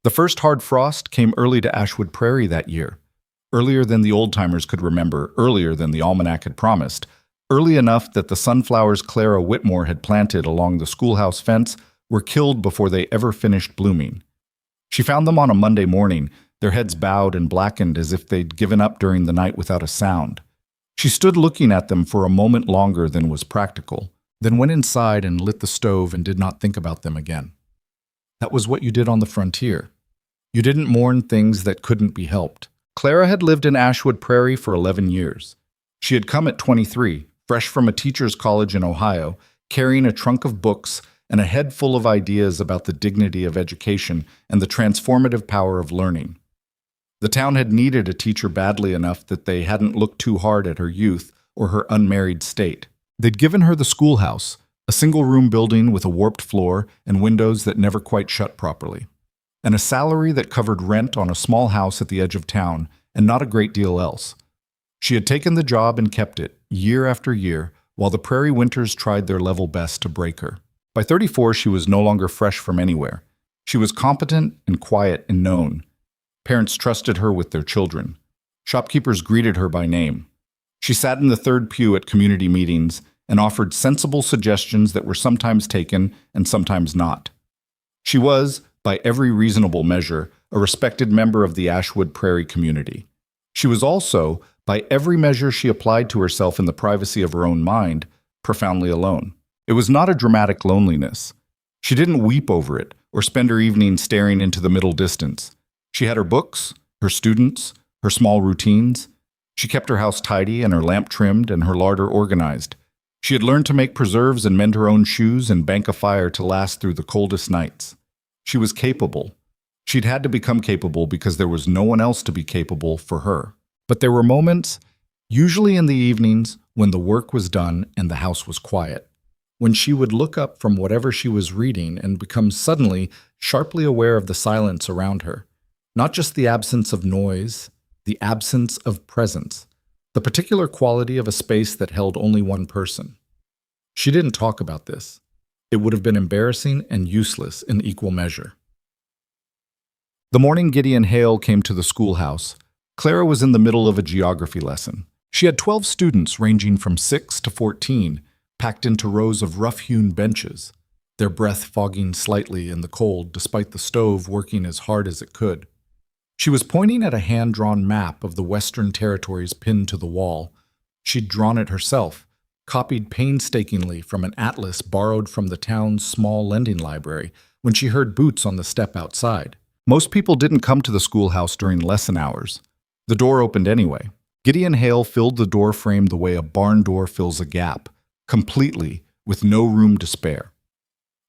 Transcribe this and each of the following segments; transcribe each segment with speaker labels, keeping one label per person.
Speaker 1: The first hard frost came early to Ashwood Prairie that year. Earlier than the old-timers could remember, earlier than the almanac had promised, early enough that the sunflowers Clara Whitmore had planted along the schoolhouse fence were killed before they ever finished blooming. She found them on a Monday morning, their heads bowed and blackened as if they'd given up during the night without a sound. She stood looking at them for a moment longer than was practical, then went inside and lit the stove and did not think about them again. That was what you did on the frontier. You didn't mourn things that couldn't be helped. Clara had lived in Ashwood Prairie for 11 years. She had come at 23, fresh from a teacher's college in Ohio, carrying a trunk of books and a head full of ideas about the dignity of education and the transformative power of learning. The town had needed a teacher badly enough that they hadn't looked too hard at her youth or her unmarried state. They'd given her the schoolhouse, a single-room building with a warped floor and windows that never quite shut properly, and a salary that covered rent on a small house at the edge of town and not a great deal else. She had taken the job and kept it, year after year, while the prairie winters tried their level best to break her. By 34, she was no longer fresh from anywhere. She was competent and quiet and known. Parents trusted her with their children. Shopkeepers greeted her by name. She sat in the third pew at community meetings and offered sensible suggestions that were sometimes taken and sometimes not. She was, by every reasonable measure, a respected member of the Ashwood Prairie community. She was also, by every measure she applied to herself in the privacy of her own mind, profoundly alone. It was not a dramatic loneliness. She didn't weep over it or spend her evenings staring into the middle distance. She had her books, her students, her small routines. She kept her house tidy and her lamp trimmed and her larder organized. She had learned to make preserves and mend her own shoes and bank a fire to last through the coldest nights. She was capable. She'd had to become capable because there was no one else to be capable for her. But there were moments, usually in the evenings, when the work was done and the house was quiet, when she would look up from whatever she was reading and become suddenly sharply aware of the silence around her. Not just the absence of noise, the absence of presence, the particular quality of a space that held only one person. She didn't talk about this. It would have been embarrassing and useless in equal measure. The morning Gideon Hale came to the schoolhouse, Clara was in the middle of a geography lesson. She had 12 students ranging from 6 to 14, packed into rows of rough-hewn benches, their breath fogging slightly in the cold despite the stove working as hard as it could. She was pointing at a hand-drawn map of the Western Territories pinned to the wall. She'd drawn it herself, copied painstakingly from an atlas borrowed from the town's small lending library when she heard boots on the step outside. Most people didn't come to the schoolhouse during lesson hours. The door opened anyway. Gideon Hale filled the door frame the way a barn door fills a gap, completely, with no room to spare.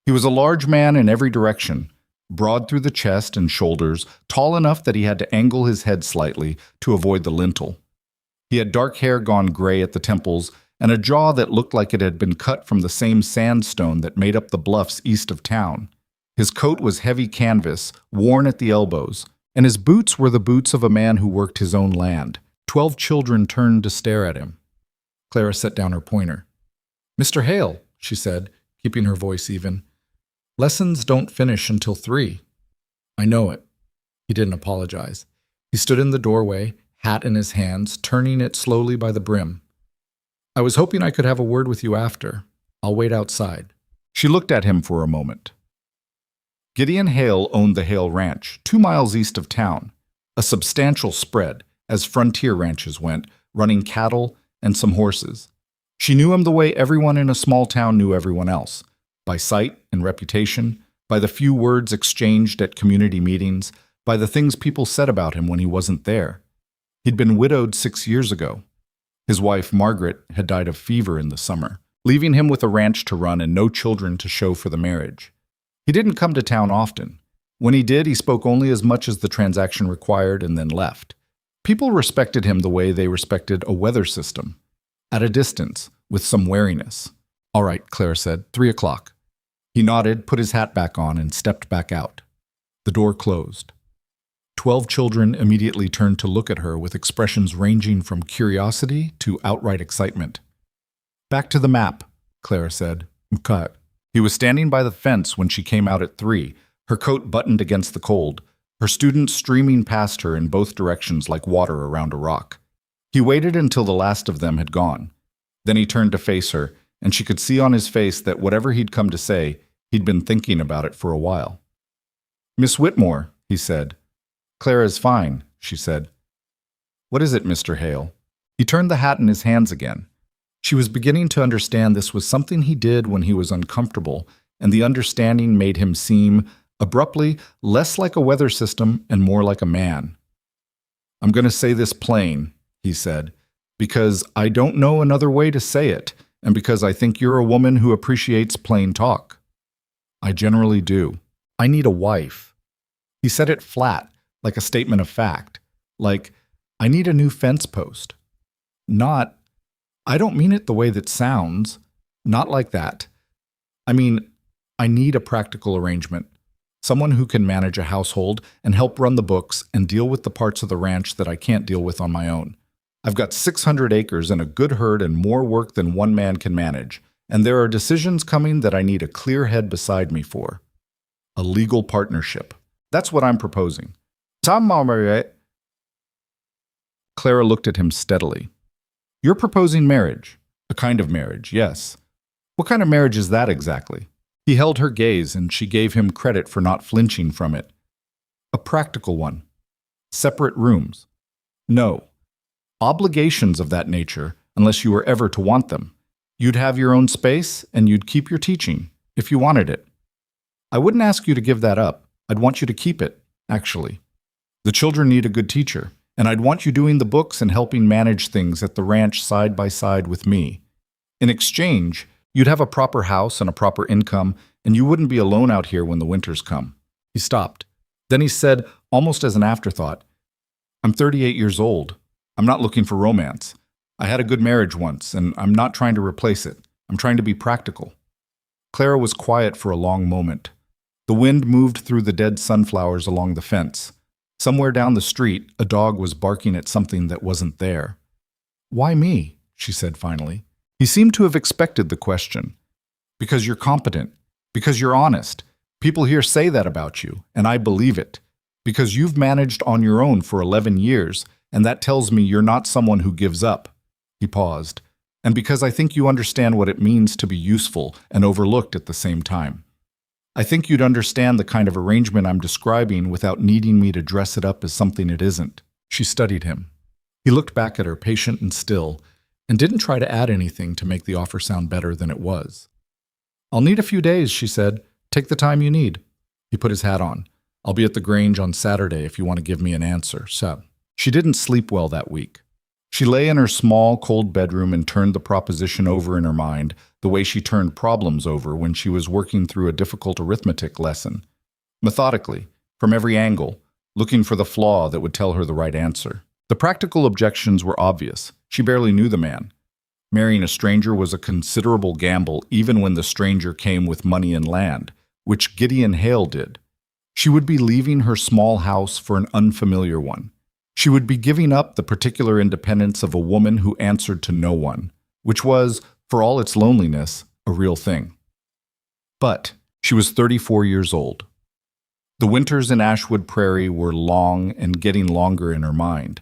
Speaker 1: He was a large man in every direction, broad through the chest and shoulders, tall enough that he had to angle his head slightly to avoid the lintel. He had dark hair gone gray at the temples and a jaw that looked like it had been cut from the same sandstone that made up the bluffs east of town. His coat was heavy canvas, worn at the elbows, and his boots were the boots of a man who worked his own land. 12 children turned to stare at him. Clara set down her pointer. "Mr. Hale," she said, keeping her voice even. "Lessons don't finish until 3. "I know it." He didn't apologize. He stood in the doorway, hat in his hands, turning it slowly by the brim. "I was hoping I could have a word with you after. I'll wait outside." She looked at him for a moment. Gideon Hale owned the Hale Ranch, 2 miles east of town, a substantial spread, as frontier ranches went, running cattle and some horses. She knew him the way everyone in a small town knew everyone else, by sight and reputation, by the few words exchanged at community meetings, by the things people said about him when he wasn't there. He'd been widowed 6 years ago. His wife, Margaret, had died of fever in the summer, leaving him with a ranch to run and no children to show for the marriage. He didn't come to town often. When he did, he spoke only as much as the transaction required and then left. People respected him the way they respected a weather system, at a distance, with some wariness. "All right," Clara said, 3 o'clock. He nodded, put his hat back on, and stepped back out. The door closed. 12 children immediately turned to look at her with expressions ranging from curiosity to outright excitement. "Back to the map," Clara said. "Cut." He was standing by the fence when she came out at 3, her coat buttoned against the cold, her students streaming past her in both directions like water around a rock. He waited until the last of them had gone. Then he turned to face her, and she could see on his face that whatever he'd come to say, he'd been thinking about it for a while. "Miss Whitmore," he said. "Clara's fine," she said. "What is it, Mr. Hale?" He turned the hat in his hands again. She was beginning to understand this was something he did when he was uncomfortable, and the understanding made him seem, abruptly, less like a weather system and more like a man. "I'm going to say this plain," he said, "because I don't know another way to say it, and because I think you're a woman who appreciates plain talk. I generally do. I need a wife." He said it flat, like a statement of fact, like, "I need a new fence post." Not, "I don't mean it the way that sounds," not like that. I mean, I need a practical arrangement, someone who can manage a household and help run the books and deal with the parts of the ranch that I can't deal with on my own. I've got 600 acres and a good herd and more work than one man can manage, and there are decisions coming that I need a clear head beside me for. A legal partnership. That's what I'm proposing. Clara looked at him steadily. "You're proposing marriage. A kind of marriage, yes. What kind of marriage is that exactly?" He held her gaze, and she gave him credit for not flinching from it. "A practical one. Separate rooms. No. Obligations of that nature, unless you were ever to want them. You'd have your own space, and you'd keep your teaching, if you wanted it. I wouldn't ask you to give that up. I'd want you to keep it, actually. The children need a good teacher, and I'd want you doing the books and helping manage things at the ranch side by side with me. In exchange, you'd have a proper house and a proper income, and you wouldn't be alone out here when the winters come." He stopped. Then he said, almost as an afterthought, "I'm 38 years old. I'm not looking for romance. I had a good marriage once, and I'm not trying to replace it. I'm trying to be practical." Clara was quiet for a long moment. The wind moved through the dead sunflowers along the fence. Somewhere down the street, a dog was barking at something that wasn't there. "Why me?" she said finally. He seemed to have expected the question. "Because you're competent. Because you're honest. People here say that about you, and I believe it. Because you've managed on your own for 11 years, and that tells me you're not someone who gives up." He paused. "And because I think you understand what it means to be useful and overlooked at the same time. I think you'd understand the kind of arrangement I'm describing without needing me to dress it up as something it isn't." She studied him. He looked back at her, patient and still, and didn't try to add anything to make the offer sound better than it was. "I'll need a few days," she said. "Take the time you need." He put his hat on. "I'll be at the Grange on Saturday if you want to give me an answer, so." She didn't sleep well that week. She lay in her small, cold bedroom and turned the proposition over in her mind, the way she turned problems over when she was working through a difficult arithmetic lesson. Methodically, from every angle, looking for the flaw that would tell her the right answer. The practical objections were obvious. She barely knew the man. Marrying a stranger was a considerable gamble even when the stranger came with money and land, which Gideon Hale did. She would be leaving her small house for an unfamiliar one. She would be giving up the particular independence of a woman who answered to no one, which was, for all its loneliness, a real thing. But she was 34 years old. The winters in Ashwood Prairie were long and getting longer in her mind.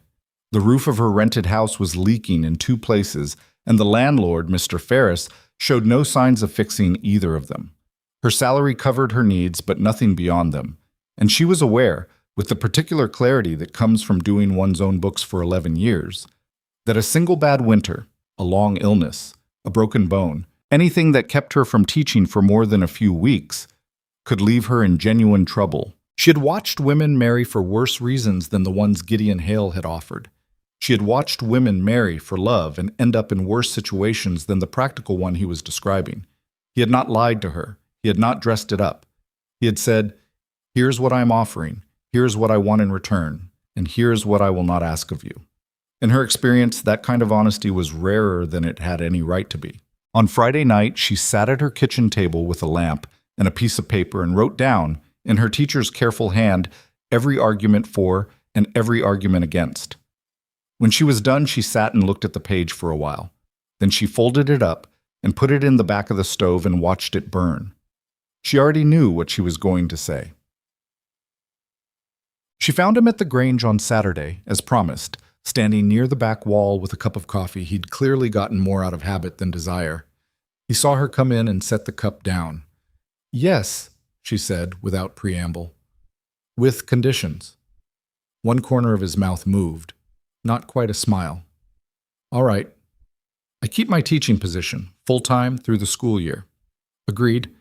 Speaker 1: The roof of her rented house was leaking in 2 places, and the landlord, Mr. Ferris, showed no signs of fixing either of them. Her salary covered her needs, but nothing beyond them, and she was aware, with the particular clarity that comes from doing one's own books for 11 years, that a single bad winter, a long illness, a broken bone, anything that kept her from teaching for more than a few weeks, could leave her in genuine trouble. She had watched women marry for worse reasons than the ones Gideon Hale had offered. She had watched women marry for love and end up in worse situations than the practical one he was describing. He had not lied to her. He had not dressed it up. He had said, "Here's what I'm offering. Here's what I want in return, and here's what I will not ask of you." In her experience, that kind of honesty was rarer than it had any right to be. On Friday night, she sat at her kitchen table with a lamp and a piece of paper and wrote down, in her teacher's careful hand, every argument for and every argument against. When she was done, she sat and looked at the page for a while. Then she folded it up and put it in the back of the stove and watched it burn. She already knew what she was going to say. She found him at the Grange on Saturday, as promised, standing near the back wall with a cup of coffee he'd clearly gotten more out of habit than desire. He saw her come in and set the cup down. "Yes," she said, without preamble. "With conditions." One corner of his mouth moved. Not quite a smile. "All right. I keep my teaching position, full-time through the school year." "Agreed.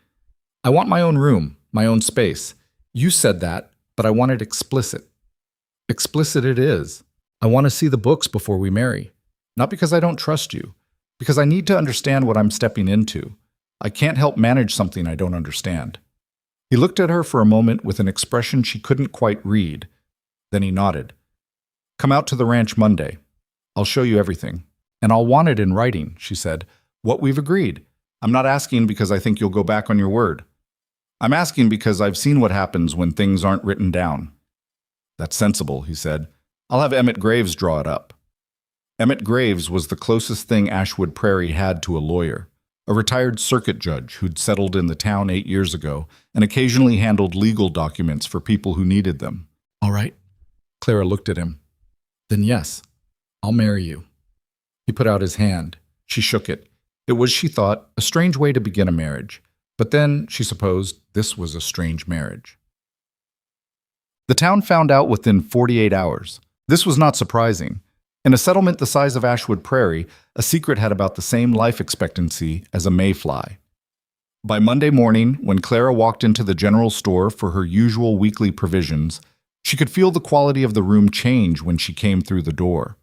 Speaker 1: I want my own room, my own space. You said that, but I want it explicit." "Explicit it is. I want to see the books before we marry. Not because I don't trust you, because I need to understand what I'm stepping into. I can't help manage something I don't understand." He looked at her for a moment with an expression she couldn't quite read. Then he nodded. "Come out to the ranch Monday. I'll show you everything. And I'll want it in writing," she said. "What we've agreed. I'm not asking because I think you'll go back on your word. I'm asking because I've seen what happens when things aren't written down." "That's sensible," he said. "I'll have Emmett Graves draw it up." Emmett Graves was the closest thing Ashwood Prairie had to a lawyer, a retired circuit judge who'd settled in the town 8 years ago and occasionally handled legal documents for people who needed them. "All right." Clara looked at him. "Then yes, I'll marry you." He put out his hand. She shook it. It was, she thought, a strange way to begin a marriage. But then, she supposed, this was a strange marriage. The town found out within 48 hours. This was not surprising. In a settlement the size of Ashwood Prairie, a secret had about the same life expectancy as a mayfly. By Monday morning, when Clara walked into the general store for her usual weekly provisions, she could feel the quality of the room change when she came through the door.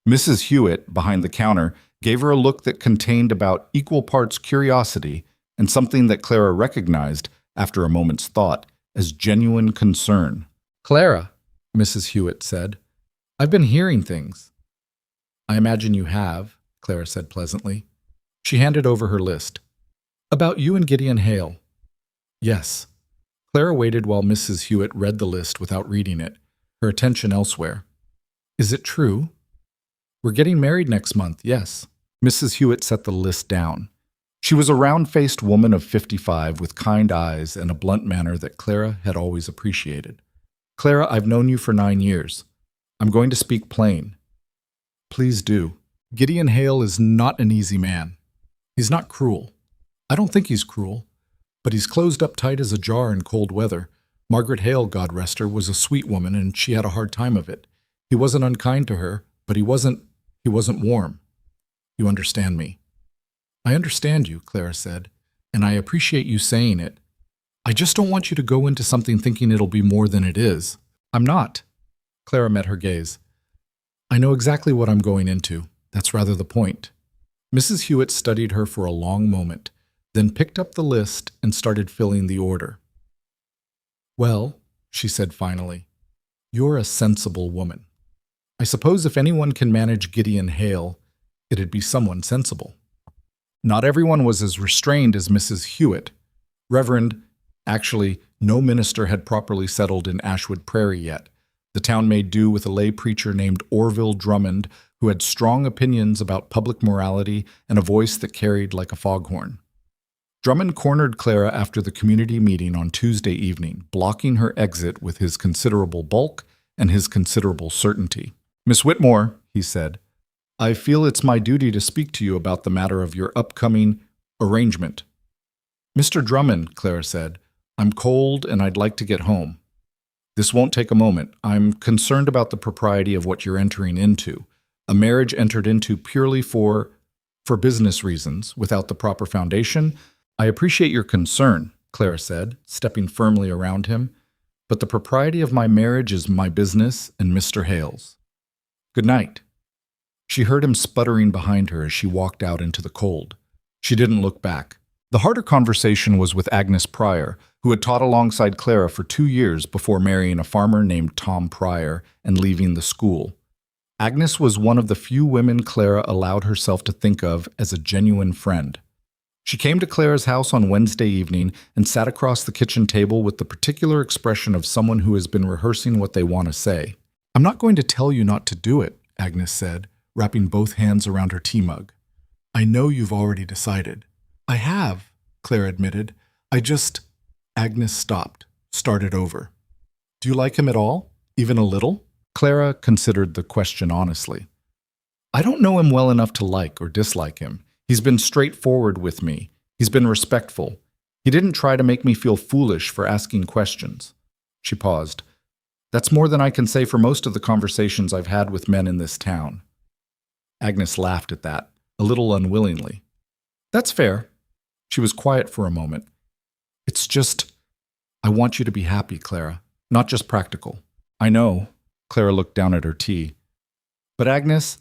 Speaker 1: Mrs. Hewitt, behind the counter, gave her a look that contained about equal parts curiosity and something that Clara recognized, after a moment's thought, as genuine concern. "Clara," Mrs. Hewitt said, "I've been hearing things." "I imagine you have," Clara said pleasantly. She handed over her list. "About you and Gideon Hale." "Yes." Clara waited while Mrs. Hewitt read the list without reading it, her attention elsewhere. "Is it true?" "We're getting married next month, yes." Mrs. Hewitt set the list down. She was a round-faced woman of 55 with kind eyes and a blunt manner that Clara had always appreciated. "Clara, I've known you for 9 years. I'm going to speak plain." "Please do." "Gideon Hale is not an easy man. He's not cruel. I don't think he's cruel, but he's closed up tight as a jar in cold weather. Margaret Hale, God rest her, was a sweet woman, and she had a hard time of it. He wasn't unkind to her, but he wasn't warm. You understand me?" "I understand you," Clara said, "and I appreciate you saying it. I just don't want you to go into something thinking it'll be more than it is." "I'm not." Clara met her gaze. "I know exactly what I'm going into. That's rather the point." Mrs. Hewitt studied her for a long moment, then picked up the list and started filling the order. "Well," she said finally, "you're a sensible woman. I suppose if anyone can manage Gideon Hale, it'd be someone sensible." Not everyone was as restrained as Mrs. Hewitt. Actually, no minister had properly settled in Ashwood Prairie yet. The town made do with a lay preacher named Orville Drummond, who had strong opinions about public morality and a voice that carried like a foghorn. Drummond cornered Clara after the community meeting on Tuesday evening, blocking her exit with his considerable bulk and his considerable certainty. "Miss Whitmore," he said, "I feel it's my duty to speak to you about the matter of your upcoming arrangement." "Mr. Drummond," Clara said, "I'm cold and I'd like to get home." "This won't take a moment. I'm concerned about the propriety of what you're entering into. A marriage entered into purely for business reasons, without the proper foundation. I appreciate your concern," Clara said, stepping firmly around him, "but the propriety of my marriage is my business and Mr. Hale's. Good night." She heard him sputtering behind her as she walked out into the cold. She didn't look back. The harder conversation was with Agnes Pryor, who had taught alongside Clara for 2 years before marrying a farmer named Tom Pryor and leaving the school. Agnes was one of the few women Clara allowed herself to think of as a genuine friend. She came to Clara's house on Wednesday evening and sat across the kitchen table with the particular expression of someone who has been rehearsing what they want to say. "I'm not going to tell you not to do it," Agnes said, wrapping both hands around her tea mug. "I know you've already decided." "I have," Clara admitted. "I just—" Agnes stopped, started over. "Do you like him at all?" Even a little? Clara considered the question honestly. I don't know him well enough to like or dislike him. He's been straightforward with me. He's been respectful. He didn't try to make me feel foolish for asking questions. She paused. That's more than I can say for most of the conversations I've had with men in this town. Agnes laughed at that, a little unwillingly. That's fair. She was quiet for a moment. It's just, I want you to be happy, Clara, not just practical. I know. Clara looked down at her tea. But Agnes,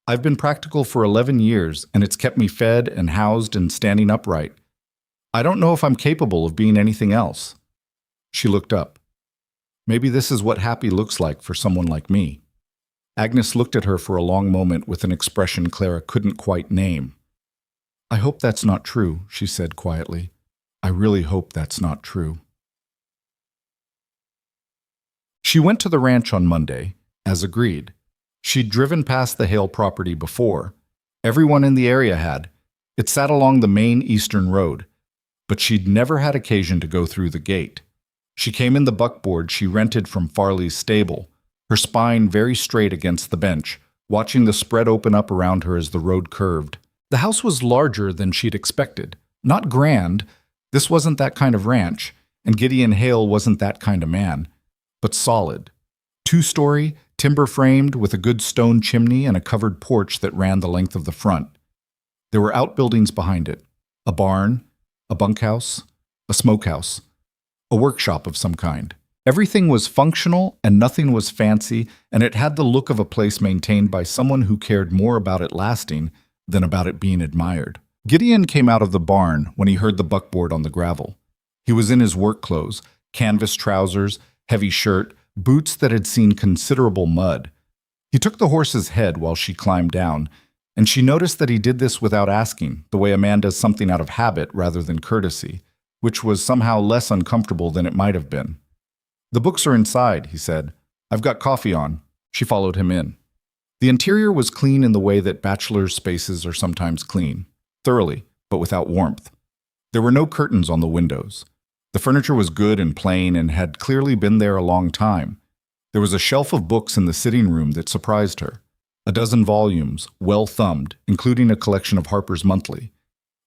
Speaker 1: I've been practical for 11 years, and it's kept me fed and housed and standing upright. I don't know if I'm capable of being anything else. She looked up. Maybe this is what happy looks like for someone like me. Agnes looked at her for a long moment with an expression Clara couldn't quite name. I hope that's not true, she said quietly. I really hope that's not true. She went to the ranch on Monday, as agreed. She'd driven past the Hale property before. Everyone in the area had. It sat along the main eastern road. But she'd never had occasion to go through the gate. She came in the buckboard she rented from Farley's stable, her spine very straight against the bench, watching the spread open up around her as the road curved. The house was larger than she'd expected. Not grand, this wasn't that kind of ranch, and Gideon Hale wasn't that kind of man, but solid. 2-story, timber-framed, with a good stone chimney and a covered porch that ran the length of the front. There were outbuildings behind it, a barn, a bunkhouse, a smokehouse, a workshop of some kind. Everything was functional and nothing was fancy, and it had the look of a place maintained by someone who cared more about it lasting than about it being admired. Gideon came out of the barn when he heard the buckboard on the gravel. He was in his work clothes, canvas trousers, heavy shirt, boots that had seen considerable mud. He took the horse's head while she climbed down, and she noticed that he did this without asking, the way a man does something out of habit rather than courtesy, which was somehow less uncomfortable than it might have been. The books are inside, he said. I've got coffee on. She followed him in. The interior was clean in the way that bachelors' spaces are sometimes clean, thoroughly, but without warmth. There were no curtains on the windows. The furniture was good and plain and had clearly been there a long time. There was a shelf of books in the sitting room that surprised her. 12 volumes, well thumbed, including a collection of Harper's Monthly,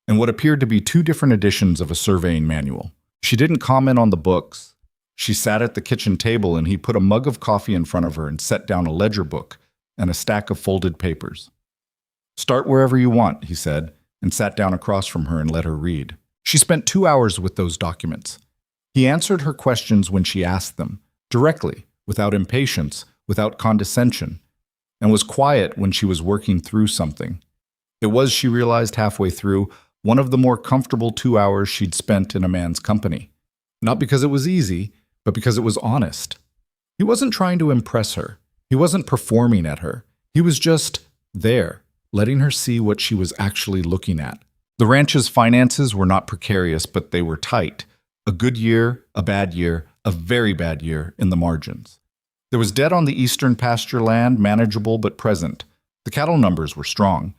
Speaker 1: and what appeared to be 2 different editions of a surveying manual. She didn't comment on the books. She sat at the kitchen table and he put a mug of coffee in front of her and set down a ledger book and a stack of folded papers. Start wherever you want, he said, and sat down across from her and let her read. She spent 2 hours with those documents. He answered her questions when she asked them, directly, without impatience, without condescension, and was quiet when she was working through something. It was, she realized halfway through, one of the more comfortable 2 hours she'd spent in a man's company. Not because it was easy, but because it was honest. He wasn't trying to impress her. He wasn't performing at her. He was just there, letting her see what she was actually looking at. The ranch's finances were not precarious, but they were tight. A good year, a bad year, a very bad year in the margins. There was debt on the eastern pasture land, manageable but present. The cattle numbers were strong.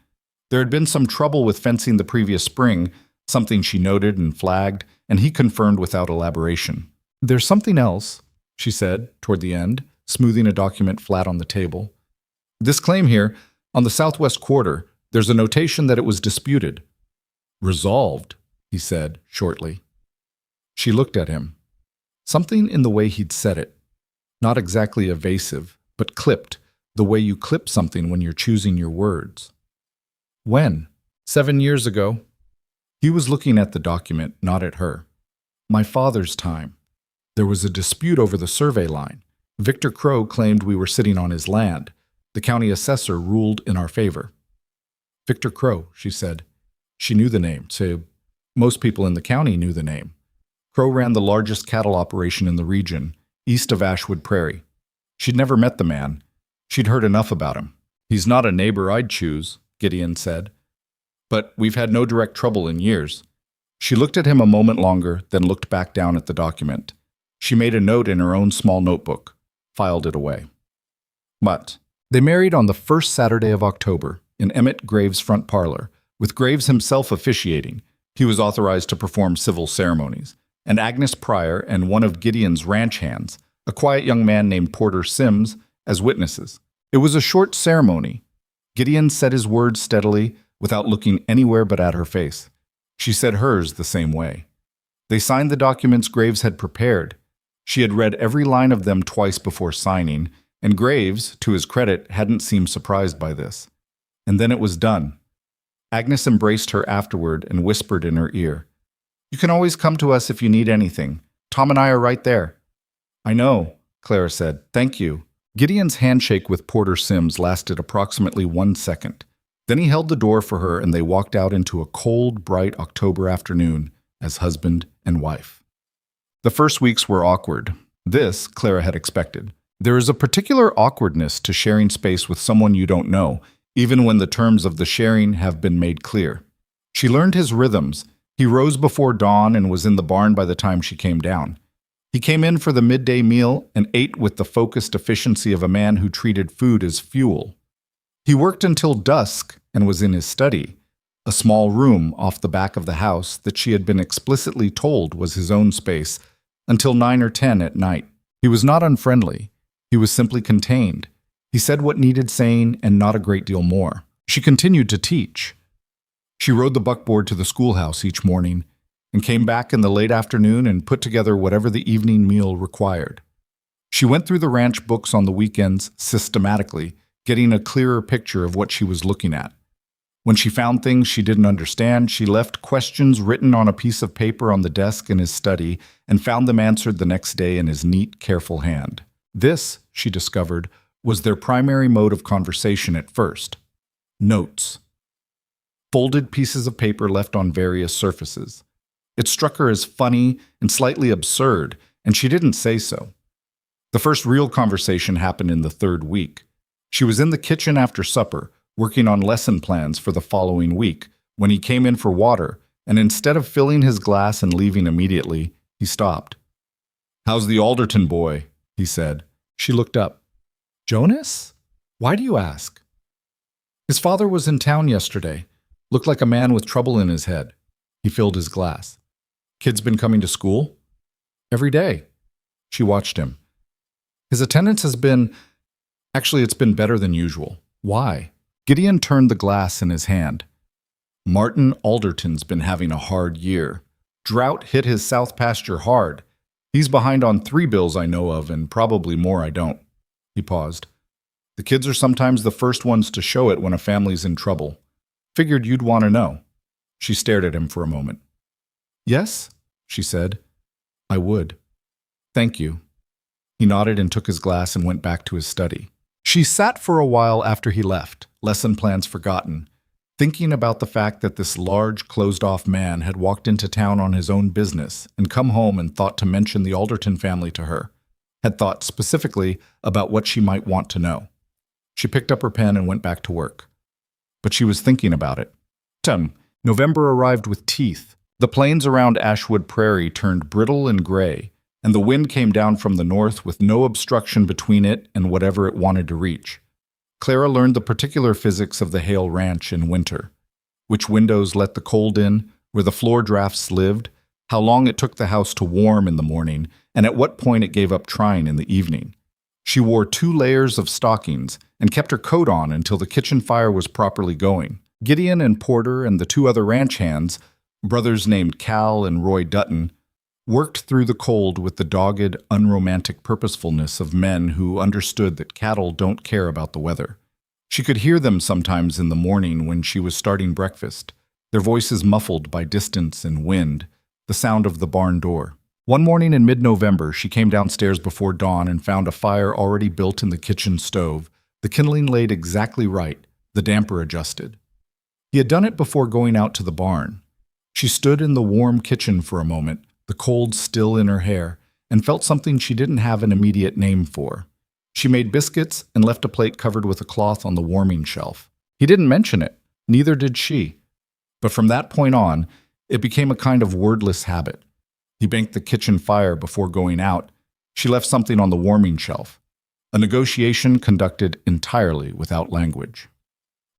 Speaker 1: There had been some trouble with fencing the previous spring, something she noted and flagged, and he confirmed without elaboration. There's something else, she said, toward the end, smoothing a document flat on the table. This claim here, on the southwest quarter, there's a notation that it was disputed. Resolved, he said, shortly. She looked at him. Something in the way he'd said it. Not exactly evasive, but clipped, the way you clip something when you're choosing your words. When? 7 years ago. He was looking at the document, not at her. My father's time. There was a dispute over the survey line. Victor Crow claimed we were sitting on his land. The county assessor ruled in our favor. Victor Crow, she said. She knew the name, so most people in the county knew the name. Crow ran the largest cattle operation in the region, east of Ashwood Prairie. She'd never met the man. She'd heard enough about him. He's not a neighbor I'd choose, Gideon said. But we've had no direct trouble in years. She looked at him a moment longer, then looked back down at the document. She made a note in her own small notebook, filed it away. But they married on the first Saturday of October in Emmett Graves' front parlor, with Graves himself officiating. He was authorized to perform civil ceremonies, and Agnes Pryor and one of Gideon's ranch hands, a quiet young man named Porter Sims, as witnesses. It was a short ceremony. Gideon said his words steadily, without looking anywhere but at her face. She said hers the same way. They signed the documents Graves had prepared. She had read every line of them twice before signing, and Graves, to his credit, hadn't seemed surprised by this. And then it was done. Agnes embraced her afterward and whispered in her ear, "You can always come to us if you need anything. Tom and I are right there." "I know," Clara said. "Thank you." Gideon's handshake with Porter Sims lasted approximately 1 second. Then he held the door for her and they walked out into a cold, bright October afternoon as husband and wife. The first weeks were awkward. This, Clara had expected. There is a particular awkwardness to sharing space with someone you don't know, even when the terms of the sharing have been made clear. She learned his rhythms. He rose before dawn and was in the barn by the time she came down. He came in for the midday meal and ate with the focused efficiency of a man who treated food as fuel. He worked until dusk and was in his study, a small room off the back of the house that she had been explicitly told was his own space, until 9 or 10 at night. He was not unfriendly. He was simply contained. He said what needed saying and not a great deal more. She continued to teach. She rode the buckboard to the schoolhouse each morning and came back in the late afternoon and put together whatever the evening meal required. She went through the ranch books on the weekends systematically, getting a clearer picture of what she was looking at. When she found things she didn't understand, she left questions written on a piece of paper on the desk in his study and found them answered the next day in his neat, careful hand. This, she discovered, was their primary mode of conversation at first. Notes. Folded pieces of paper left on various surfaces. It struck her as funny and slightly absurd, and she didn't say so. The first real conversation happened in the 3rd week. She was in the kitchen after supper, working on lesson plans for the following week, when he came in for water, and instead of filling his glass and leaving immediately, he stopped. "How's the Alderton boy?" he said. She looked up. "Jonas? Why do you ask?" "His father was in town yesterday. Looked like a man with trouble in his head." He filled his glass. "Kids been coming to school?" "Every day." She watched him. "His attendance has been... Actually, it's been better than usual." "Why?" Gideon turned the glass in his hand. "Martin Alderton's been having a hard year. Drought hit his south pasture hard. He's behind on 3 bills I know of, and probably more I don't." He paused. "The kids are sometimes the first ones to show it when a family's in trouble. Figured you'd want to know." She stared at him for a moment. "Yes," she said. "I would. Thank you." He nodded and took his glass and went back to his study. She sat for a while after he left, lesson plans forgotten, thinking about the fact that this large, closed-off man had walked into town on his own business and come home and thought to mention the Alderton family to her, had thought specifically about what she might want to know. She picked up her pen and went back to work. But she was thinking about it. November arrived with teeth. The plains around Ashwood Prairie turned brittle and gray, and the wind came down from the north with no obstruction between it and whatever it wanted to reach. Clara learned the particular physics of the Hale Ranch in winter. Which windows let the cold in, where the floor drafts lived, how long it took the house to warm in the morning, and at what point it gave up trying in the evening. She wore 2 layers of stockings and kept her coat on until the kitchen fire was properly going. Gideon and Porter and the 2 other ranch hands, brothers named Cal and Roy Dutton, worked through the cold with the dogged, unromantic purposefulness of men who understood that cattle don't care about the weather. She could hear them sometimes in the morning when she was starting breakfast, their voices muffled by distance and wind, the sound of the barn door. One morning in mid-November, she came downstairs before dawn and found a fire already built in the kitchen stove, the kindling laid exactly right, the damper adjusted. He had done it before going out to the barn. She stood in the warm kitchen for a moment, the cold still in her hair, and felt something she didn't have an immediate name for. She made biscuits and left a plate covered with a cloth on the warming shelf. He didn't mention it, neither did she. But from that point on, it became a kind of wordless habit. He banked the kitchen fire before going out. She left something on the warming shelf. A negotiation conducted entirely without language.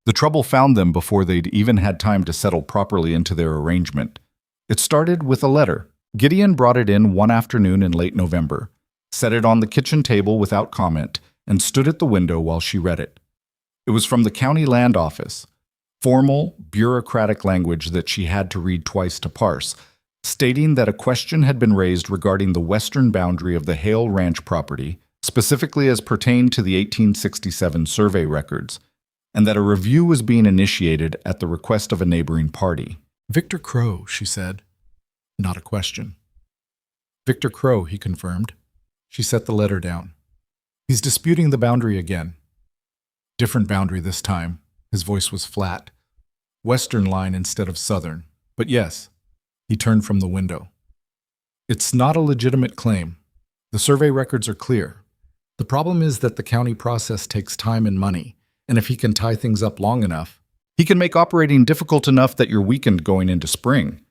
Speaker 1: The trouble found them before they'd even had time to settle properly into their arrangement. It started with a letter. Gideon brought it in one afternoon in late November. set it on the kitchen table without comment, and stood at the window while she read it. It was from the county land office, formal, bureaucratic language that she had to read twice to parse, stating that a question had been raised regarding the western boundary of the Hale Ranch property, specifically as pertained to the 1867 survey records, and that a review was being initiated at the request of a neighboring party.
Speaker 2: Victor Crow, she said. Not a question. Victor Crow, he confirmed. She set the letter down. He's disputing the boundary again. Different boundary this time. His voice was flat. Western line instead of southern. But yes, he turned from the window. It's not a legitimate claim. The survey records are clear. The problem is that the county process takes time and money, and if he can tie things up long enough,
Speaker 1: he can make operating difficult enough that you're weakened going into spring.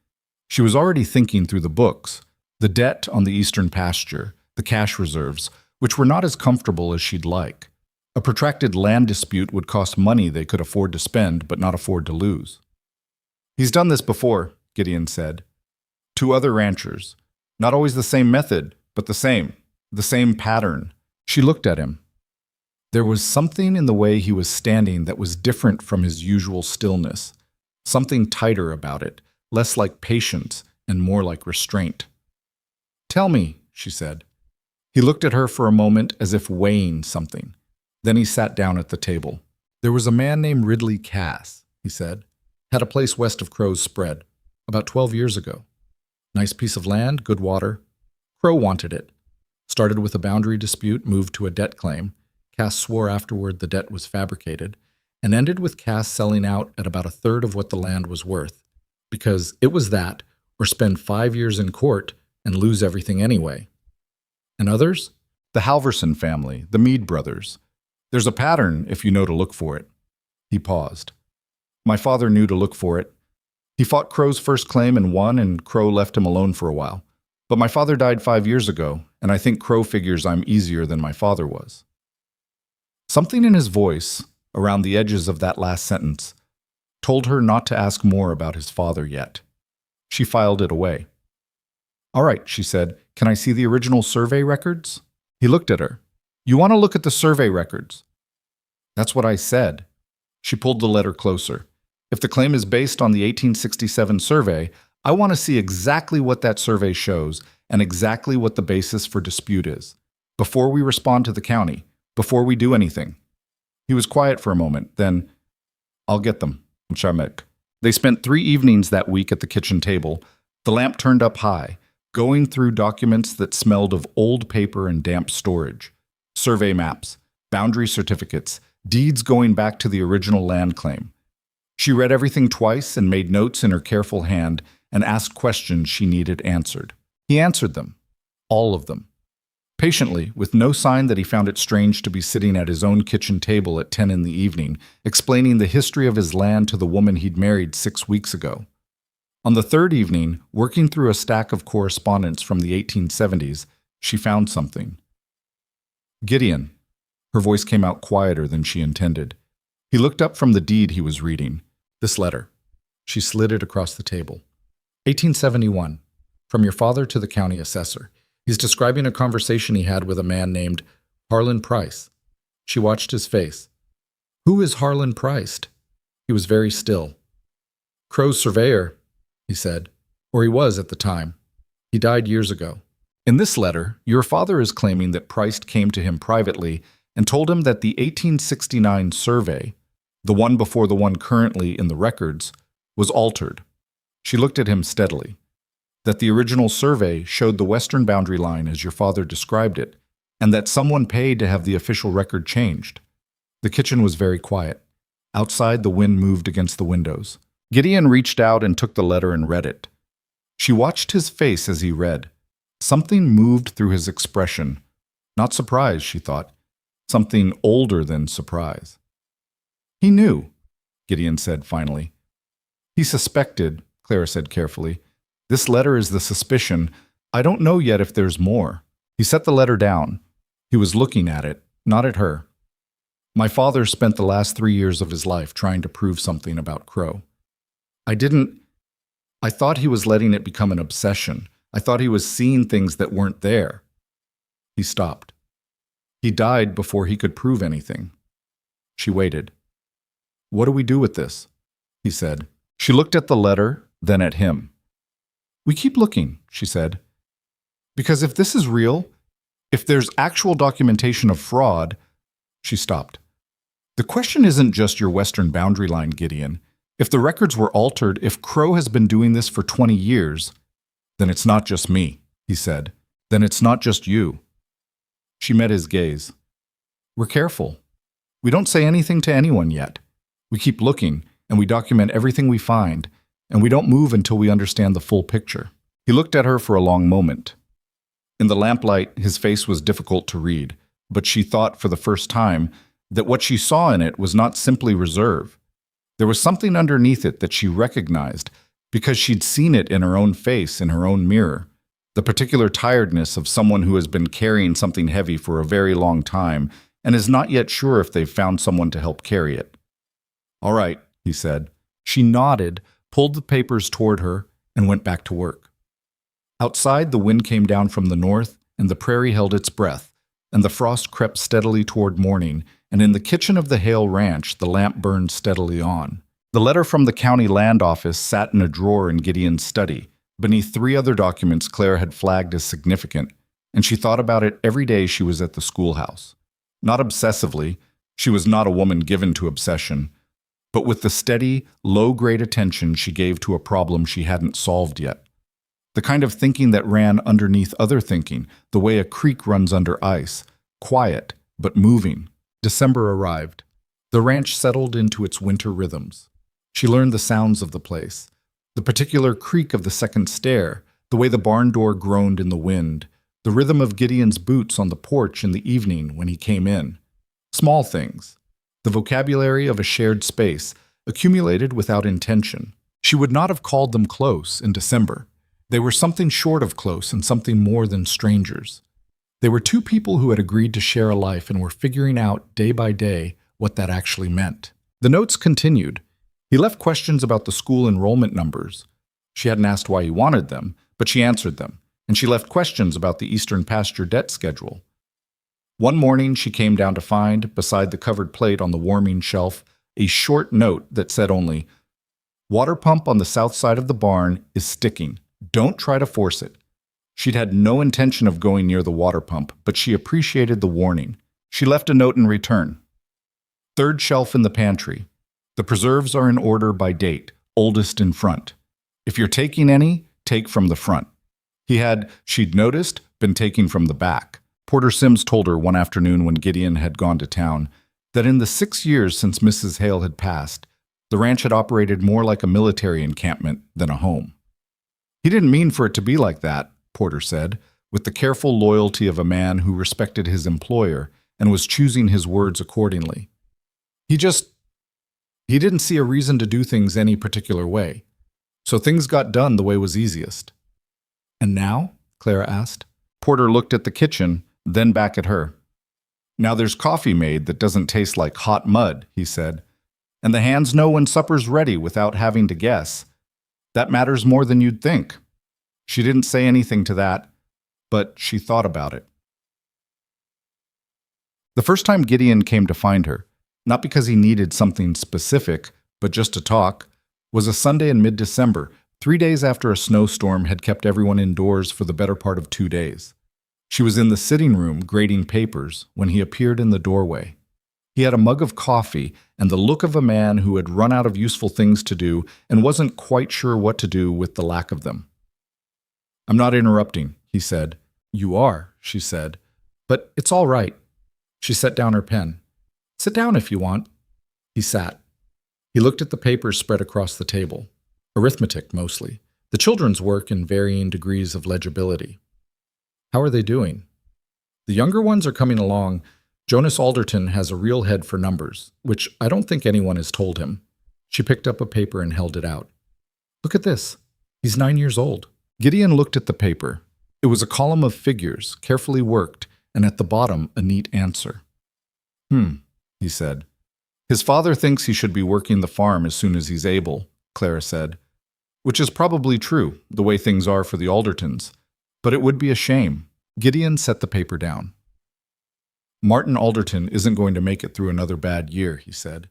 Speaker 1: She was already thinking through the books, the debt on the eastern pasture, the cash reserves, which were not as comfortable as she'd like. A protracted land dispute would cost money they could afford to spend but not afford to lose. He's done this before, Gideon said. 2 other ranchers. Not always the same method, but the same pattern. She looked at him. There was something in the way he was standing that was different from his usual stillness, something tighter about it, less like patience and more like restraint. "Tell me," she said. He looked at her for a moment as if weighing something. Then he sat down at the table. "There was a man named Ridley Cass," he said. "Had a place west of Crow's Spread, about 12 years ago. Nice piece of land, good water. Crow wanted it. Started with a boundary dispute, moved to a debt claim. Cass swore afterward the debt was fabricated, and ended with Cass selling out at about 1/3 of what the land was worth, because it was that, or spend 5 years in court and lose everything anyway. And others? The Halverson family, the Meade brothers. There's a pattern if you know to look for it." He paused. "My father knew to look for it. He fought Crow's first claim and won, and Crow left him alone for a while. But my father died 5 years ago, and I think Crow figures I'm easier than my father was." Something in his voice, around the edges of that last sentence, told her not to ask more about his father yet. She filed it away. "All right," she said, "can I see the original survey records?" He looked at her. "You want to look at the survey records?" "That's what I said." She pulled the letter closer. "If the claim is based on the 1867 survey, I want to see exactly what that survey shows and exactly what the basis for dispute is, before we respond to the county, before we do anything." He was quiet for a moment, then, "I'll get them, Shamek." They spent 3 evenings that week at the kitchen table, the lamp turned up high, going through documents that smelled of old paper and damp storage. Survey maps, boundary certificates, deeds going back to the original land claim. She read everything twice and made notes in her careful hand and asked questions she needed answered. He answered them, all of them. Patiently, with no sign that he found it strange to be sitting at his own kitchen table at 10 in the evening, explaining the history of his land to the woman he'd married 6 weeks ago. On the 3rd evening, working through a stack of correspondence from the 1870s, she found something. "Gideon." Her voice came out quieter than she intended. He looked up from the deed he was reading. "This letter." She slid it across the table. 1871. From your father to the county assessor. He's describing a conversation he had with a man named Harlan Price. She watched his face. "Who is Harlan Price?" He was very still. "Crow's surveyor," he said. "Or he was at the time. He died years ago. In this letter, your father is claiming that Price came to him privately and told him that the 1869 survey, the one before the one currently in the records, was altered." She looked at him steadily. "That the original survey showed the western boundary line as your father described it, and that someone paid to have the official record changed." The kitchen was very quiet. Outside, the wind moved against the windows. Gideon reached out and took the letter and read it. She watched his face as he read. Something moved through his expression. Not surprise, she thought. Something older than surprise. "He knew," Gideon said finally. "He suspected," Clara said carefully. "This letter is the suspicion. I don't know yet if there's more." He set the letter down. He was looking at it, not at her. "My father spent the last 3 years of his life trying to prove something about Crow. I thought he was letting it become an obsession. I thought he was seeing things that weren't there." He stopped. He died before he could prove anything. She waited. What do we do with this? He said. She looked at the letter, then at him. We keep looking, she said. Because if this is real, if there's actual documentation of fraud, she stopped. The question isn't just your western boundary line, Gideon. If the records were altered, if Crow has been doing this for 20 years, then it's not just me, he said. Then it's not just you. She met his gaze. We're careful. We don't say anything to anyone yet. We keep looking, and we document everything we find, and we don't move until we understand the full picture. He looked at her for a long moment. In the lamplight, his face was difficult to read, but she thought for the first time that what she saw in it was not simply reserve. There was something underneath it that she recognized because she'd seen it in her own face, in her own mirror. The particular tiredness of someone who has been carrying something heavy for a very long time and is not yet sure if they've found someone to help carry it. All right, he said. She nodded, pulled the papers toward her, and went back to work. Outside, the wind came down from the north, and the prairie held its breath, and the frost crept steadily toward morning, and in the kitchen of the Hale Ranch, the lamp burned steadily on. The letter from the county land office sat in a drawer in Gideon's study, beneath 3 other documents Claire had flagged as significant, and she thought about it every day she was at the schoolhouse. Not obsessively, she was not a woman given to obsession, but with the steady, low-grade attention she gave to a problem she hadn't solved yet. The kind of thinking that ran underneath other thinking, the way a creek runs under ice, quiet but moving. December arrived. The ranch settled into its winter rhythms. She learned the sounds of the place, the particular creak of the second stair, the way the barn door groaned in the wind, the rhythm of Gideon's boots on the porch in the evening when he came in. Small things. The vocabulary of a shared space, accumulated without intention. She would not have called them close in December. They were something short of close and something more than strangers. They were 2 people who had agreed to share a life and were figuring out, day by day, what that actually meant. The notes continued. He left questions about the school enrollment numbers. She hadn't asked why he wanted them, but she answered them, and she left questions about the Eastern Pasture debt schedule. One morning, she came down to find, beside the covered plate on the warming shelf, a short note that said only, "Water pump on the south side of the barn is sticking. Don't try to force it." She'd had no intention of going near the water pump, but she appreciated the warning. She left a note in return. 3rd shelf in the pantry. The preserves are in order by date, oldest in front. If you're taking any, take from the front. She'd noticed, been taking from the back. Porter Sims told her one afternoon when Gideon had gone to town that in the 6 years since Mrs. Hale had passed, the ranch had operated more like a military encampment than a home. He didn't mean for it to be like that, Porter said, with the careful loyalty of a man who respected his employer and was choosing his words accordingly. He didn't see a reason to do things any particular way, so things got done the way was easiest. And now? Clara asked. Porter looked at the kitchen, then back at her. Now there's coffee made that doesn't taste like hot mud, he said, and the hands know when supper's ready without having to guess. That matters more than you'd think. She didn't say anything to that, but she thought about it. The first time Gideon came to find her, not because he needed something specific, but just to talk, was a Sunday in mid-December, 3 days after a snowstorm had kept everyone indoors for the better part of 2 days. She was in the sitting room grading papers when he appeared in the doorway. He had a mug of coffee and the look of a man who had run out of useful things to do and wasn't quite sure what to do with the lack of them. "I'm not interrupting," he said. "You are," she said. "But it's all right." She set down her pen. "Sit down if you want." He sat. He looked at the papers spread across the table. Arithmetic, mostly. The children's work in varying degrees of legibility. How are they doing? The younger ones are coming along. Jonas Alderton has a real head for numbers, which I don't think anyone has told him. She picked up a paper and held it out. "Look at this. He's 9 years old." Gideon looked at the paper. It was a column of figures, carefully worked, and at the bottom a neat answer. He said. "His father thinks he should be working the farm as soon as he's able," Clara said. "Which is probably true, the way things are for the Aldertons. But it would be a shame. Gideon set the paper down. Martin Alderton isn't going to make it through another bad year, he said.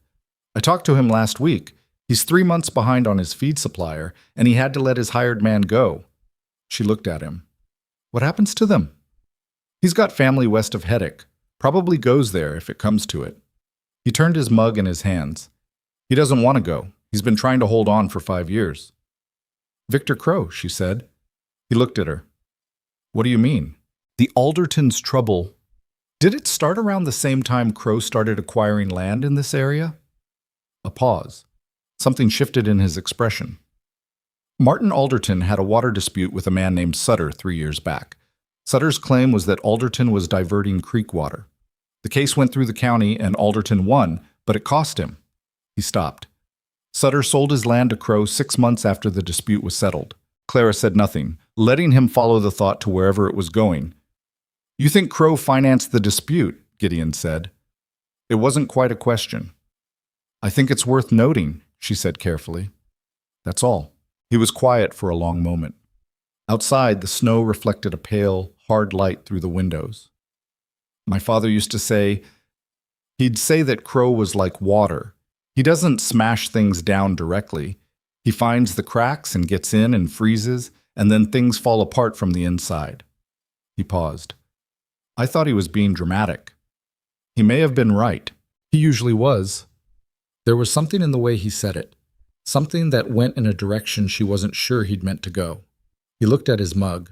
Speaker 1: I talked to him last week. He's 3 months behind on his feed supplier, and he had to let his hired man go. She looked at him. What happens to them? He's got family west of Heddick. Probably goes there if it comes to it. He turned his mug in his hands. He doesn't want to go. He's been trying to hold on for 5 years. Victor Crow, she said. He looked at her. What do you mean? The Alderton's trouble. Did it start around the same time Crow started acquiring land in this area? A pause. Something shifted in his expression. Martin Alderton had a water dispute with a man named Sutter 3 years back. Sutter's claim was that Alderton was diverting creek water. The case went through the county and Alderton won, but it cost him. He stopped. Sutter sold his land to Crow 6 months after the dispute was settled. Clara said nothing, letting him follow the thought to wherever it was going. You think Crow financed the dispute, Gideon said. It wasn't quite a question. I think it's worth noting, she said carefully. That's all. He was quiet for a long moment. Outside, the snow reflected a pale, hard light through the windows. My father used to say, he'd say that Crow was like water. He doesn't smash things down directly. He finds the cracks and gets in and freezes, and then things fall apart from the inside. He paused. I thought he was being dramatic. He may have been right. He usually was. There was something in the way he said it, something that went in a direction she wasn't sure he'd meant to go. He looked at his mug.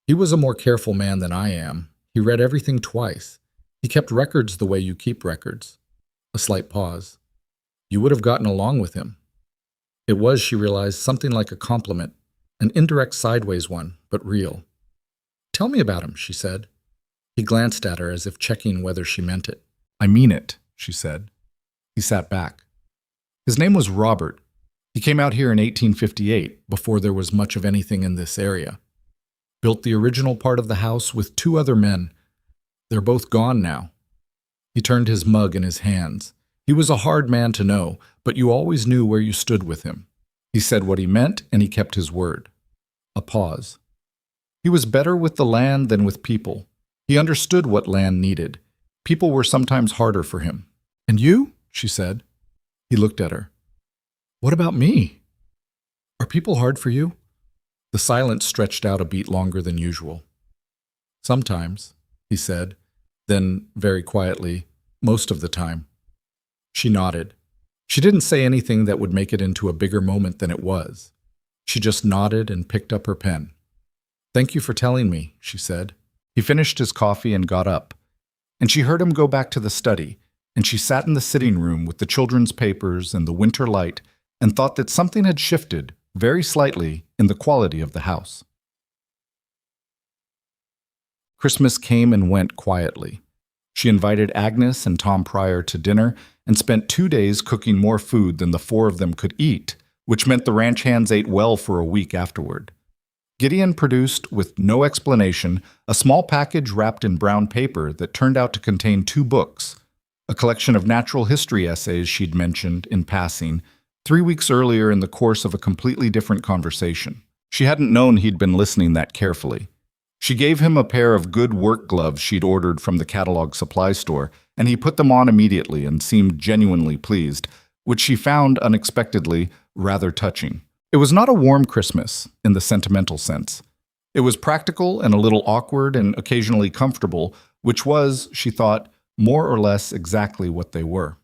Speaker 1: He was a more careful man than I am. He read everything twice. He kept records the way you keep records. A slight pause. You would have gotten along with him. It was, she realized, something like a compliment, an indirect sideways one, but real. Tell me about him, she said. He glanced at her as if checking whether she meant it. I mean it, she said. He sat back. His name was Robert. He came out here in 1858, before there was much of anything in this area. Built the original part of the house with 2 other men. They're both gone now. He turned his mug in his hands. He was a hard man to know, but you always knew where you stood with him. He said what he meant, and he kept his word. A pause. He was better with the land than with people. He understood what land needed. People were sometimes harder for him. And you? She said. He looked at her. What about me? Are people hard for you? The silence stretched out a beat longer than usual. Sometimes, he said, then very quietly, most of the time. She nodded. She didn't say anything that would make it into a bigger moment than it was. She just nodded and picked up her pen. Thank you for telling me, she said. He finished his coffee and got up. And she heard him go back to the study, and she sat in the sitting room with the children's papers and the winter light and thought that something had shifted, very slightly, in the quality of the house. Christmas came and went quietly. She invited Agnes and Tom Pryor to dinner and spent 2 days cooking more food than the 4 of them could eat, which meant the ranch hands ate well for a week afterward. Gideon produced, with no explanation, a small package wrapped in brown paper that turned out to contain 2 books, a collection of natural history essays she'd mentioned, in passing, 3 weeks earlier in the course of a completely different conversation. She hadn't known he'd been listening that carefully. She gave him a pair of good work gloves she'd ordered from the catalog supply store, and he put them on immediately and seemed genuinely pleased, which she found, unexpectedly, rather touching. It was not a warm Christmas, in the sentimental sense. It was practical and a little awkward and occasionally comfortable, which was, she thought, more or less exactly what they were.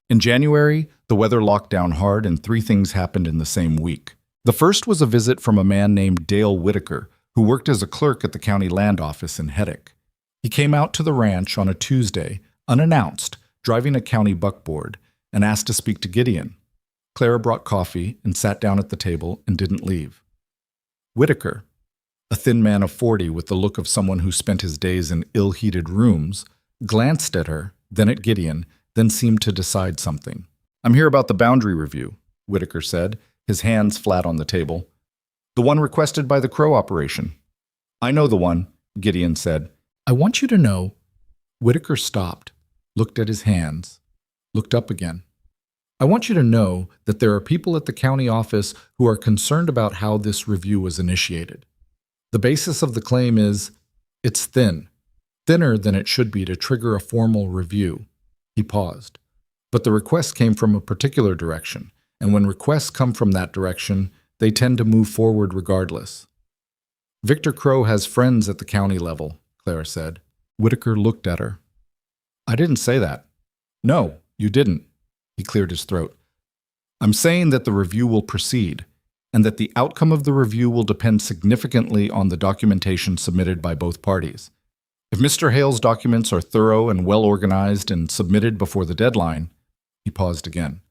Speaker 1: In January, the weather locked down hard and 3 things happened in the same week. The first was a visit from a man named Dale Whitaker, who worked as a clerk at the county land office in Heddick. He came out to the ranch on a Tuesday, unannounced, driving a county buckboard, and asked to speak to Gideon. Clara brought coffee and sat down at the table and didn't leave. Whitaker, a thin man of 40 with the look of someone who spent his days in ill-heated rooms, glanced at her, then at Gideon, then seemed to decide something. I'm here about the boundary review, Whitaker said, his hands flat on the table. The one requested by the Crow operation. I know the one, Gideon said. I want you to know. Whitaker stopped, looked at his hands, looked up again. I want you to know that there are people at the county office who are concerned about how this review was initiated.
Speaker 2: The basis of the claim is, it's thin, thinner than it should be to trigger a formal review. He paused. But the request came from a particular direction, and when requests come from that direction, they tend to move forward regardless. Victor Crow has friends at the county level, Clara said. Whitaker looked at her. I didn't say that. No, you didn't. He cleared his throat. I'm saying that the review will proceed, and that the outcome of the review will depend significantly on the documentation submitted by both parties. If Mr. Hale's documents are thorough and well organized and submitted before the deadline, he paused again,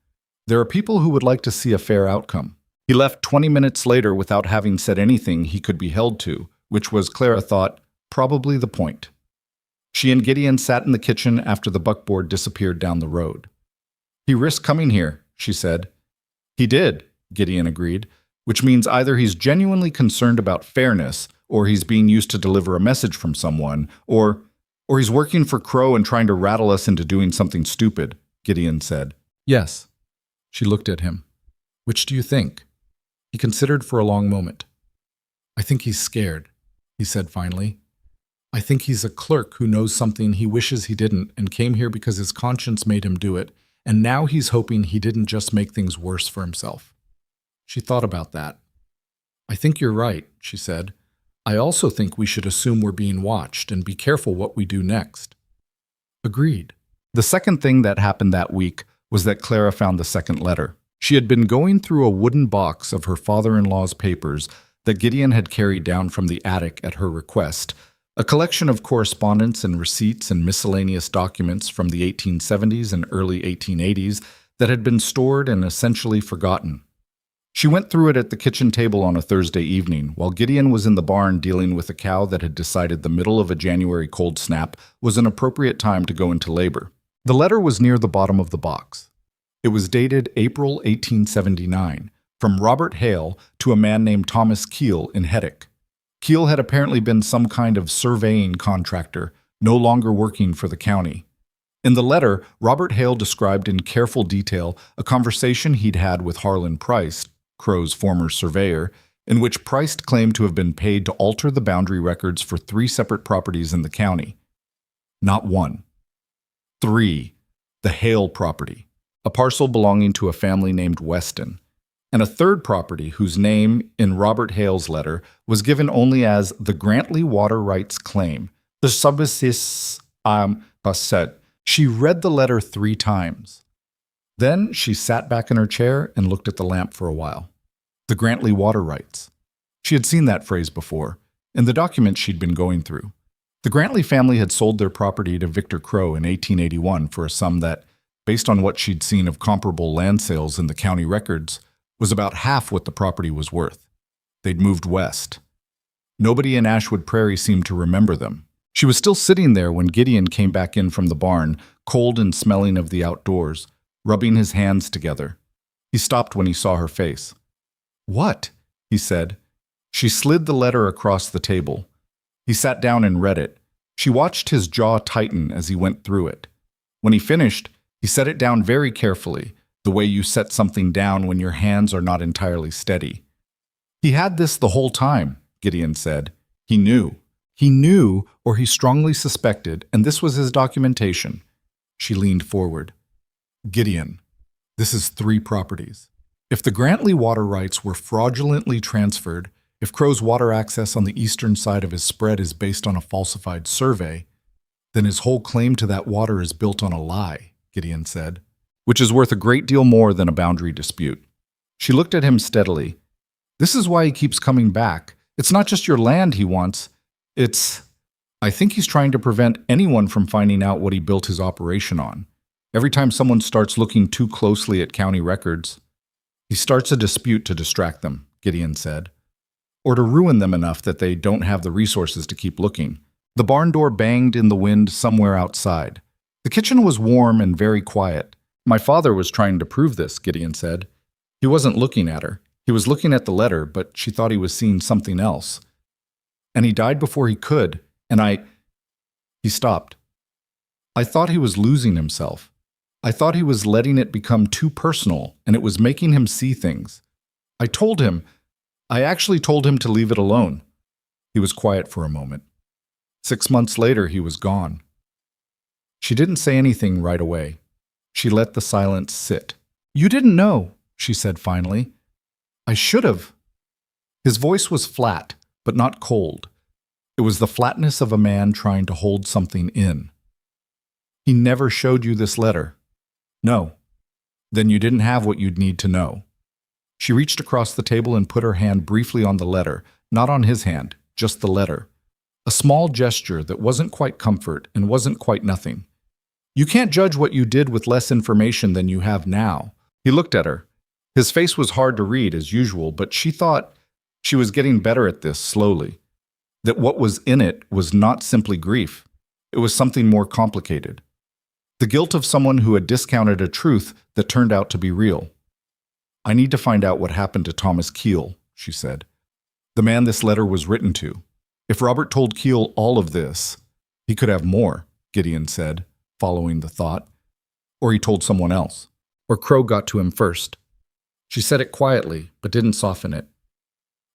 Speaker 2: there are people who would like to see a fair outcome. He left 20 minutes later without having said anything he could be held to, which was, Clara thought, probably the point. She and Gideon sat in the kitchen after the buckboard disappeared down the road. He risked coming here, she said. He did, Gideon agreed, which means either he's genuinely concerned about fairness, or he's being used to deliver a message from someone, or he's working for Crow and trying to rattle us into doing something stupid, Gideon said. Yes. She looked at him. Which do you think? He considered for a long moment. I think he's scared, he said finally. I think he's a clerk who knows something he wishes he didn't and came here because his conscience made him do it, and now he's hoping he didn't just make things worse for himself. She thought about that. I think you're right, she said. I also think we should assume we're being watched and be careful what we do next. Agreed. The second thing that happened that week was that Clara found the second letter. She had been going through a wooden box of her father-in-law's papers that Gideon had carried down from the attic at her request, a collection of correspondence and receipts and miscellaneous documents from the 1870s and early 1880s that had been stored and essentially forgotten. She went through it at the kitchen table on a Thursday evening, while Gideon was in the barn dealing with a cow that had decided the middle of a January cold snap was an appropriate time to go into labor. The letter was near the bottom of the box. It was dated April 1879, from Robert Hale to a man named Thomas Keel in Heddick. Keel had apparently been some kind of surveying contractor, no longer working for the county. In the letter, Robert Hale described in careful detail a conversation he'd had with Harlan Price, Crow's former surveyor, in which Price claimed to have been paid to alter the boundary records for 3 separate properties in the county. Not 1. 3. The Hale property, a parcel belonging to a family named Weston, and a third property whose name, in Robert Hale's letter, was given only as the Grantley Water Rights Claim, the subsist passet. She read the letter 3 times. Then she sat back in her chair and looked at the lamp for a while. The Grantley Water Rights. She had seen that phrase before, in the documents she'd been going through. The Grantley family had sold their property to Victor Crow in 1881 for a sum that, based on what she'd seen of comparable land sales in the county records, was about half what the property was worth. They'd moved west. Nobody in Ashwood Prairie seemed to remember them. She was still sitting there when Gideon came back in from the barn, cold and smelling of the outdoors, rubbing his hands together. He stopped when he saw her face. What? He said. She slid the letter across the table. He sat down and read it. She watched his jaw tighten as he went through it. When he finished, he set it down very carefully, the way you set something down when your hands are not entirely steady. He had this the whole time, Gideon said. He knew. He knew, or he strongly suspected, and this was his documentation. She leaned forward. Gideon, this is 3 properties. If the Grantley water rights were fraudulently transferred, if Crow's water access on the eastern side of his spread is based on a falsified survey, then his whole claim to that water is built on a lie, Gideon said, which is worth a great deal more than a boundary dispute. She looked at him steadily. This is why he keeps coming back. It's not just your land he wants. I think he's trying to prevent anyone from finding out what he built his operation on. Every time someone starts looking too closely at county records, he starts a dispute to distract them, Gideon said, or to ruin them enough that they don't have the resources to keep looking. The barn door banged in the wind somewhere outside. The kitchen was warm and very quiet. My father was trying to prove this, Gideon said. He wasn't looking at her. He was looking at the letter, but she thought he was seeing something else. And he died before he could, and He stopped. I thought he was losing himself. I thought he was letting it become too personal, and it was making him see things. I actually told him to leave it alone.
Speaker 1: He was quiet for a moment. 6 months later, he was gone. She didn't say anything right away. She let the silence sit. "You didn't know," she said finally. "I should have." His voice was flat, but not cold. It was the flatness of a man trying to hold something in. "He never showed you this letter?" "No." "Then you didn't have what you'd need to know." She reached across the table and put her hand briefly on the letter, not on his hand, just the letter. A small gesture that wasn't quite comfort and wasn't quite nothing. "You can't judge what you did with less information than you have now." He looked at her. His face was hard to read as usual, but she thought she was getting better at this slowly. That what was in it was not simply grief. It was something more complicated. The guilt of someone who had discounted a truth that turned out to be real. "I need to find out what happened to Thomas Keel," she said. "The man this letter was written to. If Robert told Keel all of this, he could have more," Gideon said, following the thought. "Or he told someone else. Or Crow got to him first." She said it quietly, but didn't soften it.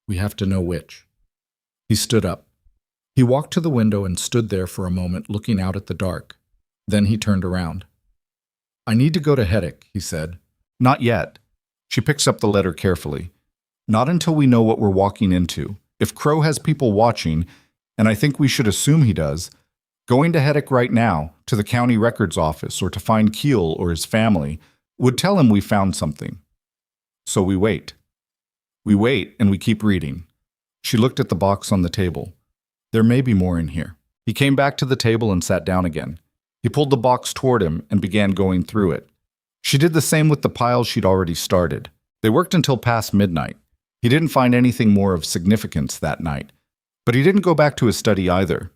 Speaker 1: "We have to know which." He stood up. He walked to the window and stood there for a moment looking out at the dark. Then he turned around. "I need to go to Heddick," he said. "Not yet." She picks up the letter carefully. "Not until we know what we're walking into. If Crow has people watching, and I think we should assume he does, going to Heddick right now, to the county records office or to find Keel or his family, would tell him we found something. So we wait. We wait and we keep reading." She looked at the box on the table. "There may be more in here." He came back to the table and sat down again. He pulled the box toward him and began going through it. She did the same with the pile she'd already started. They worked until past midnight. He didn't find anything more of significance that night. But he didn't go back to his study either.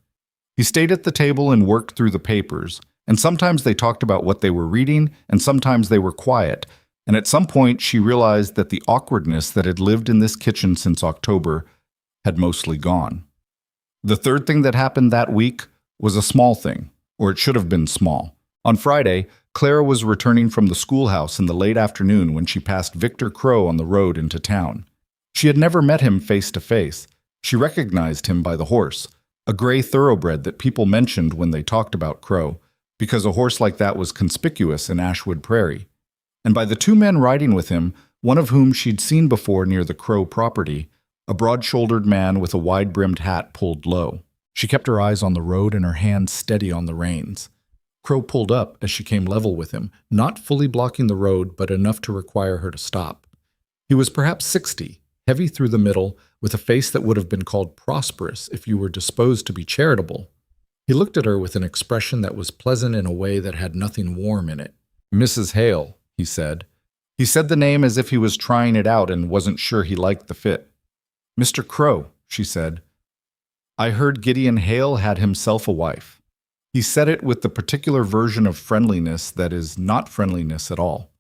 Speaker 1: He stayed at the table and worked through the papers, and sometimes they talked about what they were reading, and sometimes they were quiet, and at some point she realized that the awkwardness that had lived in this kitchen since October had mostly gone. The third thing that happened that week was a small thing, or it should have been small. On Friday, Clara was returning from the schoolhouse in the late afternoon when she passed Victor Crow on the road into town. She had never met him face to face. She recognized him by the horse, a gray thoroughbred that people mentioned when they talked about Crow, because a horse like that was conspicuous in Ashwood Prairie. And by the two men riding with him, one of whom she'd seen before near the Crow property, a broad-shouldered man with a wide-brimmed hat pulled low. She kept her eyes on the road and her hands steady on the reins. Crow pulled up as she came level with him, not fully blocking the road, but enough to require her to stop. He was perhaps 60, heavy through the middle, with a face that would have been called prosperous if you were disposed to be charitable. He looked at her with an expression that was pleasant in a way that had nothing warm in it. "Mrs. Hale," he said. He said the name as if he was trying it out and wasn't sure he liked the fit. "Mr. Crow," she said. "I heard Gideon Hale had himself a wife." He said it with the particular version of friendliness that is not friendliness at all.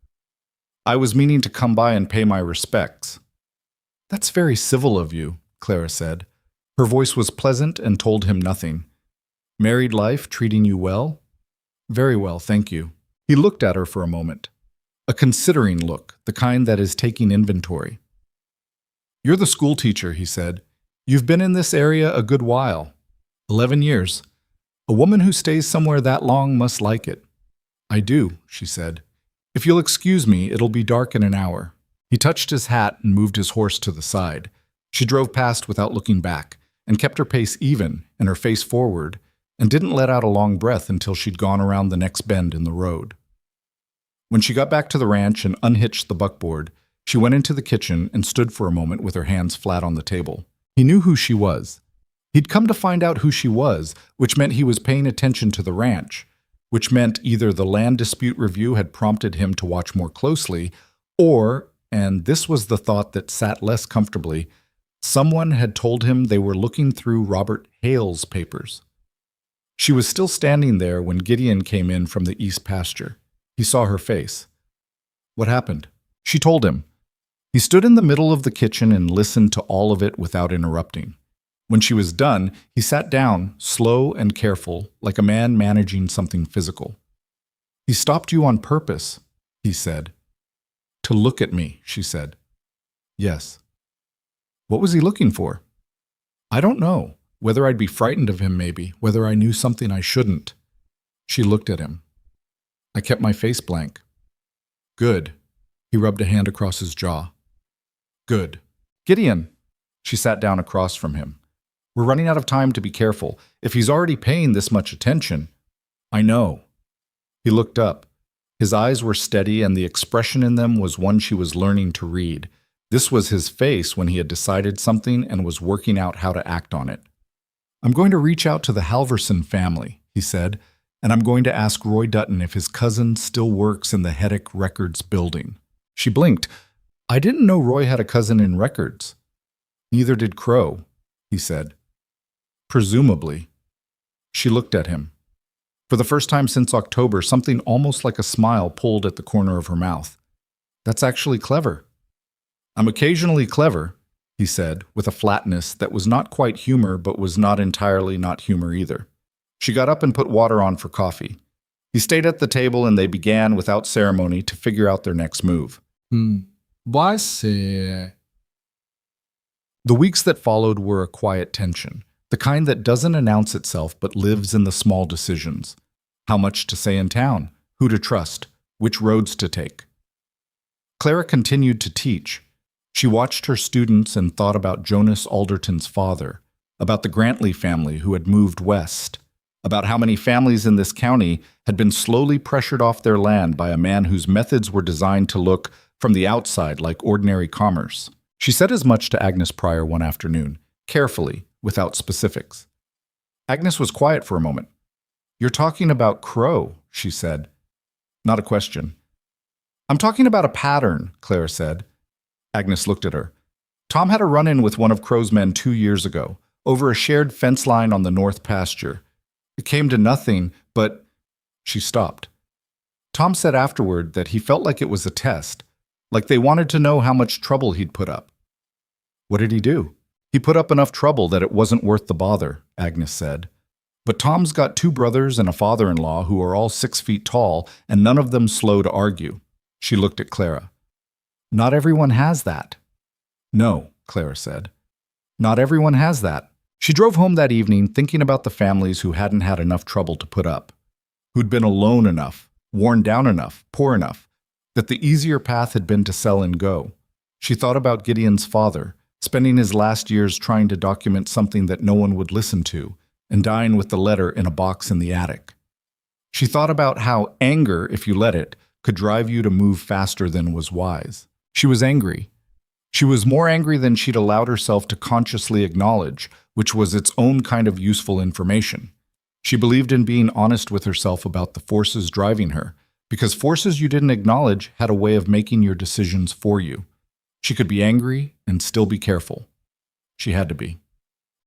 Speaker 1: "I was meaning to come by and pay my respects." "That's very civil of you," Clara said. Her voice was pleasant and told him nothing. "Married life treating you well?" "Very well, thank you." He looked at her for a moment. A considering look, the kind that is taking inventory. "You're the school teacher," he said. "You've been in this area a good while. 11 years. A woman who stays somewhere that long must like it." "I do," she said. "If you'll excuse me, it'll be dark in an hour." He touched his hat and moved his horse to the side. She drove past without looking back, and kept her pace even and her face forward, and didn't let out a long breath until she'd gone around the next bend in the road. When she got back to the ranch and unhitched the buckboard, she went into the kitchen and stood for a moment with her hands flat on the table. He knew who she was. He'd come to find out who she was, which meant he was paying attention to the ranch, which meant either the land dispute review had prompted him to watch more closely, or, and this was the thought that sat less comfortably, someone had told him they were looking through Robert Hale's papers. She was still standing there when Gideon came in from the east pasture. He saw her face. "What happened?" She told him. He stood in the middle of the kitchen and listened to all of it without interrupting. When she was done, he sat down, slow and careful, like a man managing something physical. "He stopped you on purpose," he said. "To look at me," she said. "Yes." "What was he looking for?"
Speaker 2: I don't know. Whether I'd be frightened of him, maybe. Whether I knew something I shouldn't. She looked at him. I kept my face blank. Good. He rubbed a hand across his jaw. Good.
Speaker 1: Gideon. She sat down across from him. We're running out of time to be careful. If he's already paying this much attention.
Speaker 2: I know.
Speaker 1: He looked up. His eyes were steady, and the expression in them was one she was learning to read. This was his face when he had decided something and was working out how to act on it. I'm going to reach out to the Halverson family, he said, and I'm going to ask Roy Dutton if his cousin still works in the Heddick Records building. She blinked. I didn't know Roy had a cousin in records. Neither did Crow, he said. Presumably. She looked at him. For the first time since October, something almost like a smile pulled at the corner of her mouth. That's actually clever. I'm occasionally clever, he said, with a flatness that was not quite humor but was not entirely not humor either. She got up and put water on for coffee. He stayed at the table and they began, without ceremony, to figure out their next move.
Speaker 2: Vai ser...
Speaker 1: The weeks that followed were a quiet tension, the kind that doesn't announce itself but lives in the small decisions. How much to say in town, who to trust, which roads to take. Clara continued to teach. She watched her students and thought about Jonas Alderton's father, about the Grantley family who had moved west, about how many families in this county had been slowly pressured off their land by a man whose methods were designed to look, from the outside, like ordinary commerce. She said as much to Agnes Pryor one afternoon, carefully, without specifics. Agnes was quiet for a moment. You're talking about Crow, she said. Not a question. I'm talking about a pattern, Clara said. Agnes looked at her. Tom had a run-in with one of Crow's men 2 years ago, over a shared fence line on the north pasture. It came to nothing, but... She stopped. Tom said afterward that he felt like it was a test, like they wanted to know how much trouble he'd put up. What did he do? He put up enough trouble that it wasn't worth the bother, Agnes said. But Tom's got 2 brothers and a father-in-law who are all 6 feet tall, and none of them slow to argue. She looked at Clara. Not everyone has that. No, Clara said. Not everyone has that. She drove home that evening thinking about the families who hadn't had enough trouble to put up, who'd been alone enough, worn down enough, poor enough, that the easier path had been to sell and go. She thought about Gideon's father, spending his last years trying to document something that no one would listen to, and dying with the letter in a box in the attic. She thought about how anger, if you let it, could drive you to move faster than was wise. She was angry. She was more angry than she'd allowed herself to consciously acknowledge, which was its own kind of useful information. She believed in being honest with herself about the forces driving her, because forces you didn't acknowledge had a way of making your decisions for you. She could be angry and still be careful. She had to be.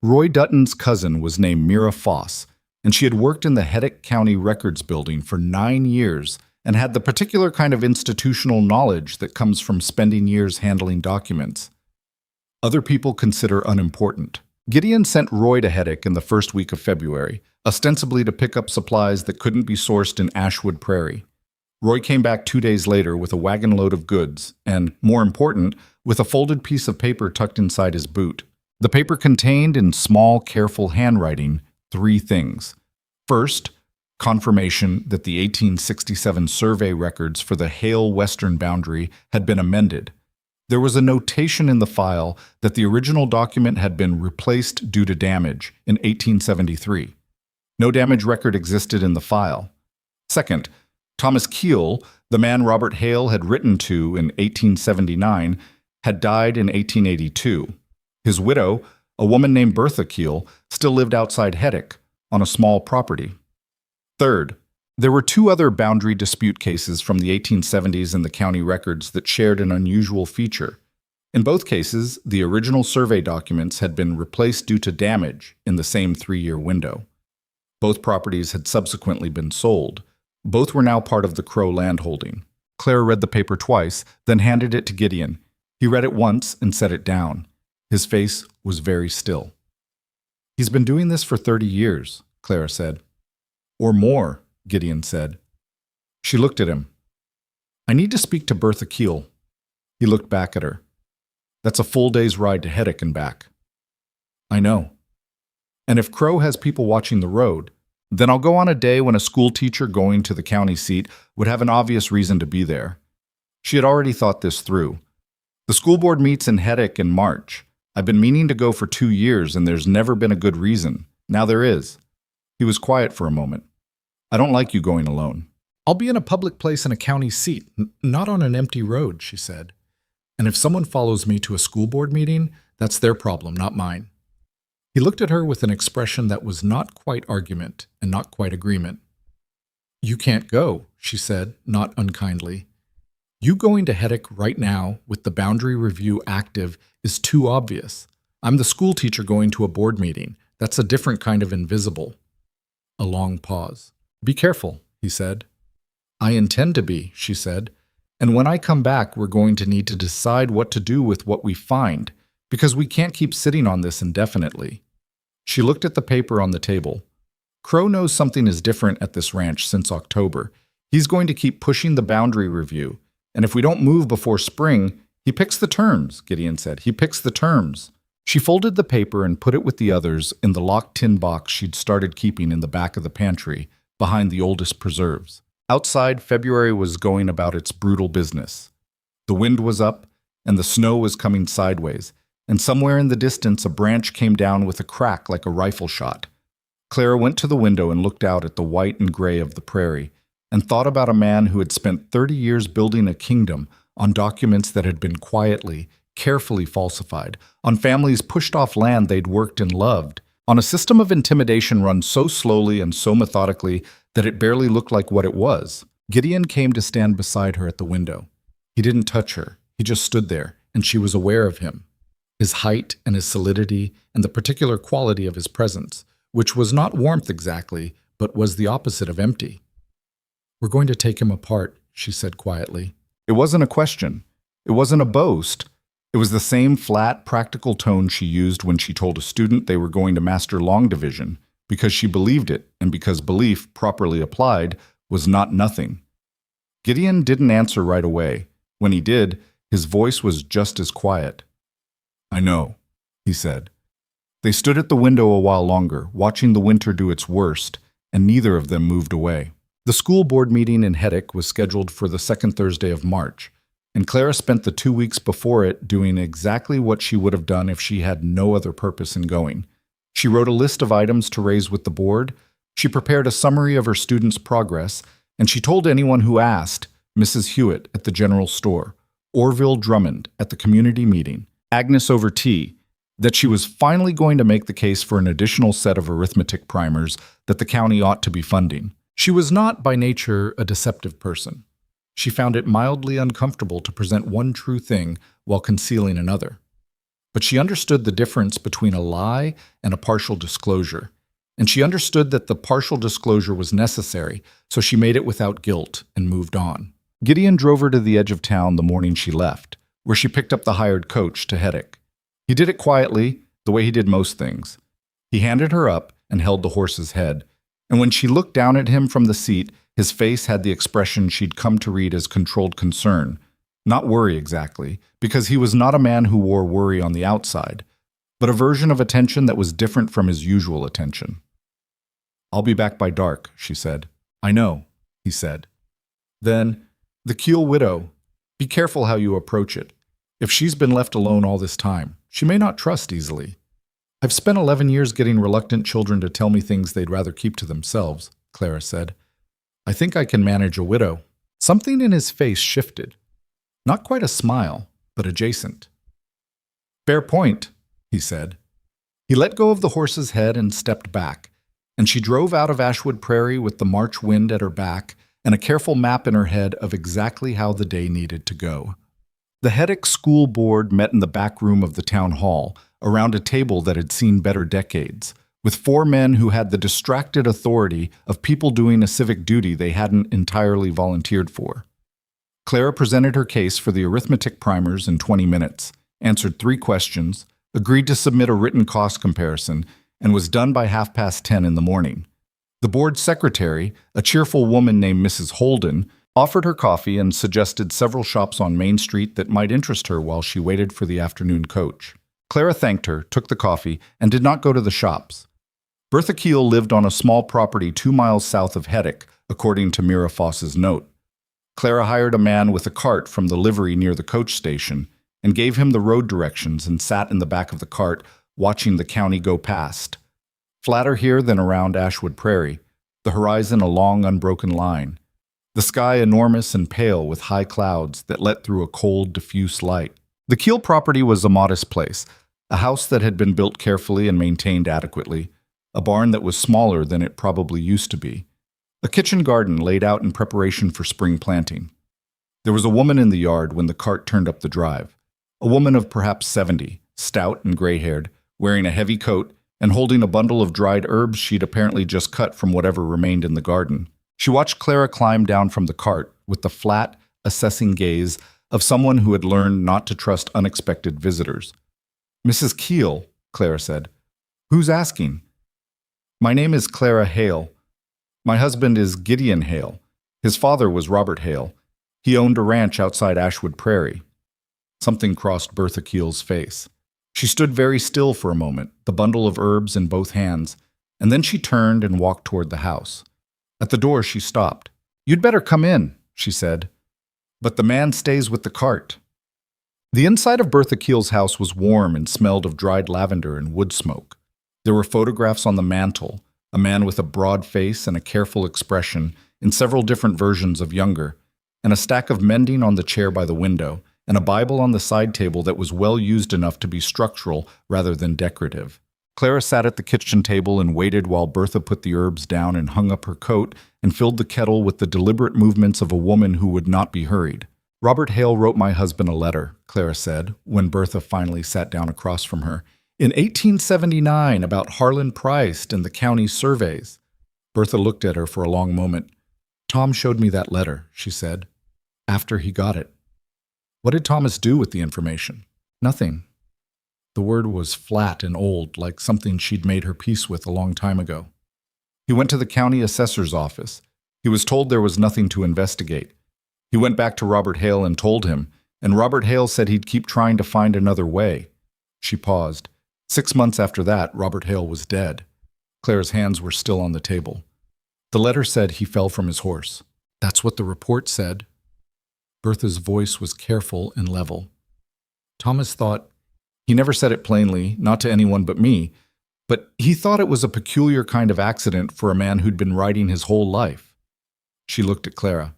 Speaker 1: Roy Dutton's cousin was named Mira Foss, and she had worked in the Heddick County Records building for 9 years and had the particular kind of institutional knowledge that comes from spending years handling documents. Other people consider unimportant. Gideon sent Roy to Heddick in the first week of February, ostensibly to pick up supplies that couldn't be sourced in Ashwood Prairie. Roy came back 2 days later with a wagon load of goods and, more important, with a folded piece of paper tucked inside his boot. The paper contained, in small, careful handwriting, 3 things. First, confirmation that the 1867 survey records for the Hale Western boundary had been amended. There was a notation in the file that the original document had been replaced due to damage in 1873. No damage record existed in the file. Second, Thomas Keel, the man Robert Hale had written to in 1879, had died in 1882. His widow, a woman named Bertha Keel, still lived outside Heddick, on a small property. Third, there were 2 other boundary dispute cases from the 1870s in the county records that shared an unusual feature. In both cases, the original survey documents had been replaced due to damage in the same 3-year window. Both properties had subsequently been sold. Both were now part of the Crow landholding. Clara read the paper twice, then handed it to Gideon. He read it once and set it down. His face was very still. He's been doing this for 30 years, Clara said. Or more, Gideon said. She looked at him. I need to speak to Bertha Keel. He looked back at her. That's a full day's ride to Heddick and back. I know. And if Crow has people watching the road, then I'll go on a day when a school teacher going to the county seat would have an obvious reason to be there. She had already thought this through. The school board meets in Heddick in March. I've been meaning to go for 2 years, and there's never been a good reason. Now there is. He was quiet for a moment. I don't like you going alone.
Speaker 2: I'll be in a public place in a county seat, not on an empty road, she said. And if someone follows me to a school board meeting, that's their problem, not mine. He looked at her with an expression that was not quite argument and not quite agreement. You can't go, she said, not unkindly. You going to Heddick right now with the boundary review active is too obvious. I'm the school teacher going to a board meeting. That's a different kind of invisible. A long pause. Be careful, he said. I intend to be, she said. And when I come back, we're going to need to decide what to do with what we find, because we can't keep sitting on this indefinitely. She looked at the paper on the table. Crow knows something is different at this ranch since October. He's going to keep pushing the boundary review. And if we don't move before spring, he picks the terms, Gideon said. He picks the terms. She folded the paper and put it with the others in the locked tin box she'd started keeping in the back of the pantry, behind the oldest preserves. Outside, February was going about its brutal business. The wind was up, and the snow was coming sideways, and somewhere in the distance a branch came down with a crack like a rifle shot. Clara went to the window and looked out at the white and gray of the prairie, and thought about a man who had spent 30 years building a kingdom on documents that had been quietly, carefully falsified, on families pushed off land they'd worked and loved, on a system of intimidation run so slowly and so methodically that it barely looked like what it was. Gideon came to stand beside her at the window. He didn't touch her. He just stood there, and she was aware of him. His height and his solidity and the particular quality of his presence, which was not warmth exactly, but was the opposite of empty. We're going to take him apart, she said quietly.
Speaker 1: It wasn't a question. It wasn't a boast. It was the same flat, practical tone she used when she told a student they were going to master long division, because she believed it, and because belief, properly applied, was not nothing. Gideon didn't answer right away. When he did, his voice was just as quiet. I know, he said. They stood at the window a while longer, watching the winter do its worst, and neither of them moved away. The school board meeting in Heddick was scheduled for the second Thursday of March, and Clara spent the 2 weeks before it doing exactly what she would have done if she had no other purpose in going. She wrote a list of items to raise with the board, she prepared a summary of her students' progress, and she told anyone who asked, Mrs. Hewitt at the general store, Orville Drummond at the community meeting, Agnes over tea, that she was finally going to make the case for an additional set of arithmetic primers that the county ought to be funding. She was not, by nature, a deceptive person. She found it mildly uncomfortable to present one true thing while concealing another. But she understood the difference between a lie and a partial disclosure, and she understood that the partial disclosure was necessary, so she made it without guilt and moved on. Gideon drove her to the edge of town the morning she left, where she picked up the hired coach to Heddick. He did it quietly, the way he did most things. He handed her up and held the horse's head, and when she looked down at him from the seat, his face had the expression she'd come to read as controlled concern. Not worry exactly, because he was not a man who wore worry on the outside, but a version of attention that was different from his usual attention. I'll be back by dark, she said. I know, he said. Then, the Keel widow, be careful how you approach it. If she's been left alone all this time, she may not trust easily. I've spent 11 years getting reluctant children to tell me things they'd rather keep to themselves, Clara said. I think I can manage a widow. Something in his face shifted. Not quite a smile, but adjacent. Fair point, he said. He let go of the horse's head and stepped back, and she drove out of Ashwood Prairie with the March wind at her back and a careful map in her head of exactly how the day needed to go. The Heddick School Board met in the back room of the town hall, around a table that had seen better decades, with 4 men who had the distracted authority of people doing a civic duty they hadn't entirely volunteered for. Clara presented her case for the arithmetic primers in 20 minutes, answered 3 questions, agreed to submit a written cost comparison, and was done by 10:30 in the morning. The board secretary, a cheerful woman named Mrs. Holden, offered her coffee and suggested several shops on Main Street that might interest her while she waited for the afternoon coach. Clara thanked her, took the coffee, and did not go to the shops. Bertha Keel lived on a small property 2 miles south of Heddick, according to Mira Foss's note. Clara hired a man with a cart from the livery near the coach station and gave him the road directions and sat in the back of the cart, watching the county go past. Flatter here than around Ashwood Prairie, the horizon a long unbroken line, the sky enormous and pale with high clouds that let through a cold, diffuse light. The Keel property was a modest place, a house that had been built carefully and maintained adequately, a barn that was smaller than it probably used to be, a kitchen garden laid out in preparation for spring planting. There was a woman in the yard when the cart turned up the drive, a woman of perhaps 70, stout and gray-haired, wearing a heavy coat and holding a bundle of dried herbs she'd apparently just cut from whatever remained in the garden. She watched Clara climb down from the cart with the flat, assessing gaze of someone who had learned not to trust unexpected visitors. "Mrs. Keel," Clara said. "Who's asking?" "My name is Clara Hale. My husband is Gideon Hale. His father was Robert Hale. He owned a ranch outside Ashwood Prairie." Something crossed Bertha Keel's face. She stood very still for a moment, the bundle of herbs in both hands, and then she turned and walked toward the house. At the door she stopped. "You'd better come in," she said. "But the man stays with the cart." The inside of Bertha Keel's house was warm and smelled of dried lavender and wood smoke. There were photographs on the mantel, a man with a broad face and a careful expression in several different versions of younger, and a stack of mending on the chair by the window, and a Bible on the side table that was well used enough to be structural rather than decorative. Clara sat at the kitchen table and waited while Bertha put the herbs down and hung up her coat and filled the kettle with the deliberate movements of a woman who would not be hurried. "Robert Hale wrote my husband a letter," Clara said, when Bertha finally sat down across from her, "in 1879 about Harlan Price and the county surveys." Bertha looked at her for a long moment. "Tom showed me that letter," she said, "after he got it." "What did Thomas do with the information?" "Nothing." The word was flat and old, like something she'd made her peace with a long time ago. "He went to the county assessor's office. He was told there was nothing to investigate. He went back to Robert Hale and told him, and Robert Hale said he'd keep trying to find another way." She paused. 6 months after that, Robert Hale was dead. Clara's hands were still on the table. "The letter said he fell from his horse." "That's what the report said." Bertha's voice was careful and level. "Thomas thought, he never said it plainly, not to anyone but me, but he thought it was a peculiar kind of accident for a man who'd been riding his whole life." She looked at Clara.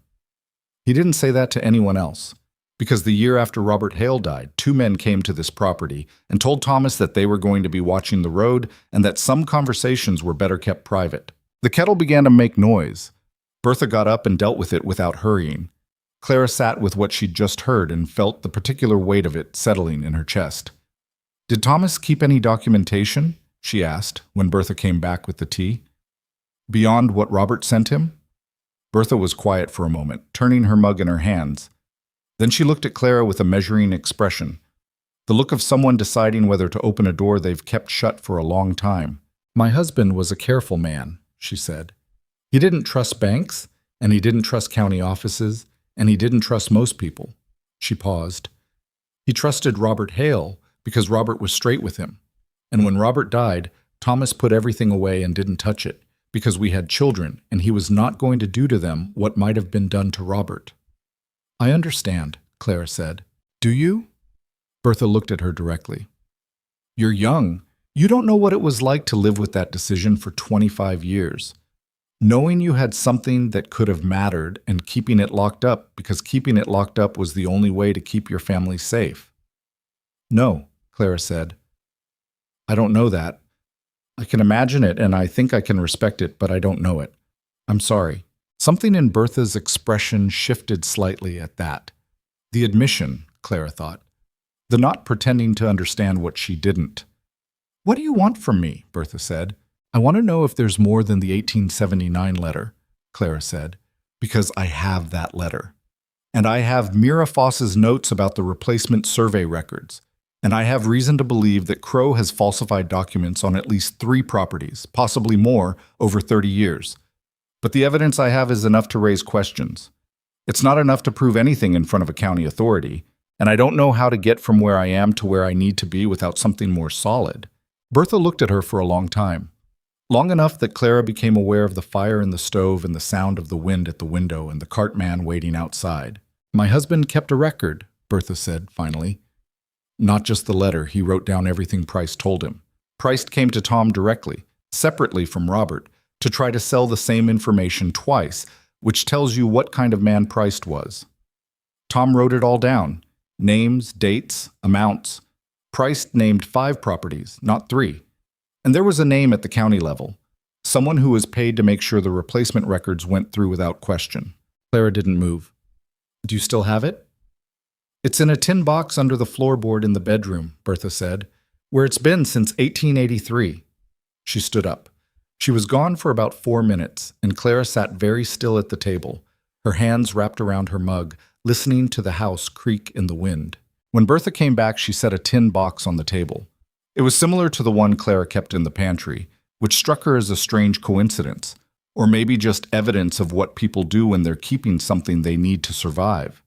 Speaker 1: "He didn't say that to anyone else, because the year after Robert Hale died, 2 men came to this property and told Thomas that they were going to be watching the road and that some conversations were better kept private. The kettle began to make noise. Bertha got up and dealt with it without hurrying. Clara sat with what she'd just heard and felt the particular weight of it settling in her chest. "Did Thomas keep any documentation?" she asked when Bertha came back with the tea. "Beyond what Robert sent him?" Bertha was quiet for a moment, turning her mug in her hands. Then she looked at Clara with a measuring expression, the look of someone deciding whether to open a door they've kept shut for a long time. "My husband was a careful man," she said. "He didn't trust banks, and he didn't trust county offices, and he didn't trust most people." She paused. "He trusted Robert Hale because Robert was straight with him. And when Robert died, Thomas put everything away and didn't touch it, because we had children, and he was not going to do to them what might have been done to Robert." "I understand," Clara said. "Do you?" Bertha looked at her directly. "You're young. You don't know what it was like to live with that decision for 25 years. Knowing you had something that could have mattered and keeping it locked up because keeping it locked up was the only way to keep your family safe." "No," Clara said. "I don't know that. I can imagine it and I think I can respect it, but I don't know it. I'm sorry." Something in Bertha's expression shifted slightly at that. The admission, Clara thought. The not pretending to understand what she didn't. "What do you want from me?" Bertha said. "I want to know if there's more than the 1879 letter," Clara said, "because I have that letter. And I have Mira Foss's notes about the replacement survey records. And I have reason to believe that Crow has falsified documents on at least 3 properties, possibly more, over 30 years. But the evidence I have is enough to raise questions. It's not enough to prove anything in front of a county authority, and I don't know how to get from where I am to where I need to be without something more solid." Bertha looked at her for a long time. Long enough that Clara became aware of the fire in the stove and the sound of the wind at the window and the cartman waiting outside. "My husband kept a record," Bertha said, finally. Not just the letter, he wrote down everything Price told him. Price came to Tom directly, separately from Robert, to try to sell the same information twice, which tells you what kind of man Price was. Tom wrote it all down. Names, dates, amounts. Price named 5 properties, not 3. And there was a name at the county level. Someone who was paid to make sure the replacement records went through without question. Clara didn't move. "Do you still have it?" "It's in a tin box under the floorboard in the bedroom," Bertha said, "where it's been since 1883. She stood up. She was gone for about 4 minutes, and Clara sat very still at the table, her hands wrapped around her mug, listening to the house creak in the wind. When Bertha came back, she set a tin box on the table. It was similar to the one Clara kept in the pantry, which struck her as a strange coincidence, or maybe just evidence of what people do when they're keeping something they need to survive.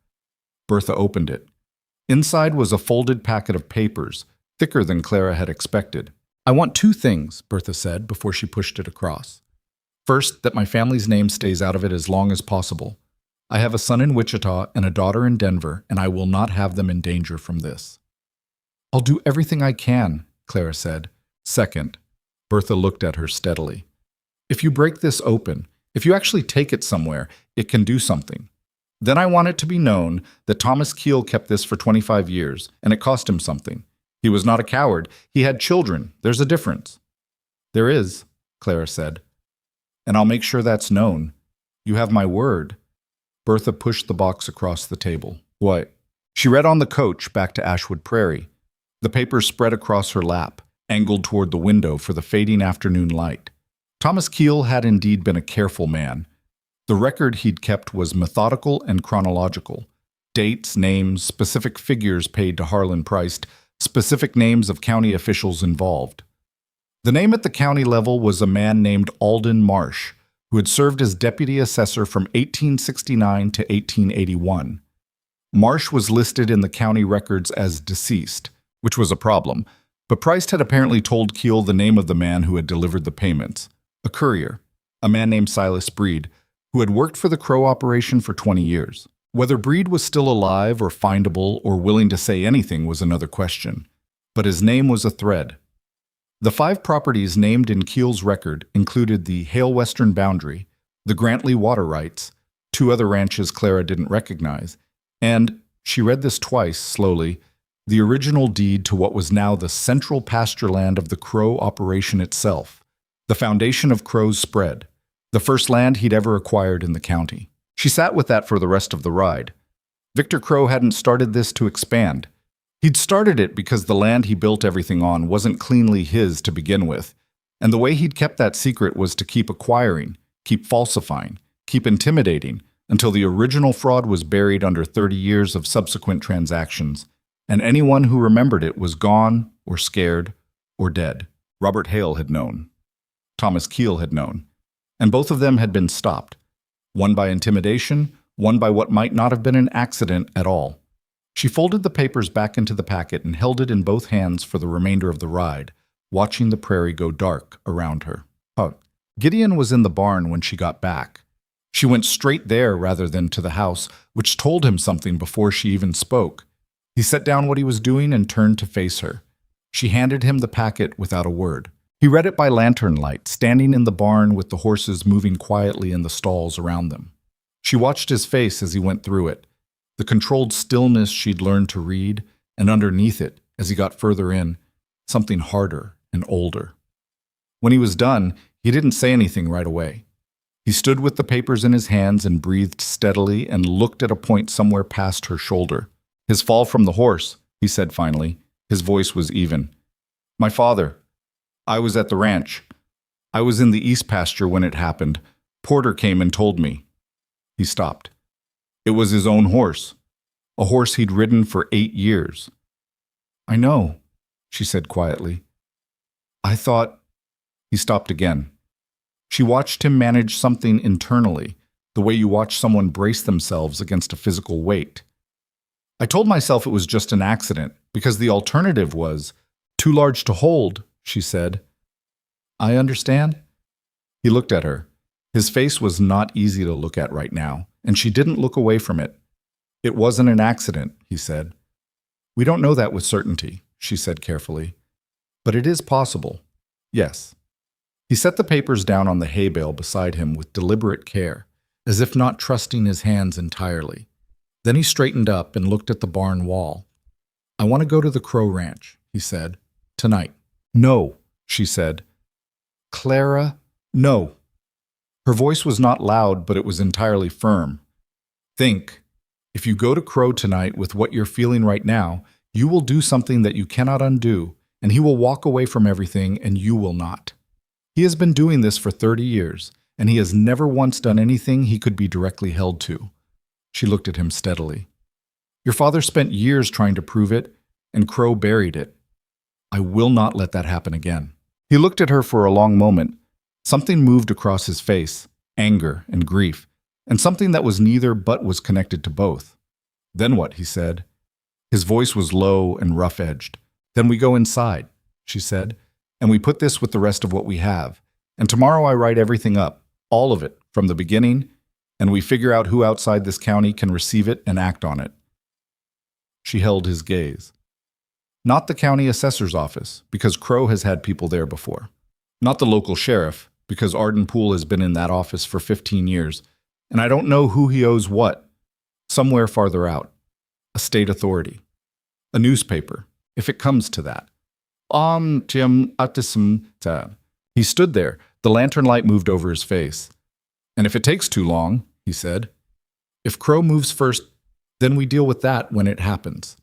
Speaker 1: Bertha opened it. Inside was a folded packet of papers, thicker than Clara had expected. "I want 2 things," Bertha said before she pushed it across. "First, that my family's name stays out of it as long as possible. I have a son in Wichita and a daughter in Denver, and I will not have them in danger from this." "I'll do everything I can," Clara said. "Second," Bertha looked at her steadily, "if you break this open, if you actually take it somewhere, it can do something. Then I want it to be known that Thomas Keel kept this for 25 years, and it cost him something. He was not a coward. He had children. There's a difference." "There is," Clara said. "And I'll make sure that's known. You have my word." Bertha pushed the box across the table. "What?" She read on the coach back to Ashwood Prairie. The paper spread across her lap, angled toward the window for the fading afternoon light. Thomas Keel had indeed been a careful man. The record he'd kept was methodical and chronological. Dates, names, specific figures paid to Harlan Price, specific names of county officials involved. The name at the county level was a man named Alden Marsh, who had served as deputy assessor from 1869 to 1881. Marsh was listed in the county records as deceased, which was a problem, but Price had apparently told Keel the name of the man who had delivered the payments, a courier, a man named Silas Breed, who had worked for the Crow operation for 20 years. Whether Breed was still alive or findable or willing to say anything was another question, but his name was a thread. The 5 properties named in Keel's record included the Hale Western Boundary, the Grantley Water Rights, 2 other ranches Clara didn't recognize, and, she read this twice, slowly, the original deed to what was now the central pasture land of the Crow operation itself, the foundation of Crow's spread, the first land he'd ever acquired in the county. She sat with that for the rest of the ride. Victor Crow hadn't started this to expand. He'd started it because the land he built everything on wasn't cleanly his to begin with, and the way he'd kept that secret was to keep acquiring, keep falsifying, keep intimidating, until the original fraud was buried under 30 years of subsequent transactions, and anyone who remembered it was gone or scared or dead. Robert Hale had known. Thomas Keel had known. And both of them had been stopped. One by intimidation, one by what might not have been an accident at all. She folded the papers back into the packet and held it in both hands for the remainder of the ride, watching the prairie go dark around her. Gideon was in the barn when she got back. She went straight there rather than to the house, which told him something before she even spoke. He set down what he was doing and turned to face her. She handed him the packet without a word. He read it by lantern light, standing in the barn with the horses moving quietly in the stalls around them. She watched his face as he went through it, the controlled stillness she'd learned to read, and underneath it, as he got further in, something harder and older. When he was done, he didn't say anything right away. He stood with the papers in his hands and breathed steadily and looked at a point somewhere past her shoulder. "His fall from the horse," he said finally. His voice was even. "My father. I was at the ranch. I was in the east pasture when it happened. Porter came and told me." He stopped. It was his own horse, a horse he'd ridden for 8 years. "I know," she said quietly. "I thought—" He stopped again. She watched him manage something internally, the way you watch someone brace themselves against a physical weight. "I told myself it was just an accident, because the alternative was too large to hold," she said. "I understand." He looked at her. His face was not easy to look at right now, and she didn't look away from it. It wasn't an accident, he said. We don't know that with certainty, she said carefully. But it is possible. Yes. He set the papers down on the hay bale beside him with deliberate care, as if not trusting his hands entirely. Then he straightened up and looked at the barn wall. I want to go to the Crow Ranch, he said. Tonight. No, she said. Clara, no. Her voice was not loud, but it was entirely firm. Think. If you go to Crow tonight with what you're feeling right now, you will do something that you cannot undo, and he will walk away from everything and you will not. He has been doing this for 30 years, and he has never once done anything he could be directly held to. She looked at him steadily. Your father spent years trying to prove it, and Crow buried it. I will not let that happen again. He looked at her for a long moment. Something moved across his face, anger and grief, and something that was neither but was connected to both. Then what, he said. His voice was low and rough-edged. Then we go inside, she said, and we put this with the rest of what we have. And tomorrow I write everything up, all of it, from the beginning, and we figure out who outside this county can receive it and act on it. She held his gaze. Not the county assessor's office, because Crow has had people there before. Not the local sheriff, because Arden Poole has been in that office for 15 years, and I don't know who he owes what. Somewhere farther out. A state authority. A newspaper, if it comes to that. Jim Attism. He stood there. The lantern light moved over his face. And if it takes too long, he said, if Crow moves first, then we deal with that when it happens.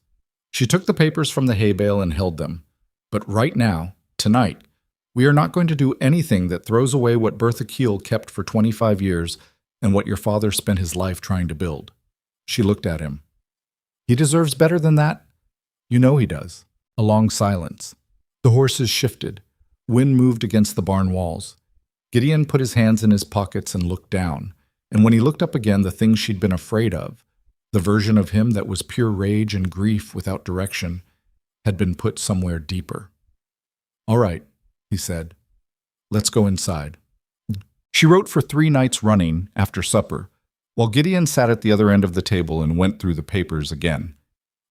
Speaker 1: She took the papers from the hay bale and held them. But right now, tonight, we are not going to do anything that throws away what Bertha Keel kept for 25 years and what your father spent his life trying to build. She looked at him. He deserves better than that? You know he does. A long silence. The horses shifted. Wind moved against the barn walls. Gideon put his hands in his pockets and looked down. And when he looked up again, the thing she'd been afraid of, the version of him that was pure rage and grief without direction, had been put somewhere deeper. All right, he said. Let's go inside. She wrote for 3 nights running after supper, while Gideon sat at the other end of the table and went through the papers again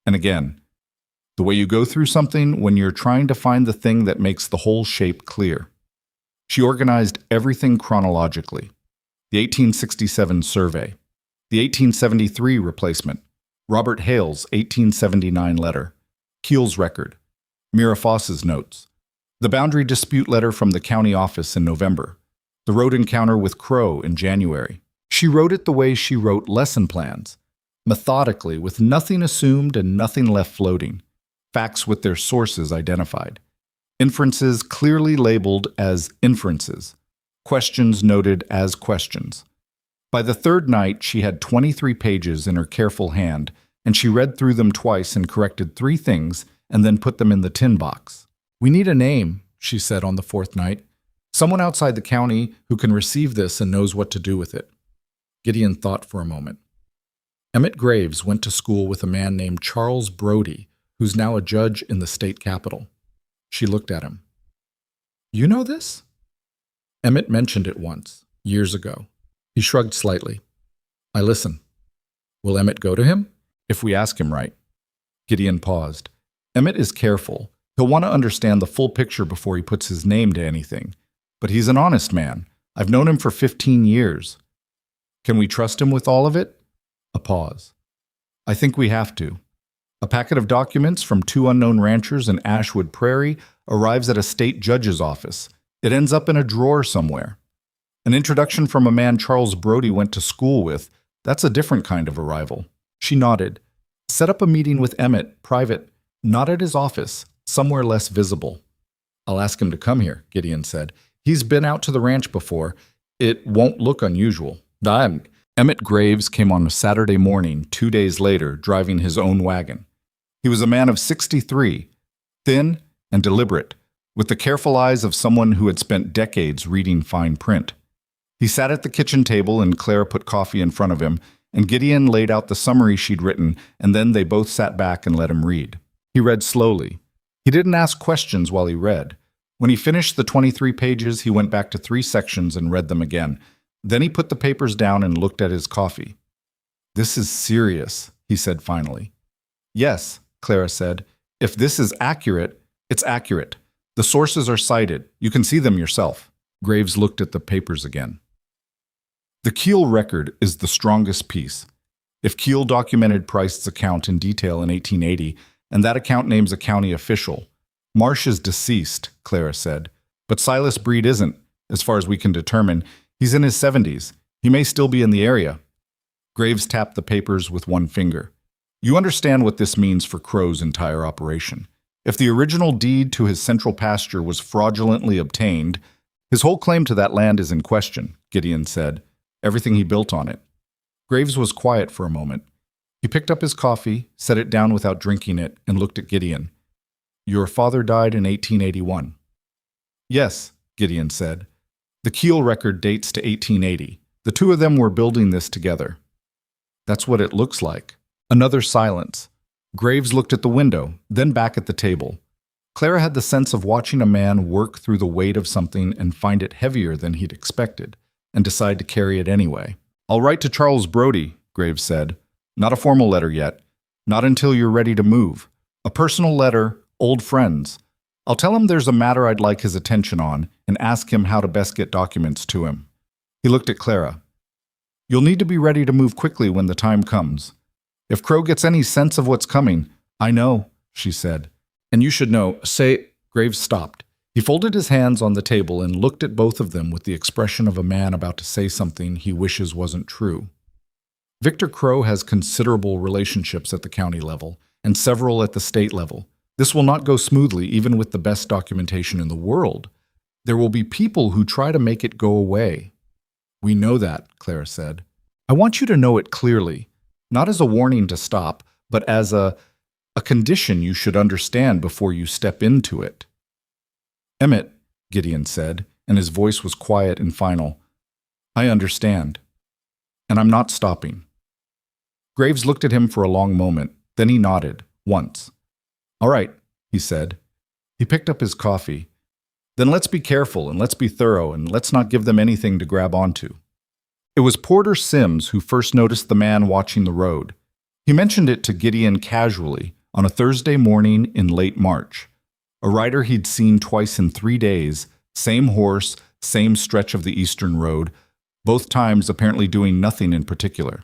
Speaker 1: and again. The way you go through something when you're trying to find the thing that makes the whole shape clear. She organized everything chronologically. The 1867 survey, the 1873 replacement, Robert Hale's 1879 letter, Keel's record, Mira Foss's notes, the boundary dispute letter from the county office in November, the road encounter with Crow in January. She wrote it the way she wrote lesson plans, methodically, with nothing assumed and nothing left floating, facts with their sources identified, inferences clearly labeled as inferences, questions noted as questions. By the 3rd night, she had 23 pages in her careful hand, and she read through them twice and corrected 3 things and then put them in the tin box. We need a name, she said on the 4th night. Someone outside the county who can receive this and knows what to do with it. Gideon thought for a moment. Emmett Graves went to school with a man named Charles Brody, who's now a judge in the state capitol. She looked at him. You know this? Emmett mentioned it once, years ago. He shrugged slightly. I listen. Will Emmett go to him? If we ask him right. Gideon paused. Emmett is careful. He'll want to understand the full picture before he puts his name to anything. But he's an honest man. I've known him for 15 years. Can we trust him with all of it? A pause. I think we have to. A packet of documents from 2 unknown ranchers in Ashwood Prairie arrives at a state judge's office. It ends up in a drawer somewhere. An introduction from a man Charles Brody went to school with, that's a different kind of arrival. She nodded. Set up a meeting with Emmett, private, not at his office, somewhere less visible. I'll ask him to come here, Gideon said. He's been out to the ranch before. It won't look unusual. Emmett Graves came on a Saturday morning, 2 days later, driving his own wagon. He was a man of 63, thin and deliberate, with the careful eyes of someone who had spent decades reading fine print. He sat at the kitchen table and Claire put coffee in front of him, and Gideon laid out the summary she'd written, and then they both sat back and let him read. He read slowly. He didn't ask questions while he read. When he finished the 23 pages, he went back to 3 sections and read them again. Then he put the papers down and looked at his coffee. "This is serious," he said finally. "Yes," Clara said. "If this is accurate, it's accurate. The sources are cited. You can see them yourself." Graves looked at the papers again. The Keel record is the strongest piece. If Keel documented Price's account in detail in 1880, and that account names a county official, Marsh is deceased, Clara said. But Silas Breed isn't, as far as we can determine. He's in his 70s. He may still be in the area. Graves tapped the papers with one finger. You understand what this means for Crow's entire operation. If the original deed to his central pasture was fraudulently obtained, his whole claim to that land is in question, Gideon said. Everything he built on it. Graves was quiet for a moment. He picked up his coffee, set it down without drinking it, and looked at Gideon. Your father died in 1881. Yes, Gideon said. The Keel record dates to 1880. The two of them were building this together. That's what it looks like. Another silence. Graves looked at the window, then back at the table. Clara had the sense of watching a man work through the weight of something and find it heavier than he'd expected, and decide to carry it anyway. I'll write to Charles Brodie, Graves said. Not a formal letter yet. Not until you're ready to move. A personal letter, old friends. I'll tell him there's a matter I'd like his attention on and ask him how to best get documents to him. He looked at Clara. You'll need to be ready to move quickly when the time comes. If Crow gets any sense of what's coming, I know, she said. And you should know, say, Graves stopped. He folded his hands on the table and looked at both of them with the expression of a man about to say something he wishes wasn't true. Victor Crow has considerable relationships at the county level and several at the state level. This will not go smoothly even with the best documentation in the world. There will be people who try to make it go away. We know that, Clara said. I want you to know it clearly, not as a warning to stop, but as a condition you should understand before you step into it. Emmett, Gideon said, and his voice was quiet and final. I understand. And I'm not stopping. Graves looked at him for a long moment, then he nodded, once. All right, he said. He picked up his coffee. Then let's be careful and let's be thorough and let's not give them anything to grab onto. It was Porter Sims who first noticed the man watching the road. He mentioned it to Gideon casually on a Thursday morning in late March. A rider he'd seen twice in 3 days, same horse, same stretch of the eastern road, both times apparently doing nothing in particular.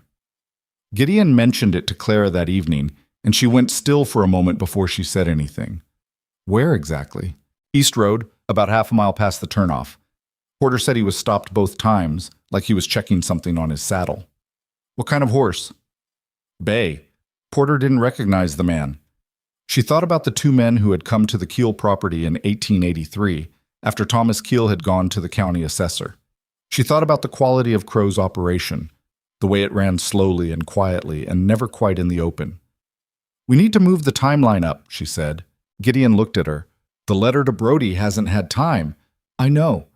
Speaker 1: Gideon mentioned it to Clara that evening, and she went still for a moment before she said anything. Where exactly? East Road, about half a mile past the turnoff. Porter said he was stopped both times, like he was checking something on his saddle. What kind of horse? Bay. Porter didn't recognize the man. She thought about the 2 men who had come to the Keel property in 1883, after Thomas Keel had gone to the county assessor. She thought about the quality of Crow's operation, the way it ran slowly and quietly and never quite in the open. We need to move the timeline up, she said. Gideon looked at her. The letter to Brodie hasn't had time. I know.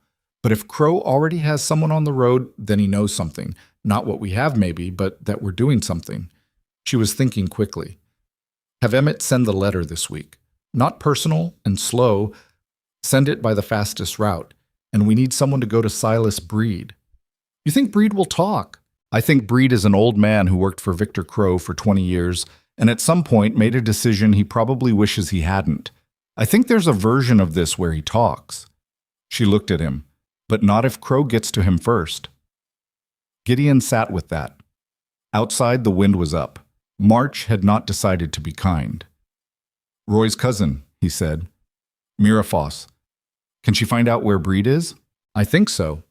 Speaker 1: But if Crow already has someone on the road, then he knows something. Not what we have maybe, but that we're doing something. She was thinking quickly. Have Emmett send the letter this week. Not personal and slow. Send it by the fastest route. And we need someone to go to Silas Breed. You think Breed will talk? I think Breed is an old man who worked for Victor Crow for 20 years and at some point made a decision he probably wishes he hadn't. I think there's a version of this where he talks. She looked at him. But not if Crow gets to him first. Gideon sat with that. Outside, the wind was up. March had not decided to be kind. Roy's cousin, he said. Mira Foss. Can she find out where Breed is? I think so.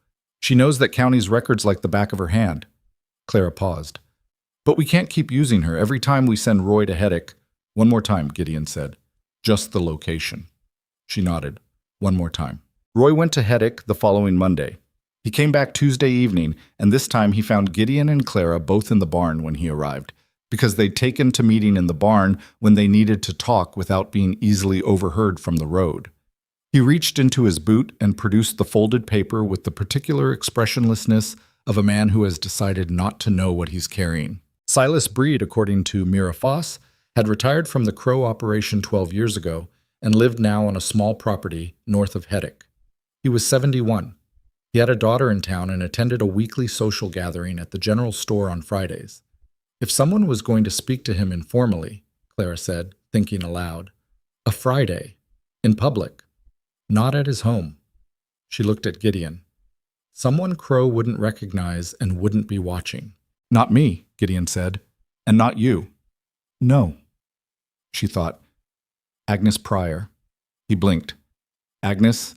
Speaker 1: She knows that county's records like the back of her hand. Clara paused. But we can't keep using her every time we send Roy to Heddick. One more time, Gideon said. Just the location. She nodded. One more time. Roy went to Heddick the following Monday. He came back Tuesday evening, and this time he found Gideon and Clara both in the barn when he arrived, because they'd taken to meeting in the barn when they needed to talk without being easily overheard from the road. He reached into his boot and produced the folded paper with the particular expressionlessness of a man who has decided not to know what he's carrying. Silas Breed, according to Mira Foss, had retired from the Crow operation 12 years ago
Speaker 2: and lived now on a small property north of Heddick. He was 71. He had a daughter in town and attended a weekly social gathering at the general store on Fridays. If someone was going to speak to him informally, Clara said, thinking aloud, a Friday, in public, not at his home. She looked at Gideon. Someone Crow wouldn't recognize and wouldn't be watching.
Speaker 1: Not me, Gideon said, and not you.
Speaker 2: No.
Speaker 1: She thought. Agnes Pryor. He blinked. Agnes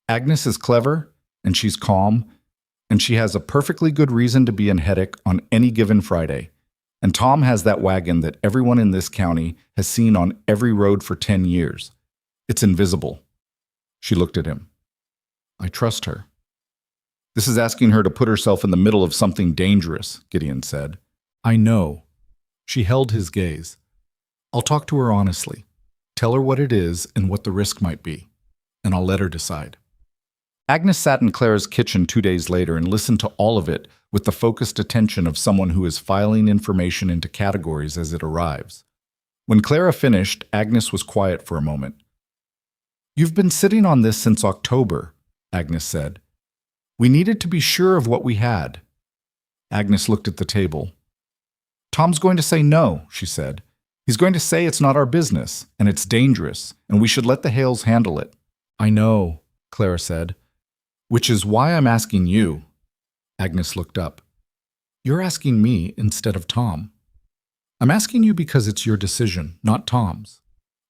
Speaker 1: is clever, and she's calm, and she has a perfectly good reason to be in Heddick on any given Friday. And Tom has that wagon that everyone in this county has seen on every road for 10 years. It's invisible. She looked at him. I trust her. This is asking her to put herself in the middle of something dangerous, Gideon said.
Speaker 2: I know.
Speaker 1: She held his gaze. I'll talk to her honestly. Tell her what it is and what the risk might be, and I'll let her decide. Agnes sat in Clara's kitchen 2 days later and listened to all of it with the focused attention of someone who is filing information into categories as it arrives. When Clara finished, Agnes was quiet for a moment. You've been sitting on this since October, Agnes said. We needed to be sure of what we had. Agnes looked at the table. Tom's going to say no, she said. He's going to say it's not our business, and it's dangerous, and we should let the Hales handle it. I know, Clara said. Which is why I'm asking you. Agnes looked up. You're asking me instead of Tom. I'm asking you because it's your decision, not Tom's.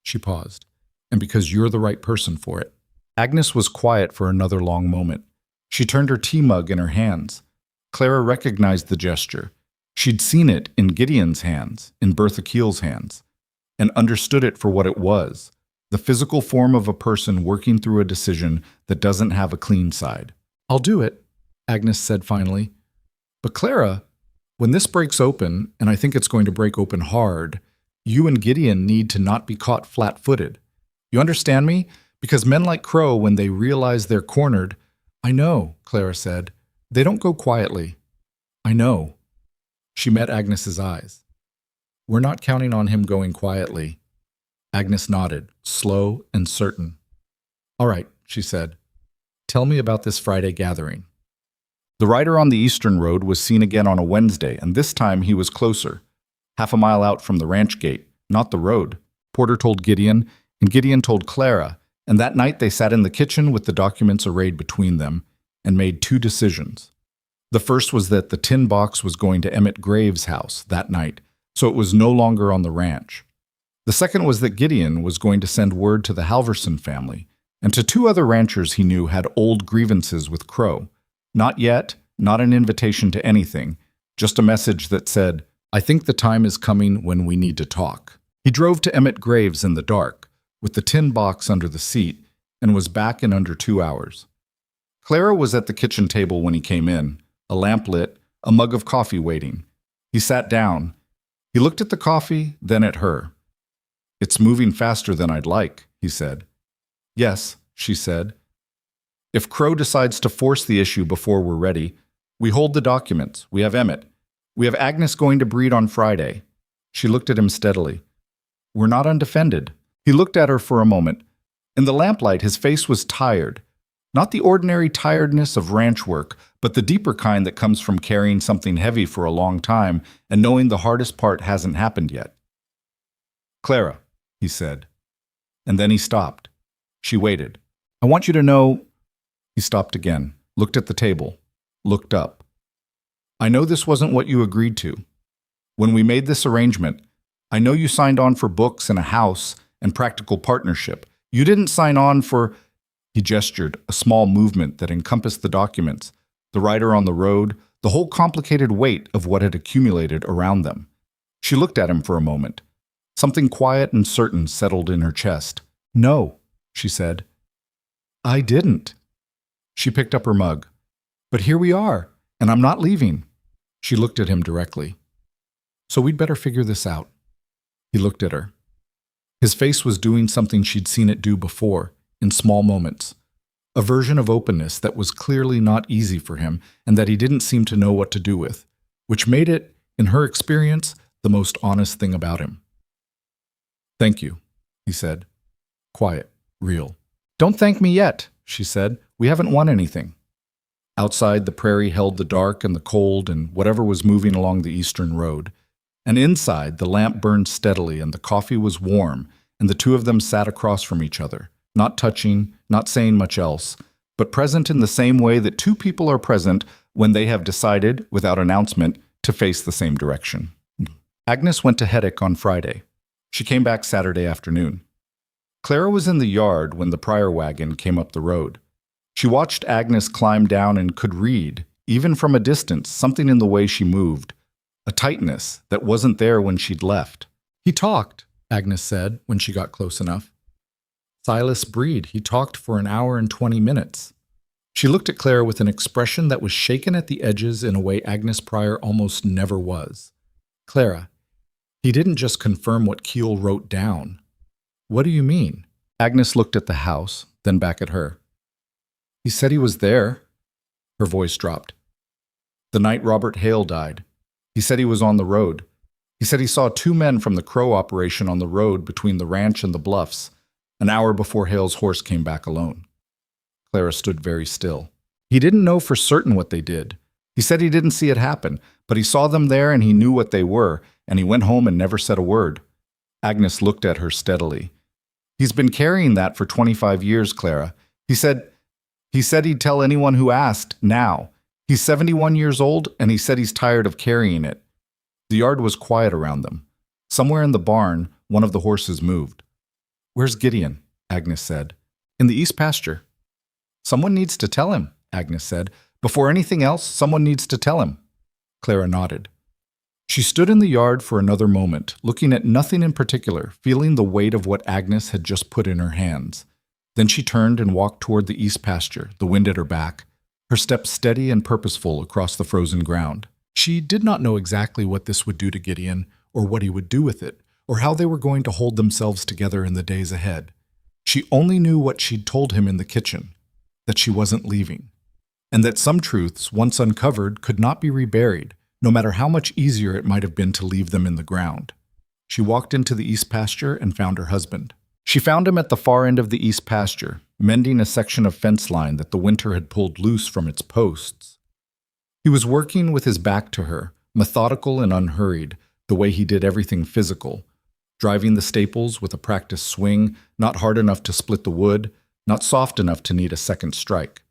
Speaker 1: She paused. And because you're the right person for it. Agnes was quiet for another long moment. She turned her tea mug in her hands. Clara recognized the gesture. She'd seen it in Gideon's hands, in Bertha Keel's hands, and understood it for what it was, the physical form of a person working through a decision that doesn't have a clean side. I'll do it, Agnes said finally. But Clara, when this breaks open, and I think it's going to break open hard, you and Gideon need to not be caught flat-footed. You understand me? Because men like Crow, when they realize they're cornered, I know, Clara said. They don't go quietly. I know. She met Agnes's eyes. We're not counting on him going quietly. Agnes nodded, slow and certain. All right, she said. Tell me about this Friday gathering. The rider on the eastern road was seen again on a Wednesday, and this time he was closer, 1/2 mile out from the ranch gate, not the road. Porter told Gideon, and Gideon told Clara, and that night they sat in the kitchen with the documents arrayed between them and made 2 decisions. The first was that the tin box was going to Emmett Graves' house that night, so it was no longer on the ranch. The second was that Gideon was going to send word to the Halverson family and to 2 other ranchers he knew had old grievances with Crow. Not yet, not an invitation to anything, just a message that said, I think the time is coming when we need to talk. He drove to Emmett Graves in the dark, with the tin box under the seat, and was back in under 2 hours. Clara was at the kitchen table when he came in, a lamp lit, a mug of coffee waiting. He sat down. He looked at the coffee, then at her. It's moving faster than I'd like, he said. Yes, she said. If Crow decides to force the issue before we're ready, we hold the documents. We have Emmett. We have Agnes going to breed on Friday. She looked at him steadily. We're not undefended. He looked at her for a moment. In the lamplight, his face was tired. Not the ordinary tiredness of ranch work, but the deeper kind that comes from carrying something heavy for a long time and knowing the hardest part hasn't happened yet. Clara, he said. And then he stopped. She waited. I want you to know... He stopped again, looked at the table, looked up. I know this wasn't what you agreed to. When we made this arrangement, I know you signed on for books and a house and practical partnership. You didn't sign on for... He gestured, a small movement that encompassed the documents, the rider on the road, the whole complicated weight of what had accumulated around them. She looked at him for a moment. Something quiet and certain settled in her chest. No, she said. I didn't. She picked up her mug. But here we are, and I'm not leaving. She looked at him directly. So we'd better figure this out. He looked at her. His face was doing something she'd seen it do before, in small moments. A version of openness that was clearly not easy for him and that he didn't seem to know what to do with, which made it, in her experience, the most honest thing about him. Thank you, he said.
Speaker 2: quiet, real. "Don't thank me yet," she said. "We haven't won anything." Outside, the prairie held the dark and the cold and whatever was moving along the eastern road. And inside, the lamp burned steadily and the coffee was warm, and the two of them sat across from each other, not touching, not saying much else, but present in the same way that two people are present when they have decided, without announcement, to face the same direction. Agnes went to Heddick on Friday. She came back Saturday afternoon. Clara was in the yard when the Pryor wagon came up the road. She watched Agnes climb down and could read, even from a distance, something in the way she moved, a tightness that wasn't there when she'd left. "He talked," Agnes said when she got close enough. "Silas Breed, he talked for an hour and 20 minutes. She looked at Clara with an expression that was shaken at the edges in a way Agnes Pryor almost never was. "Clara, he didn't just confirm what Keel wrote down." "What do you mean?" Agnes looked at the house, then back at her. "He said he was there." Her voice dropped. "The night Robert Hale died. He said he was on the road. He said he saw two men from the Crow operation on the road between the ranch and the bluffs, an hour before Hale's horse came back alone." Clara stood very still. "He didn't know for certain what they did. He said he didn't see it happen, but he saw them there and he knew what they were, and he went home and never said a word." Agnes looked at her steadily. "He's been carrying that for 25 years, Clara. He said he'd tell anyone who asked, now. He's 71 years old, and he said he's tired of carrying it." The yard was quiet around them. Somewhere in the barn, one of the horses moved. "Where's Gideon?" Agnes said. "In the east pasture." "Someone needs to tell him," Agnes said. "Before anything else, someone needs to tell him." Clara nodded. She stood in the yard for another moment, looking at nothing in particular, feeling the weight of what Agnes had just put in her hands. Then she turned and walked toward the east pasture, the wind at her back, her steps steady and purposeful across the frozen ground. She did not know exactly what this would do to Gideon, or what he would do with it, or how they were going to hold themselves together in the days ahead. She only knew what she'd told him in the kitchen, that she wasn't leaving, and that some truths, once uncovered, could not be reburied, no matter how much easier it might have been to leave them in the ground. She walked into the east pasture and found her husband. She found him at the far end of the east pasture, mending a section of fence line that the winter had pulled loose from its posts. He was working with his back to her, methodical and unhurried, the way he did everything physical, driving the staples with a practiced swing, not hard enough to split the wood, not soft enough to need a second strike.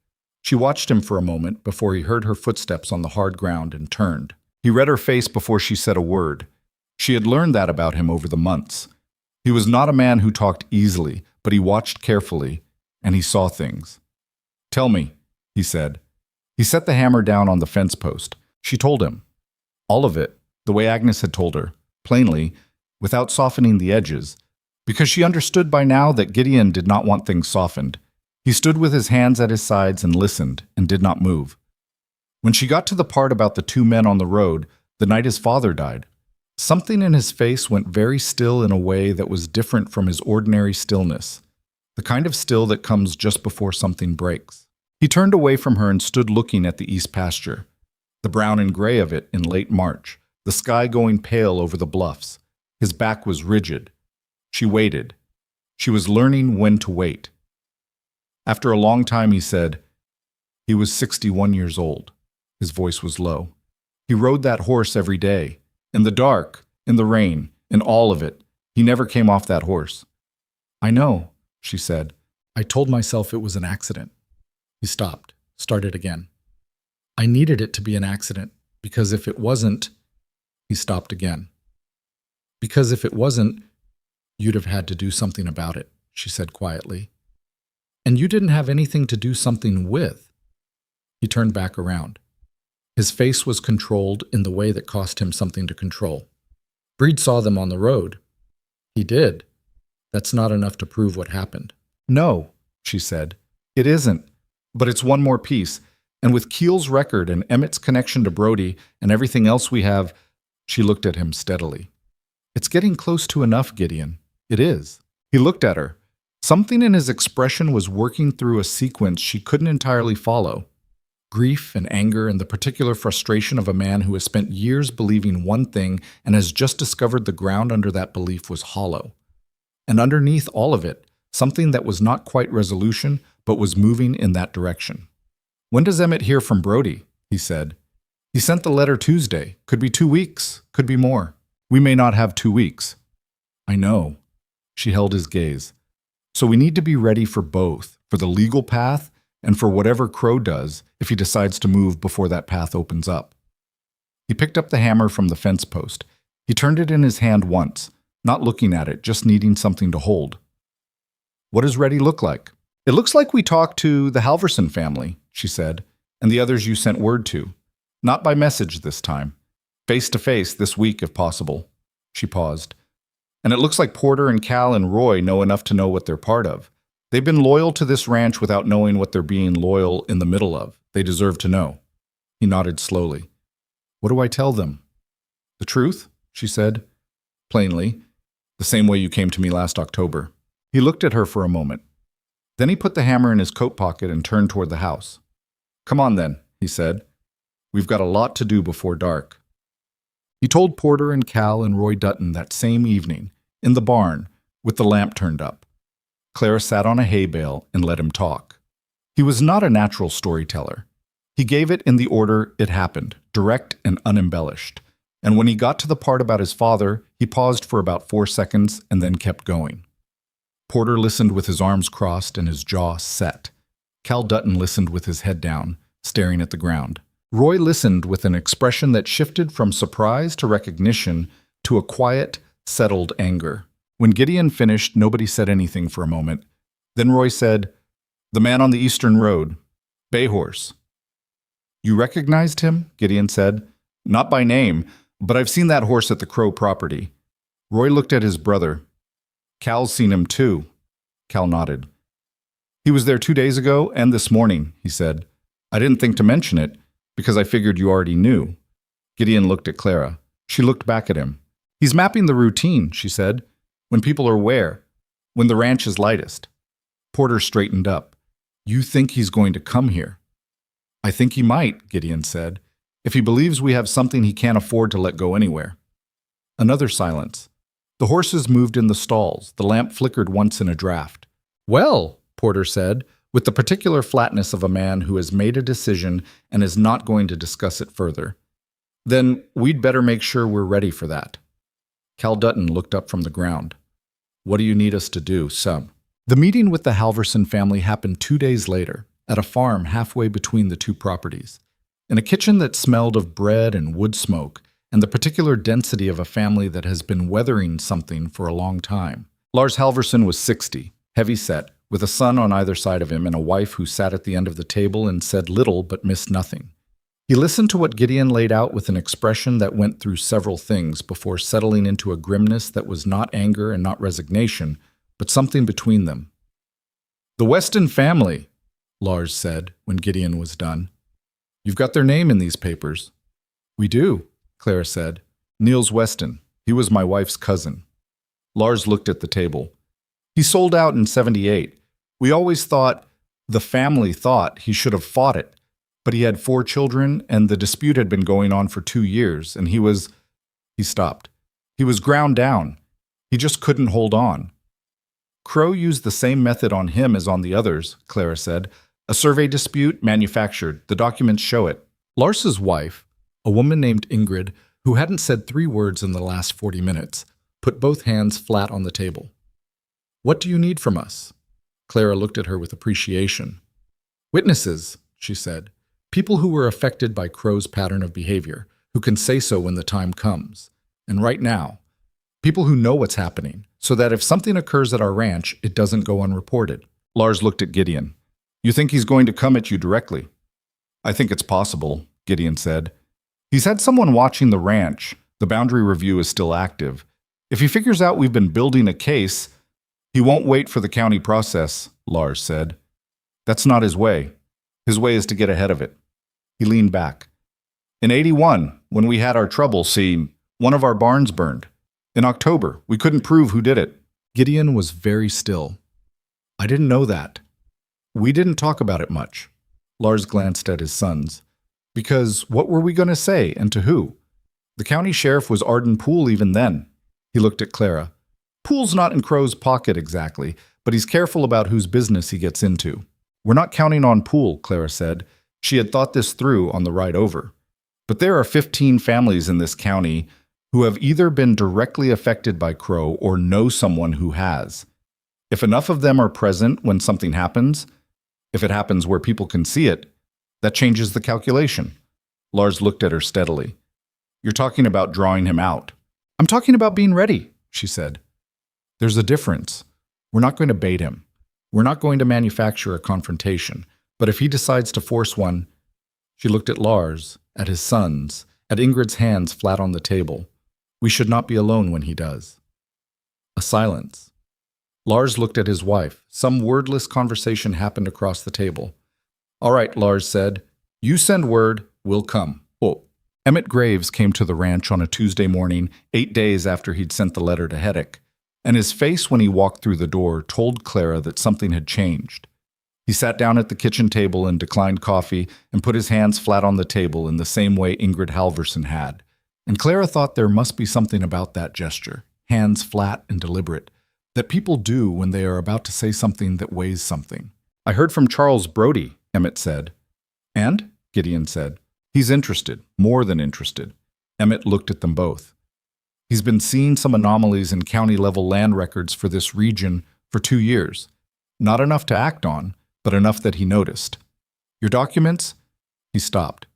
Speaker 2: She watched him for a moment before he heard her footsteps on the hard ground and turned. He read her face before she said a word. She had learned that about him over the months. He was not a man who talked easily, but he watched carefully, and he saw things. "Tell me," he said. He set the hammer down on the fence post. She told him. All of it, the way Agnes had told her, plainly, without softening the edges, because she understood by now that Gideon did not want things softened. He stood with his hands at his sides and listened, and did not move. When she got to the part about the two men on the road, the night his father died, something in his face went very still in a way that was different from his ordinary stillness, the kind of still that comes just before something breaks. He turned away from her and stood looking at the east pasture, the brown and gray of it in late March, the sky going pale over the bluffs. His back was rigid. She waited. She was learning when to wait. After a long time, he said, "He was 61 years old." His voice was low. "He rode that horse every day. In the dark, in the rain, in all of it. He never came off that horse." "I know," she said. "I told myself it was an accident." He stopped, started again. "I needed it to be an accident, because if it wasn't—" He stopped again. "Because if it wasn't, you'd have had to do something about it," she said quietly. "And you didn't have anything to do something with." He turned back around. His face was controlled in the way that cost him something to control. "Breed saw them on the road." "He did. That's not enough to prove what happened." "No," she said. "It isn't. But it's one more piece. And with Keel's record and Emmett's connection to Brody and everything else we have," she looked at him steadily. "It's getting close to enough, Gideon. It is." He looked at her. Something in his expression was working through a sequence she couldn't entirely follow. Grief and anger and the particular frustration of a man who has spent years believing one thing and has just discovered the ground under that belief was hollow. And underneath all of it,
Speaker 1: something that was not quite resolution, but was moving in that direction. "When does Emmett hear from Brody?" he said. "He sent the letter Tuesday. Could be 2 weeks, could be more. We may not have 2 weeks." "I know." She held his gaze. "So we need to be ready for both, for the legal path and for whatever Crow does if he decides to move before that path opens up." He picked up the hammer from the fence post. He turned it in his hand once, not looking at it, just needing something to hold. "What does ready look like?" "It looks like we talked to the Halverson family," she said, "and the others you sent word to. Not by message this time. Face to face this week if possible." She paused. "And it looks like Porter and Cal and Roy know enough to know what they're part of. They've been loyal to this ranch without knowing what they're being loyal in the middle of. They deserve to know." He nodded slowly. "What do I tell them?" "The truth," she said, plainly, "the same way you came to me last October." He looked at her for a moment. Then he put the hammer in his coat pocket and turned toward the house. "Come on then," he said. "We've got a lot to do before dark." He told Porter and Cal and Roy Dutton that same evening, in the barn, with the lamp turned up. Clara sat on a hay bale and let him talk. He was not a natural storyteller. He gave it in the order it happened, direct and unembellished. And when he got to the part about his father, he paused for about 4 seconds and then kept going. Porter listened with his arms crossed and his jaw set. Cal Dutton listened with his head down, staring at the ground. Roy listened with an expression that shifted from surprise to recognition to a quiet, settled anger. When Gideon finished, nobody said anything for a moment. Then Roy said, "The man on the eastern road, Bay Horse." "You recognized him?" Gideon said. "Not by name, but I've seen that horse at the Crow property." Roy looked at his brother. "Cal's seen him too." Cal nodded. "He was there 2 days ago and this morning," he said. "I didn't think to mention it, because I figured you already knew." Gideon looked at Clara. She looked back at him. "He's mapping the routine," she said. "When people are where? When the ranch is lightest." Porter straightened up. "You think he's going to come here?" "I think he might," Gideon said, "if he believes we have something he can't afford to let go anywhere." Another silence. The horses moved in the stalls. The lamp flickered once in a draft. "Well," Porter said, with the particular flatness of a man who has made a decision and is not going to discuss it further, "then we'd better make sure we're ready for that." Cal Dutton looked up from the ground. "What do you need us to do, Sub?" The meeting with the Halverson family happened 2 days later, at a farm halfway between the two properties, in a kitchen that smelled of bread and wood smoke, and the particular density of a family that has been weathering something for a long time. Lars Halverson was 60, heavy-set, with a son on either side of him and a wife who sat at the end of the table and said little but missed nothing. He listened to what Gideon laid out with an expression that went through several things before settling into a grimness that was not anger and not resignation, but something between them. "The Weston family," Lars said when Gideon was done. "You've got their name in these papers." "We do," Clara said. "Niels Weston. He was my wife's cousin." Lars looked at the table. "He sold out in '78. We always thought, the family thought, he should have fought it. But he had 4 children, and the dispute had been going on for 2 years, and he was—" He stopped. "He was ground down. He just couldn't hold on." "Crow used the same method on him as on the others," Clara said. "A survey dispute, manufactured. The documents show it." Lars's wife, a woman named Ingrid, who hadn't said 3 words in the last 40 minutes, put both hands flat on the table. "What do you need from us?" Clara looked at her with appreciation. "Witnesses," she said. "People who were affected by Crow's pattern of behavior, who can say so when the time comes. And right now. People who know what's happening, so that if something occurs at our ranch, it doesn't go unreported." Lars looked at Gideon. "You think he's going to come at you directly?" "I think it's possible," Gideon said. "He's had someone watching the ranch. The boundary review is still active. If he figures out we've been building a case—" "He won't wait for the county process," Lars said. "That's not his way. His way is to get ahead of it." He leaned back. "In '81, when we had our trouble, see, one of our barns burned. In October, we couldn't prove who did it." Gideon was very still. "I didn't know that." "We didn't talk about it much." Lars glanced at his sons. "Because what were we going to say, and to who? The county sheriff was Arden Poole even then." He looked at Clara. "Poole's not in Crow's pocket exactly, but he's careful about whose business he gets into. We're not counting on Poole, Clara said. She had thought this through on the ride over. But there are 15 families in this county who have either been directly affected by Crow or know someone who has. If enough of them are present when something happens, if it happens where people can see it, that changes the calculation. Lars looked at her steadily. You're talking about drawing him out. I'm talking about being ready, she said. There's a difference. We're not going to bait him. We're not going to manufacture a confrontation. But if he decides to force one, she looked at Lars, at his sons, at Ingrid's hands flat on the table. We should not be alone when he does. A silence. Lars looked at his wife. Some wordless conversation happened across the table. All right, Lars said. You send word, we'll come. Oh. Emmett Graves came to the ranch on a Tuesday morning, 8 days after he'd sent the letter to Heddick, and his face when he walked through the door told Clara that something had changed. He sat down at the kitchen table and declined coffee and put his hands flat on the table in the same way Ingrid Halvorsen had. And Clara thought there must be something about that gesture, hands flat and deliberate, that people do when they are about to say something that weighs something. I heard from Charles Brody, Emmett said. And? Gideon said. He's interested, more than interested. Emmett looked at them both. He's been seeing some anomalies in county-level land records for this region for 2 years. Not enough to act on, but enough that he noticed. Your documents? He stopped.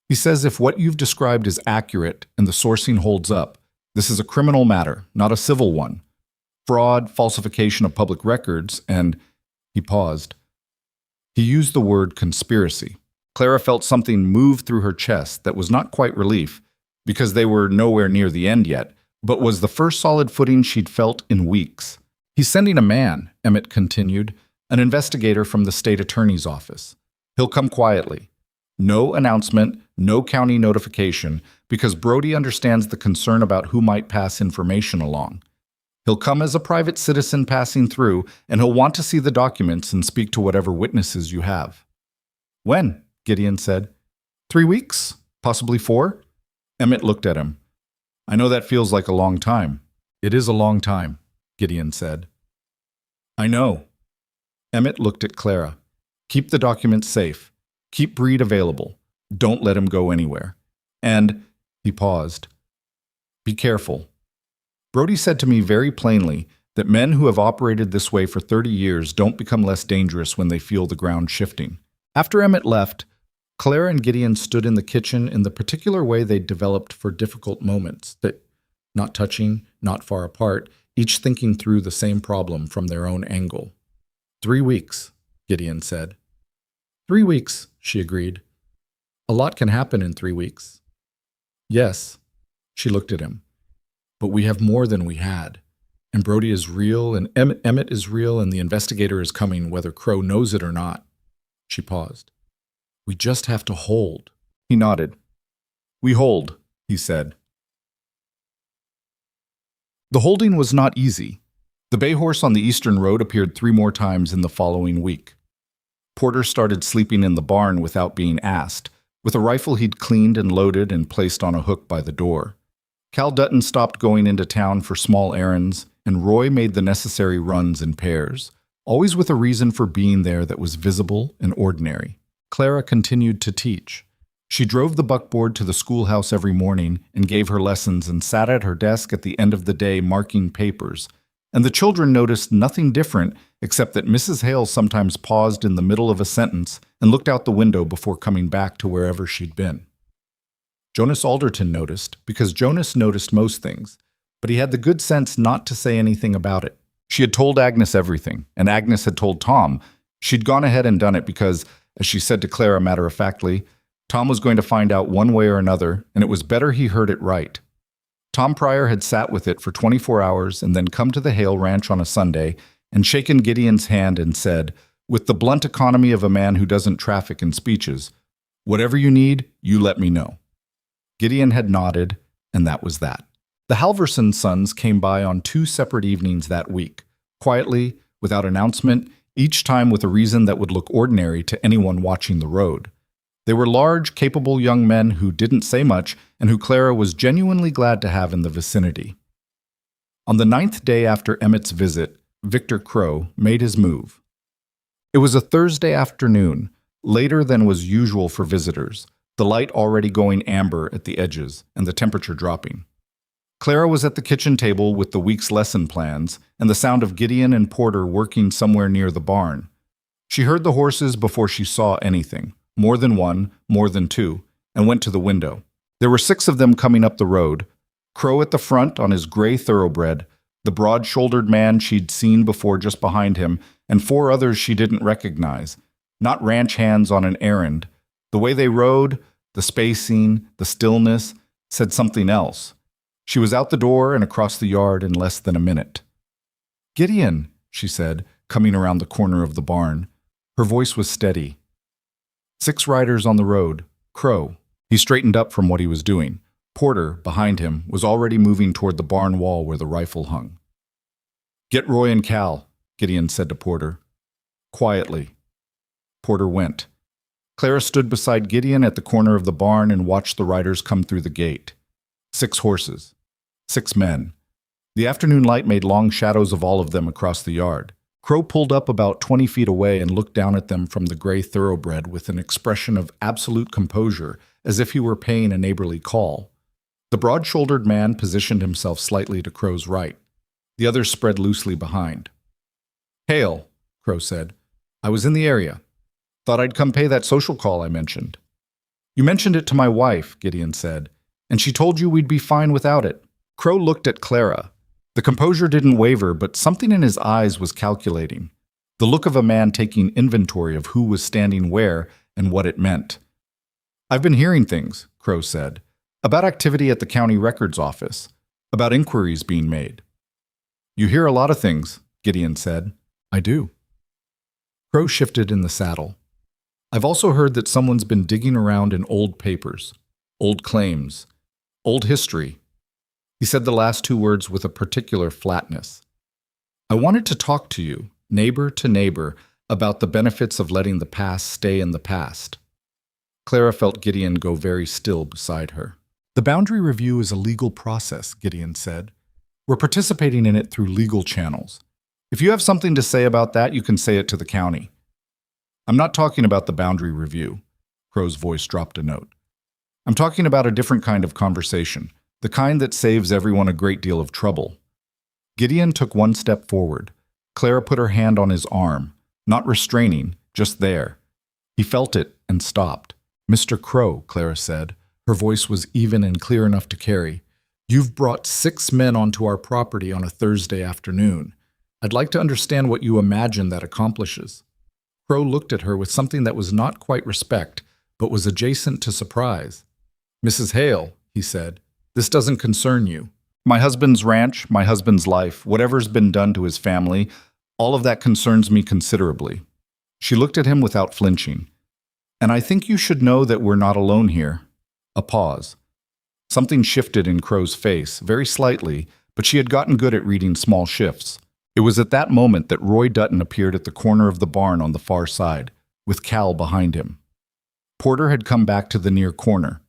Speaker 1: He says if what you've described is accurate and the sourcing holds up, this is a criminal matter, not a civil one. Fraud, falsification of public records, and he paused. He used the word conspiracy. Clara felt something move through her chest that was not quite relief, because they were nowhere near the end yet, but was the first solid footing she'd felt in weeks. He's sending a man, Emmett continued, an investigator from the state attorney's office. He'll come quietly. No announcement, no county notification, because Brody understands the concern about who might pass information along. He'll come as a private citizen passing through, and he'll want to see the documents and speak to whatever witnesses you have. When? Gideon said. 3 weeks? Possibly 4? Emmett looked at him. I know that feels like a long time. It is a long time, Gideon said. I know. Emmett looked at Clara. Keep the documents safe. Keep Breed available. Don't let him go anywhere. And, he paused, be careful. Brody said to me very plainly that men who have operated this way for 30 years don't become less dangerous when they feel the ground shifting. After Emmett left, Clara and Gideon stood in the kitchen in the particular way they'd developed for difficult moments, that not touching, not far apart, each thinking through the same problem from their own angle. 3 weeks, Gideon said. 3 weeks, she agreed. A lot can happen in 3 weeks. Yes, she looked at him. But we have more than we had. And Brody is real, and Emmett is real, and the investigator is coming, whether Crow knows it or not. She paused. We just have to hold. He nodded. We hold, he said. The holding was not easy. The bay horse on the eastern road appeared 3 more times in the following week. Porter started sleeping in the barn without being asked, with a rifle he'd cleaned and loaded and placed on a hook by the door. Cal Dutton stopped going into town for small errands, and Roy made the necessary runs in pairs, always with a reason for being there that was visible and ordinary. Clara continued to teach. She drove the buckboard to the schoolhouse every morning and gave her lessons and sat at her desk at the end of the day marking papers, and the children noticed nothing different except that Mrs. Hale sometimes paused in the middle of a sentence and looked out the window before coming back to wherever she'd been. Jonas Alderton noticed, because Jonas noticed most things, but he had the good sense not to say anything about it. She had told Agnes everything, and Agnes had told Tom. She'd gone ahead and done it because, as she said to Clara matter-of-factly, Tom was going to find out one way or another, and it was better he heard it right. Tom Pryor had sat with it for 24 hours and then come to the Hale Ranch on a Sunday and shaken Gideon's hand and said, with the blunt economy of a man who doesn't traffic in speeches, whatever you need, you let me know. Gideon had nodded, and that was that. The Halvorsen sons came by on 2 separate evenings that week, quietly, without announcement, each time with a reason that would look ordinary to anyone watching the road. They were large, capable young men who didn't say much and who Clara was genuinely glad to have in the vicinity. On the 9th day after Emmett's visit, Victor Crow made his move. It was a Thursday afternoon, later than was usual for visitors, the light already going amber at the edges and the temperature dropping. Clara was at the kitchen table with the week's lesson plans and the sound of Gideon and Porter working somewhere near the barn. She heard the horses before she saw anything, more than one, more than two, and went to the window. There were 6 of them coming up the road, Crow at the front on his gray thoroughbred, the broad-shouldered man she'd seen before just behind him, and 4 others she didn't recognize, not ranch hands on an errand. The way they rode, the spacing, the stillness, said something else. She was out the door and across the yard in less than a minute. "Gideon," she said, coming around the corner of the barn. Her voice was steady. 6 riders on the road. Crow. He straightened up from what he was doing. Porter, behind him, was already moving toward the barn wall where the rifle hung. "Get Roy and Cal," Gideon said to Porter. Quietly. Porter went. Clara stood beside Gideon at the corner of the barn and watched the riders come through the gate. 6 horses. 6 men. The afternoon light made long shadows of all of them across the yard. Crow pulled up about 20 feet away and looked down at them from the gray thoroughbred with an expression of absolute composure, as if he were paying a neighborly call. The broad-shouldered man positioned himself slightly to Crow's right. The others spread loosely behind. "Hail," Crow said. "I was in the area. Thought I'd come pay that social call I mentioned." "You mentioned it to my wife," Gideon said, "and she told you we'd be fine without it." Crow looked at Clara. The composure didn't waver, but something in his eyes was calculating. The look of a man taking inventory of who was standing where and what it meant. "I've been hearing things," Crow said, "about activity at the county records office, about inquiries being made." "You hear a lot of things," Gideon said. "I do." Crow shifted in the saddle. "I've also heard that someone's been digging around in old papers, old claims, old history." He said the last 2 words with a particular flatness. "I wanted to talk to you, neighbor to neighbor, about the benefits of letting the past stay in the past." Clara felt Gideon go very still beside her. "The boundary review is a legal process," Gideon said. "We're participating in it through legal channels. If you have something to say about that, you can say it to the county." "I'm not talking about the boundary review." Crow's voice dropped a note. "I'm talking about a different kind of conversation, the kind that saves everyone a great deal of trouble." Gideon took 1 step forward. Clara put her hand on his arm, not restraining, just there. He felt it and stopped. "Mr. Crow," Clara said. Her voice was even and clear enough to carry. "You've brought 6 men onto our property on a Thursday afternoon. I'd like to understand what you imagine that accomplishes." Crow looked at her with something that was not quite respect, but was adjacent to surprise. "Mrs. Hale," he said, "this doesn't concern you. My husband's ranch, my husband's life, whatever's been done to his family, all of that concerns me considerably." She looked at him without flinching. "And I think you should know that we're not alone here." A pause. Something shifted in Crow's face, very slightly, but she had gotten good at reading small shifts. It was at that moment that Roy Dutton appeared at the corner of the barn on the far side, with Cal behind him. Porter had come back to the near corner,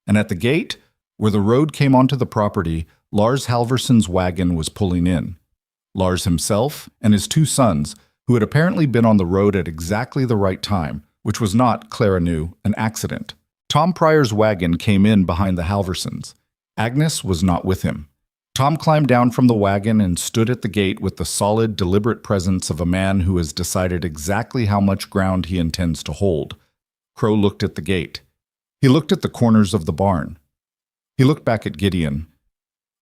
Speaker 1: and at the gate, where the road came onto the property, Lars Halverson's wagon was pulling in. Lars himself and his 2 sons, who had apparently been on the road at exactly the right time, which was not, Clara knew, an accident. Tom Pryor's wagon came in behind the Halversons. Agnes was not with him. Tom climbed down from the wagon and stood at the gate with the solid, deliberate presence of a man who has decided exactly how much ground he intends to hold. Crow looked at the gate. He looked at the corners of the barn. He looked back at Gideon.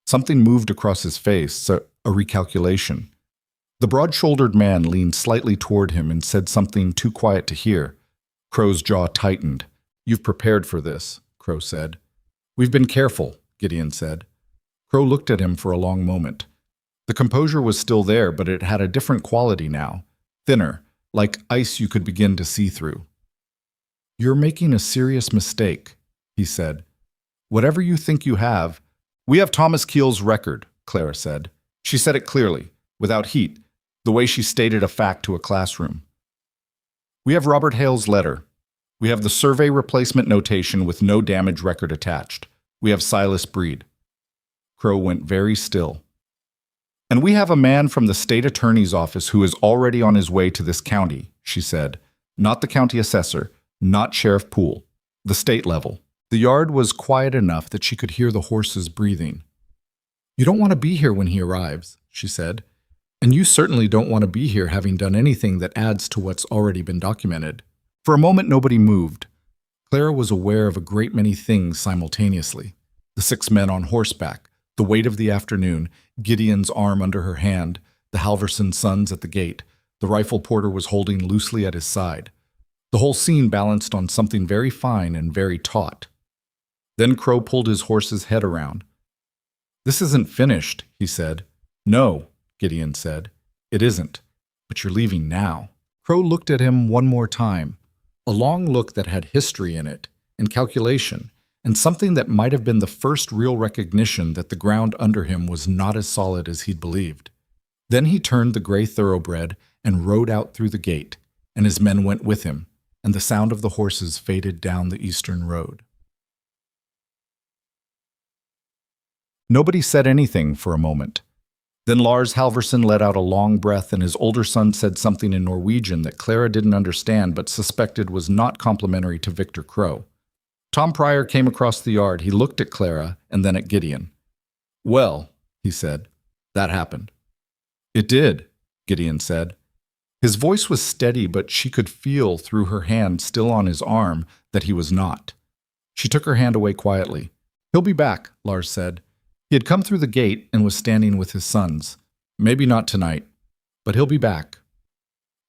Speaker 1: Something moved across his face, a recalculation. The broad-shouldered man leaned slightly toward him and said something too quiet to hear. Crow's jaw tightened. "You've prepared for this," Crow said. "We've been careful," Gideon said. Crow looked at him for a long moment. The composure was still there, but it had a different quality now, thinner, like ice you could begin to see through. "You're making a serious mistake," he said. "Whatever you think you have—" "We have Thomas Keel's record," Clara said. She said it clearly, without heat, the way she stated a fact to a classroom. "We have Robert Hale's letter. We have the survey replacement notation with no damage record attached. We have Silas Breed." Crow went very still. And we have a man from the state attorney's office who is already on his way to this county, she said. Not the county assessor, not Sheriff Poole, the state level. The yard was quiet enough that she could hear the horses breathing. You don't want to be here when he arrives, she said. And you certainly don't want to be here having done anything that adds to what's already been documented. For a moment, nobody moved. Clara was aware of a great many things simultaneously. The 6 men on horseback, the wait of the afternoon, Gideon's arm under her hand, the Halverson sons at the gate. The rifle porter was holding loosely at his side. The whole scene balanced on something very fine and very taut. Then Crow pulled his horse's head around. "This isn't finished," he said. "No," Gideon said. "It isn't. But you're leaving now." Crow looked at him one more time, a long look that had history in it, and calculation, and something that might have been the first real recognition that the ground under him was not as solid as he'd believed. Then he turned the gray thoroughbred and rode out through the gate, and his men went with him, and the sound of the horses faded down the eastern road. Nobody said anything for a moment. Then Lars Halverson let out a long breath, and his older son said something in Norwegian that Clara didn't understand but suspected was not complimentary to Victor Crow. Tom Pryor came across the yard. He looked at Clara and then at Gideon. "Well," he said, "that happened." "It did," Gideon said. His voice was steady, but she could feel through her hand still on his arm that he was not. She took her hand away quietly. "He'll be back," Lars said. He had come through the gate and was standing with his sons. "Maybe not tonight, but he'll be back."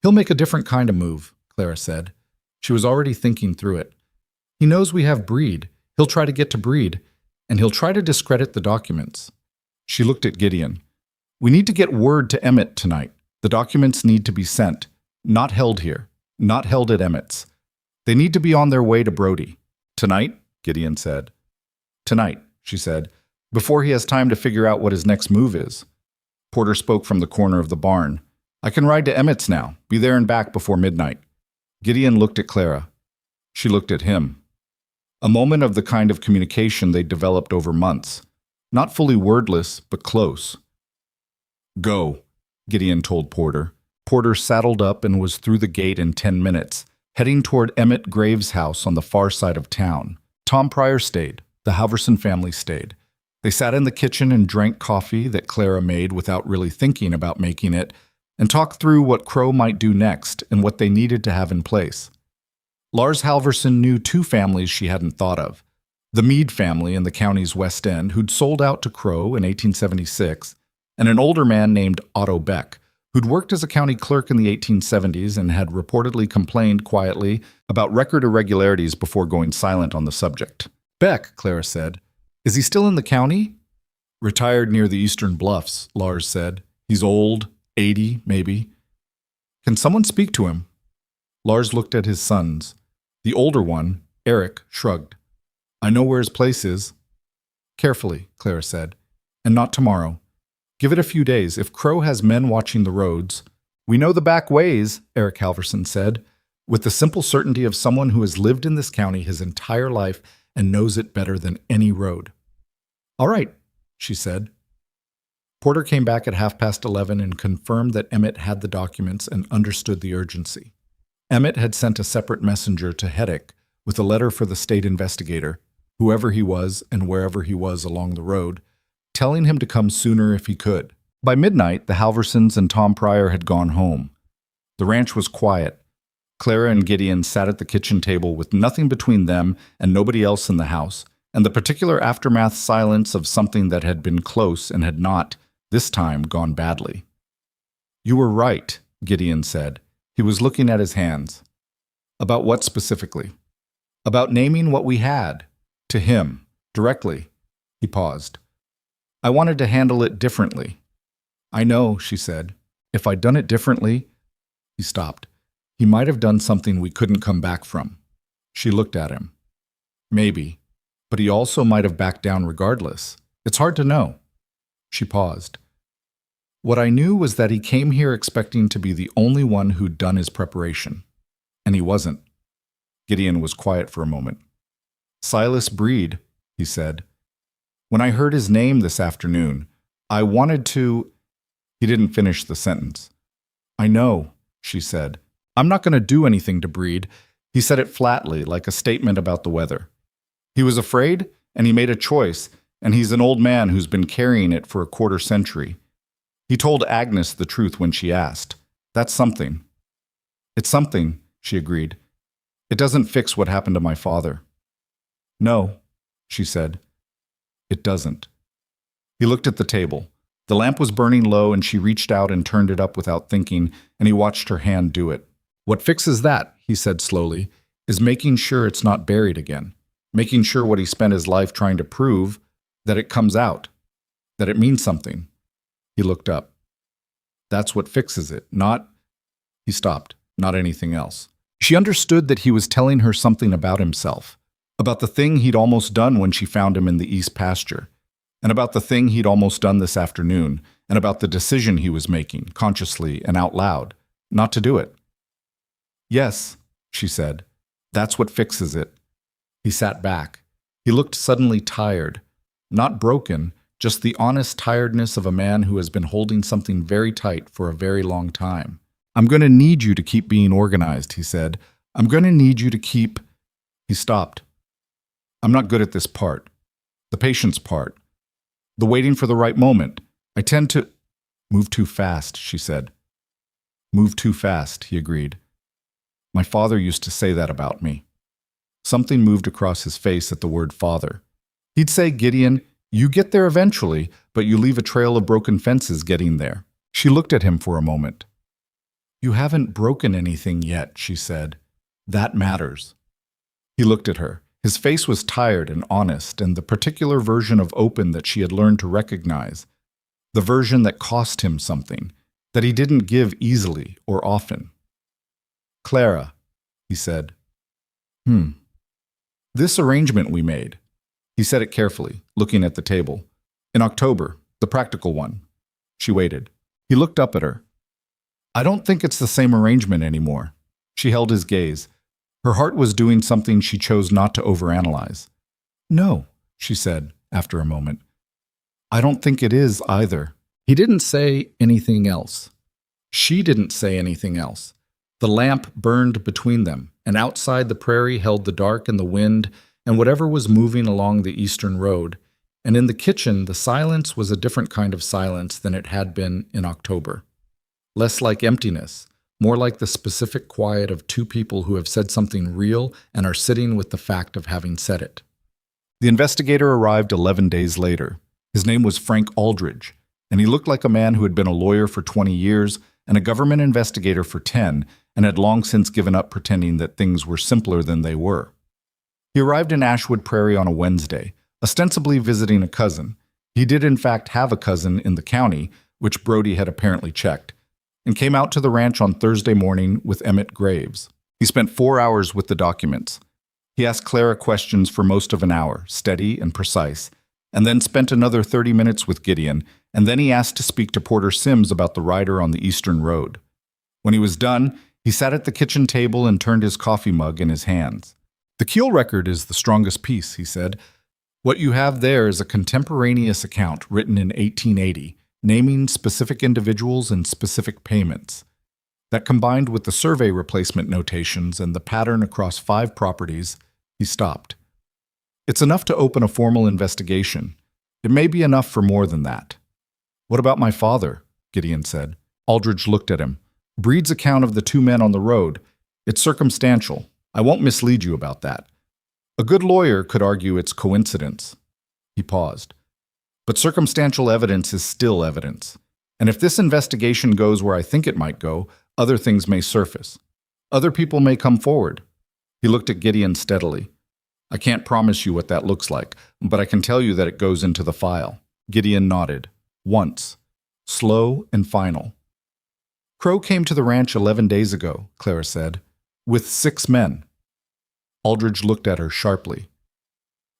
Speaker 1: "He'll make a different kind of move," Clara said. She was already thinking through it. "He knows we have Breed. He'll try to get to Breed, and he'll try to discredit the documents." She looked at Gideon. "We need to get word to Emmett tonight. The documents need to be sent, not held here, not held at Emmett's. They need to be on their way to Brody." "Tonight?" Gideon said. "Tonight," she said, "before he has time to figure out what his next move is." Porter spoke from the corner of the barn. "I can ride to Emmett's now, be there and back before midnight." Gideon looked at Clara. She looked at him. A moment of the kind of communication they'd developed over months. Not fully wordless, but close. "Go," Gideon told Porter. Porter saddled up and was through the gate in 10 minutes, heading toward Emmett Graves' house on the far side of town. Tom Pryor stayed. The Halverson family stayed. They sat in the kitchen and drank coffee that Clara made without really thinking about making it, and talked through what Crow might do next and what they needed to have in place. Lars Halverson knew 2 families she hadn't thought of. The Meade family in the county's West End, who'd sold out to Crow in 1876, and an older man named Otto Beck, who'd worked as a county clerk in the 1870s and had reportedly complained quietly about record irregularities before going silent on the subject. "Beck," Clara said. "Is he still in the county?" "Retired near the Eastern Bluffs," Lars said. "He's old, 80, maybe." "Can someone speak to him?" Lars looked at his sons. The older one, Eric, shrugged. "I know where his place is." "Carefully," Clara said. "And not tomorrow. Give it a few days. If Crow has men watching the roads—" "We know the back ways," Eric Halverson said, with the simple certainty of someone who has lived in this county his entire life and knows it better than any road. "All right," she said. Porter came back at 11:30 and confirmed that Emmett had the documents and understood the urgency. Emmett had sent a separate messenger to Heddick with a letter for the state investigator, whoever he was and wherever he was along the road, telling him to come sooner if he could. By midnight, the Halversons and Tom Pryor had gone home. The ranch was quiet. Clara and Gideon sat at the kitchen table with nothing between them and nobody else in the house, and the particular aftermath silence of something that had been close and had not, this time, gone badly. "You were right," Gideon said. He was looking at his hands. "About what specifically?" "About naming what we had. To him. Directly." He paused. "I wanted to handle it differently." "I know," she said. "If I'd done it differently—" He stopped. "He might have done something we couldn't come back from." She looked at him. "Maybe. But he also might have backed down regardless. It's hard to know." She paused. "What I knew was that he came here expecting to be the only one who'd done his preparation. And he wasn't." Gideon was quiet for a moment. "Silas Breed," he said. "When I heard his name this afternoon, I wanted to—" He didn't finish the sentence. I know, she said. I'm not going to do anything to Breed. He said it flatly, like a statement about the weather. He was afraid, and he made a choice, and he's an old man who's been carrying it for a quarter century. He told Agnes the truth when she asked. That's something. It's something, she agreed. It doesn't fix what happened to my father. No, she said. It doesn't. He looked at the table. The lamp was burning low, and she reached out and turned it up without thinking, and he watched her hand do it. What fixes that, he said slowly, is making sure it's not buried again. Making sure what he spent his life trying to prove, that it comes out, that it means something. He looked up. That's what fixes it, not... He stopped, not anything else. She understood that he was telling her something about himself, about the thing he'd almost done when she found him in the east pasture, and about the thing he'd almost done this afternoon, and about the decision he was making, consciously and out loud, not to do it. Yes, she said, that's what fixes it. He sat back. He looked suddenly tired, not broken, just the honest tiredness of a man who has been holding something very tight for a very long time. I'm going to need you to keep being organized, he said. I'm going to need you to keep... He stopped. I'm not good at this part. The patience part. The waiting for the right moment. I tend to... Move too fast, she said. Move too fast, he agreed. My father used to say that about me. Something moved across his face at the word father. He'd say, Gideon, you get there eventually, but you leave a trail of broken fences getting there. She looked at him for a moment. You haven't broken anything yet, she said. That matters. He looked at her. His face was tired and honest, and the particular version of open that she had learned to recognize. The version that cost him something, that he didn't give easily or often. Clara, he said. This arrangement we made. He said it carefully, looking at the table. In October, the practical one. She waited. He looked up at her. I don't think it's the same arrangement anymore. She held his gaze. Her heart was doing something she chose not to overanalyze. No, she said, after a moment. I don't think it is either. He didn't say anything else. She didn't say anything else. The lamp burned between them, and outside the prairie held the dark and the wind and whatever was moving along the eastern road, and in the kitchen the silence was a different kind of silence than it had been in October. Less like emptiness, more like the specific quiet of two people who have said something real and are sitting with the fact of having said it. The investigator arrived 11 days later. His name was Frank Aldridge, and he looked like a man who had been a lawyer for 20 years and a government investigator for 10, and had long since given up pretending that things were simpler than they were. He arrived in Ashwood Prairie on a Wednesday, ostensibly visiting a cousin. He did in fact have a cousin in the county, which Brody had apparently checked, and came out to the ranch on Thursday morning with Emmett Graves. He spent 4 hours with the documents. He asked Clara questions for most of an hour, steady and precise, and then spent another 30 minutes with Gideon, and then he asked to speak to Porter Sims about the rider on the eastern road. When he was done, he sat at the kitchen table and turned his coffee mug in his hands. The Keel record is the strongest piece, he said. What you have there is a contemporaneous account written in 1880, naming specific individuals and specific payments. That combined with the survey replacement notations and the pattern across 5 properties, he stopped. It's enough to open a formal investigation. It may be enough for more than that. What about my father? Gideon said. Aldridge looked at him. Breed's account of the 2 men on the road. It's circumstantial. I won't mislead you about that. A good lawyer could argue it's coincidence. He paused. But circumstantial evidence is still evidence. And if this investigation goes where I think it might go, other things may surface. Other people may come forward. He looked at Gideon steadily. I can't promise you what that looks like, but I can tell you that it goes into the file. Gideon nodded. Once. Slow and final. Crow came to the ranch 11 days ago, Clara said, with 6 men. Aldridge looked at her sharply.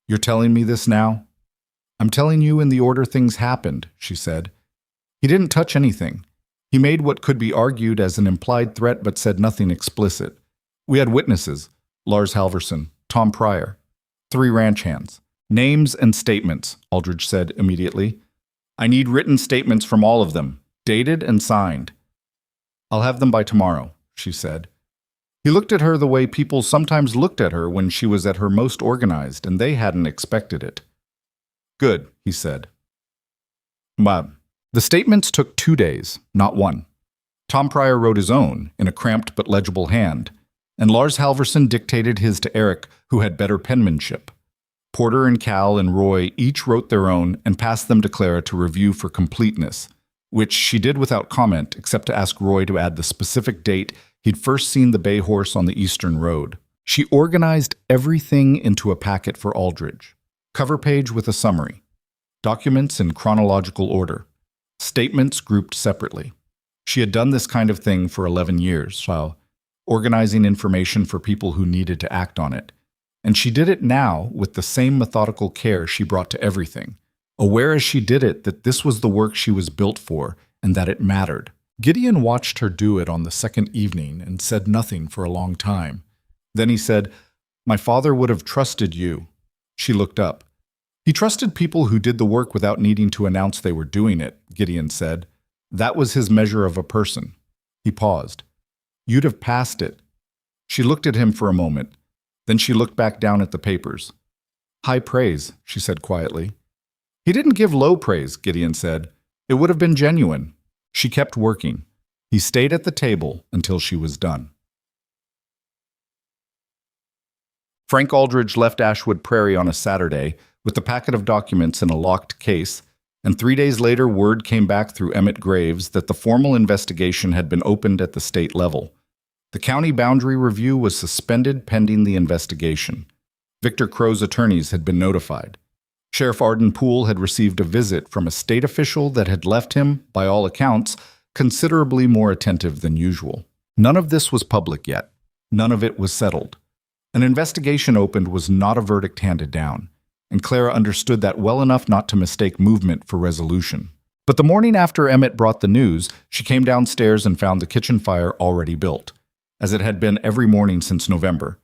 Speaker 1: You're telling me this now? I'm telling you in the order things happened, she said. He didn't touch anything. He made what could be argued as an implied threat but said nothing explicit. We had witnesses, Lars Halverson, Tom Pryor, 3 ranch hands. Names and statements, Aldridge said immediately. I need written statements from all of them. dated and signed. "I'll have them by tomorrow," she said. He looked at her the way people sometimes looked at her when she was at her most organized, and they hadn't expected it. "Good," he said. The statements took 2 days, not one. Tom Pryor wrote his own, in a cramped but legible hand, and Lars Halverson dictated his to Eric, who had better penmanship. Porter and Cal and Roy each wrote their own and passed them to Clara to review for completeness, which she did without comment except to ask Roy to add the specific date he'd first seen the bay horse on the Eastern Road. She organized everything into a packet for Aldridge. Cover page with a summary. Documents in chronological order. Statements grouped separately. She had done this kind of thing for 11 years, organizing information for people who needed to act on it. And she did it now with the same methodical care she brought to everything, aware as she did it that this was the work she was built for and that it mattered. Gideon watched her do it on the second evening and said nothing for a long time. Then he said, "My father would have trusted you." She looked up. "He trusted people who did the work without needing to announce they were doing it," Gideon said. "That was his measure of a person." He paused. "You'd have passed it." She looked at him for a moment. Then she looked back down at the papers. "High praise," she said quietly. "He didn't give low praise," Gideon said. "It would have been genuine." She kept working. He stayed at the table until she was done. Frank Aldridge left Ashwood Prairie on a Saturday with the packet of documents in a locked case, and 3 days later word came back through Emmett Graves that the formal investigation had been opened at the state level. The county boundary review was suspended pending the investigation. Victor Crow's attorneys had been notified. Sheriff Arden Poole had received a visit from a state official that had left him, by all accounts, considerably more attentive than usual. None of this was public yet. None of it was settled. An investigation opened was not a verdict handed down, and Clara understood that well enough not to mistake movement for resolution. But the morning after Emmett brought the news, she came downstairs and found the kitchen fire already built, as it had been every morning since November,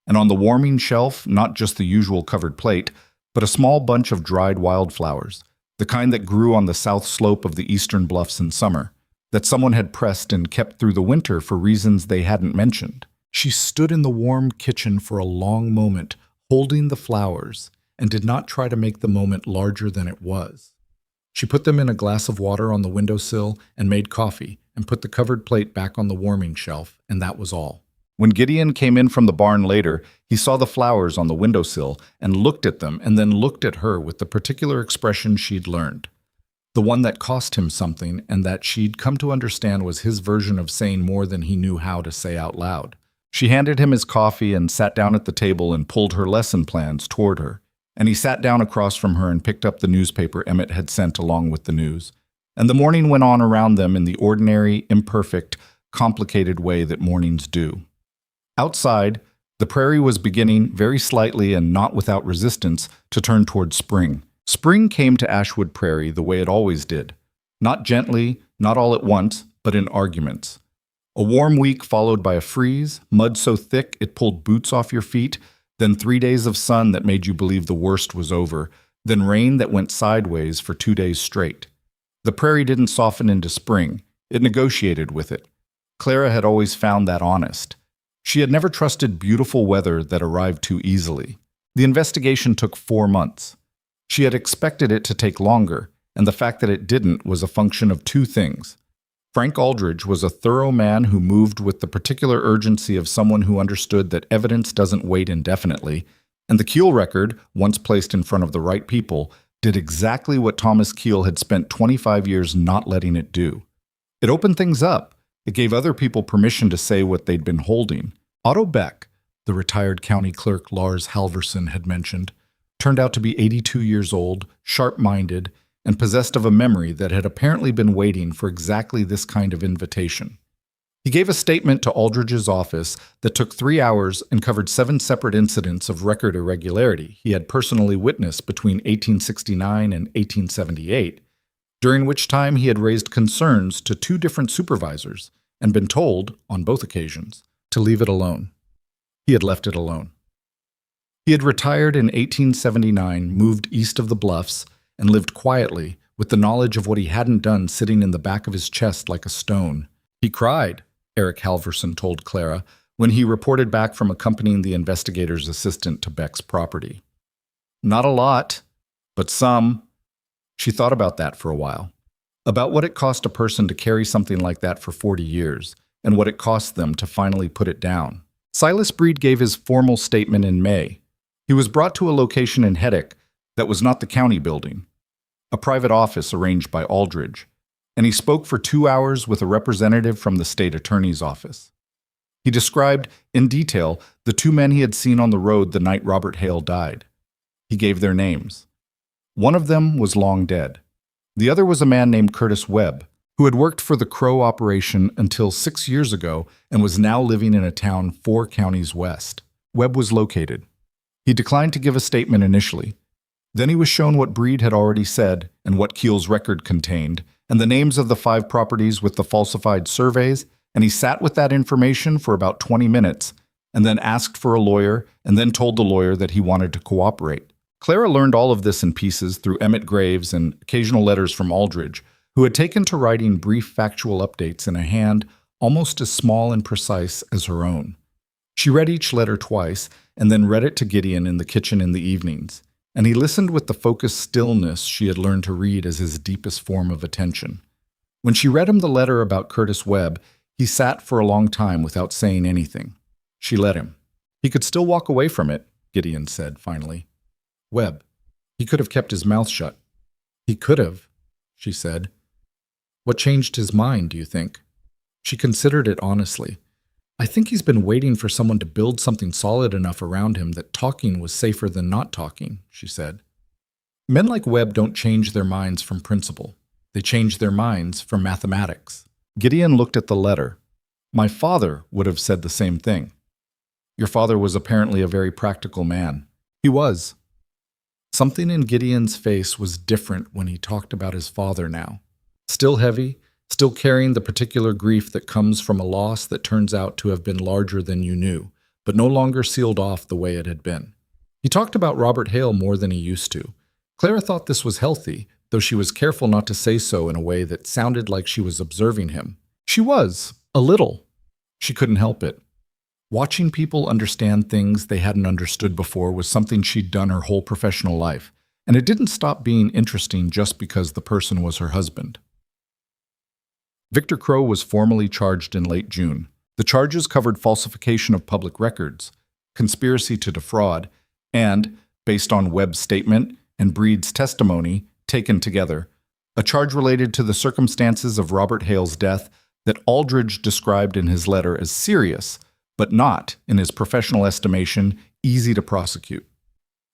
Speaker 1: and on the warming shelf, not just the usual covered plate, but a small bunch of dried wildflowers, the kind that grew on the south slope of the eastern bluffs in summer, that someone had pressed and kept through the winter for reasons they hadn't mentioned. She stood in the warm kitchen for a long moment, holding the flowers, and did not try to make the moment larger than it was. She put them in a glass of water on the windowsill and made coffee, and put the covered plate back on the warming shelf, and that was all. When Gideon came in from the barn later, he saw the flowers on the windowsill and looked at them and then looked at her with the particular expression she'd learned. The one that cost him something and that she'd come to understand was his version of saying more than he knew how to say out loud. She handed him his coffee and sat down at the table and pulled her lesson plans toward her, and he sat down across from her and picked up the newspaper Emmett had sent along with the news. And the morning went on around them in the ordinary, imperfect, complicated way that mornings do. Outside, the prairie was beginning, very slightly and not without resistance, to turn toward spring. Spring came to Ashwood Prairie the way it always did. Not gently, not all at once, but in arguments. A warm week followed by a freeze, mud so thick it pulled boots off your feet, then 3 days of sun that made you believe the worst was over, then rain that went sideways for 2 days straight. The prairie didn't soften into spring. It negotiated with it. Clara had always found that honest. She had never trusted beautiful weather that arrived too easily. The investigation took 4 months. She had expected it to take longer, and the fact that it didn't was a function of 2 things. Frank Aldridge was a thorough man who moved with the particular urgency of someone who understood that evidence doesn't wait indefinitely, and the Keel record, once placed in front of the right people, did exactly what Thomas Keel had spent 25 years not letting it do. It opened things up. It gave other people permission to say what they'd been holding. Otto Beck, the retired county clerk Lars Halverson had mentioned, turned out to be 82 years old, sharp-minded, and possessed of a memory that had apparently been waiting for exactly this kind of invitation. He gave a statement to Aldridge's office that took 3 hours and covered 7 separate incidents of record irregularity he had personally witnessed between 1869 and 1878, during which time he had raised concerns to 2 different supervisors and been told, on both occasions, to leave it alone. He had left it alone. He had retired in 1879, moved east of the bluffs, and lived quietly
Speaker 2: with the knowledge of what he hadn't done sitting in the back of his chest like a stone. He cried, Eric Halverson told Clara, when he reported back from accompanying the investigator's assistant to Beck's property. Not a lot, but some. She thought about that for a while. About what it cost a person to carry something like that for 40 years, and what it cost them to finally put it down. Silas Breed gave his formal statement in May. He was brought to a location in Heddick that was not the county building, a private office arranged by Aldridge, and he spoke for 2 hours with a representative from the state attorney's office. He described, in detail, the 2 men he had seen on the road the night Robert Hale died. He gave their names. One of them was long dead. The other was a man named Curtis Webb, who had worked for the Crow operation until 6 years ago and was now living in a town 4 counties west. Webb was located. He declined to give a statement initially. Then he was shown what Breed had already said and what Keel's record contained, and the names of the 5 properties with the falsified surveys, and he sat with that information for about 20 minutes, and then asked for a lawyer, and then told the lawyer that he wanted to cooperate. Clara learned all of this in pieces through Emmett Graves and occasional letters from Aldridge, who had taken to writing brief factual updates in a hand almost as small and precise as her own. She read each letter twice, and then read it to Gideon in the kitchen in the evenings, and he listened with the focused stillness she had learned to read as his deepest form of attention. When she read him the letter about Curtis Webb, he sat for a long time without saying anything. She let him. He could still walk away from it, Gideon said finally. Webb. He could have kept his mouth shut. He could have, she said. What changed his mind, do you think? She considered it honestly. I think he's been waiting for someone to build something solid enough around him that talking was safer than not talking, she said. Men like Webb don't change their minds from principle. They change their minds from mathematics. Gideon looked at the letter. My father would have said the same thing. Your father was apparently a very practical man. He was. Something in Gideon's face was different when he talked about his father now. Still heavy, still carrying the particular grief that comes from a loss that turns out to have been larger than you knew, but no longer sealed off the way it had been. He talked about Robert Hale more than he used to. Clara thought this was healthy, though she was careful not to say so in a way that sounded like she was observing him. She was, a little. She couldn't help it. Watching people understand things they hadn't understood before was something she'd done her whole professional life, and it didn't stop being interesting just because the person was her husband. Victor Crow was formally charged in late June. The charges covered falsification of public records, conspiracy to defraud, and, based on Webb's statement and Breed's testimony taken together, a charge related to the circumstances of Robert Hale's death that Aldridge described in his letter as serious, but not, in his professional estimation, easy to prosecute.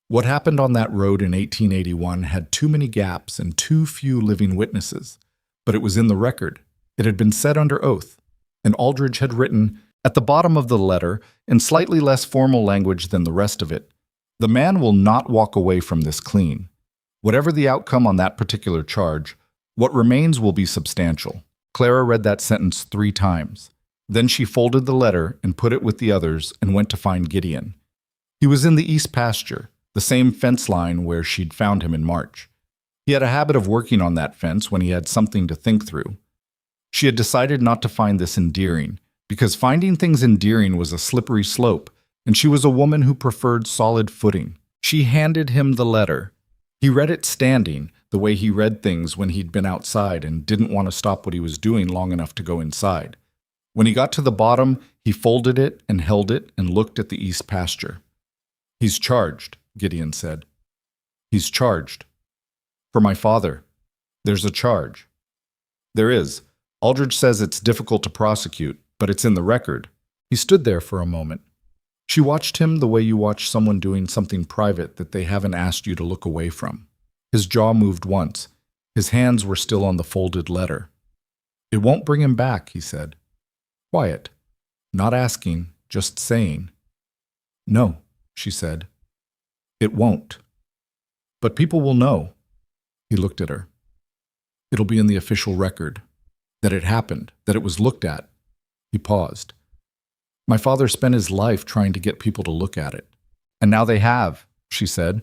Speaker 2: What happened on that road in 1881 had too many gaps and too few living witnesses, but it was in the record. It had been said under oath, and Aldridge had written, at the bottom of the letter, in slightly less formal language than the rest of it, the man will not walk away from this clean. Whatever the outcome on that particular charge, what remains will be substantial. Clara read that sentence 3 times. Then she folded the letter and put it with the others and went to find Gideon. He was in the east pasture, the same fence line where she'd found him in March. He had a habit of working on that fence when he had something to think through. She had decided not to find this endearing, because finding things endearing was a slippery slope, and she was a woman who preferred solid footing. She handed him the letter. He read it standing, the way he read things when he'd been outside and didn't want to stop what he was doing long enough to go inside. When he got to the bottom, he folded it and held it and looked at the east pasture. He's charged, Gideon said. He's charged. For my father. There's a charge. There is. Aldridge says it's difficult to prosecute, but it's in the record. He stood there for a moment. She watched him the way you watch someone doing something private that they haven't asked you to look away from. His jaw moved once. His hands were still on the folded letter. It won't bring him back, he said. Quiet. Not asking, just saying. No, she said. It won't. But people will know. He looked at her. It'll be in the official record. That it happened, that it was looked at. He paused. My father spent his life trying to get people to look at it. And now they have, she said.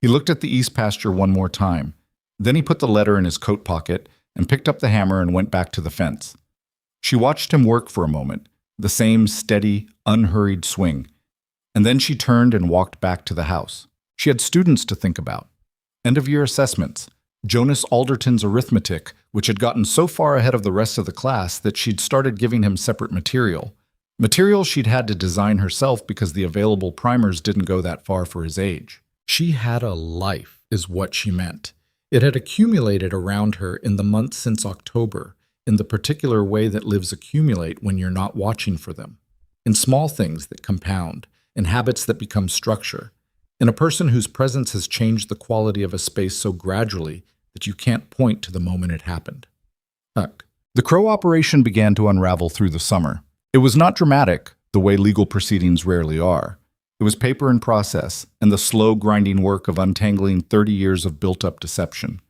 Speaker 2: He looked at the east pasture one more time.
Speaker 1: Then he put the letter in his coat pocket and picked up the hammer and went back to the fence. She watched him work for a moment, the same steady, unhurried swing, and then she turned and walked back to the house. She had students to think about. End-of-year assessments, Jonas Alderton's arithmetic, which had gotten so far ahead of the rest of the class that she'd started giving him separate material. Material she'd had to design herself because the available primers didn't go that far for his age. She had a life, is what she meant. It had accumulated around her in the months since October, in the particular way that lives accumulate when you're not watching for them. In small things that compound, in habits that become structure, in a person whose presence has changed the quality of a space so gradually that you can't point to the moment it happened. The Crow operation began to unravel through the summer. It was not dramatic, the way legal proceedings rarely are. It was paper and process, and the slow, grinding work of untangling 30 years of built-up deception.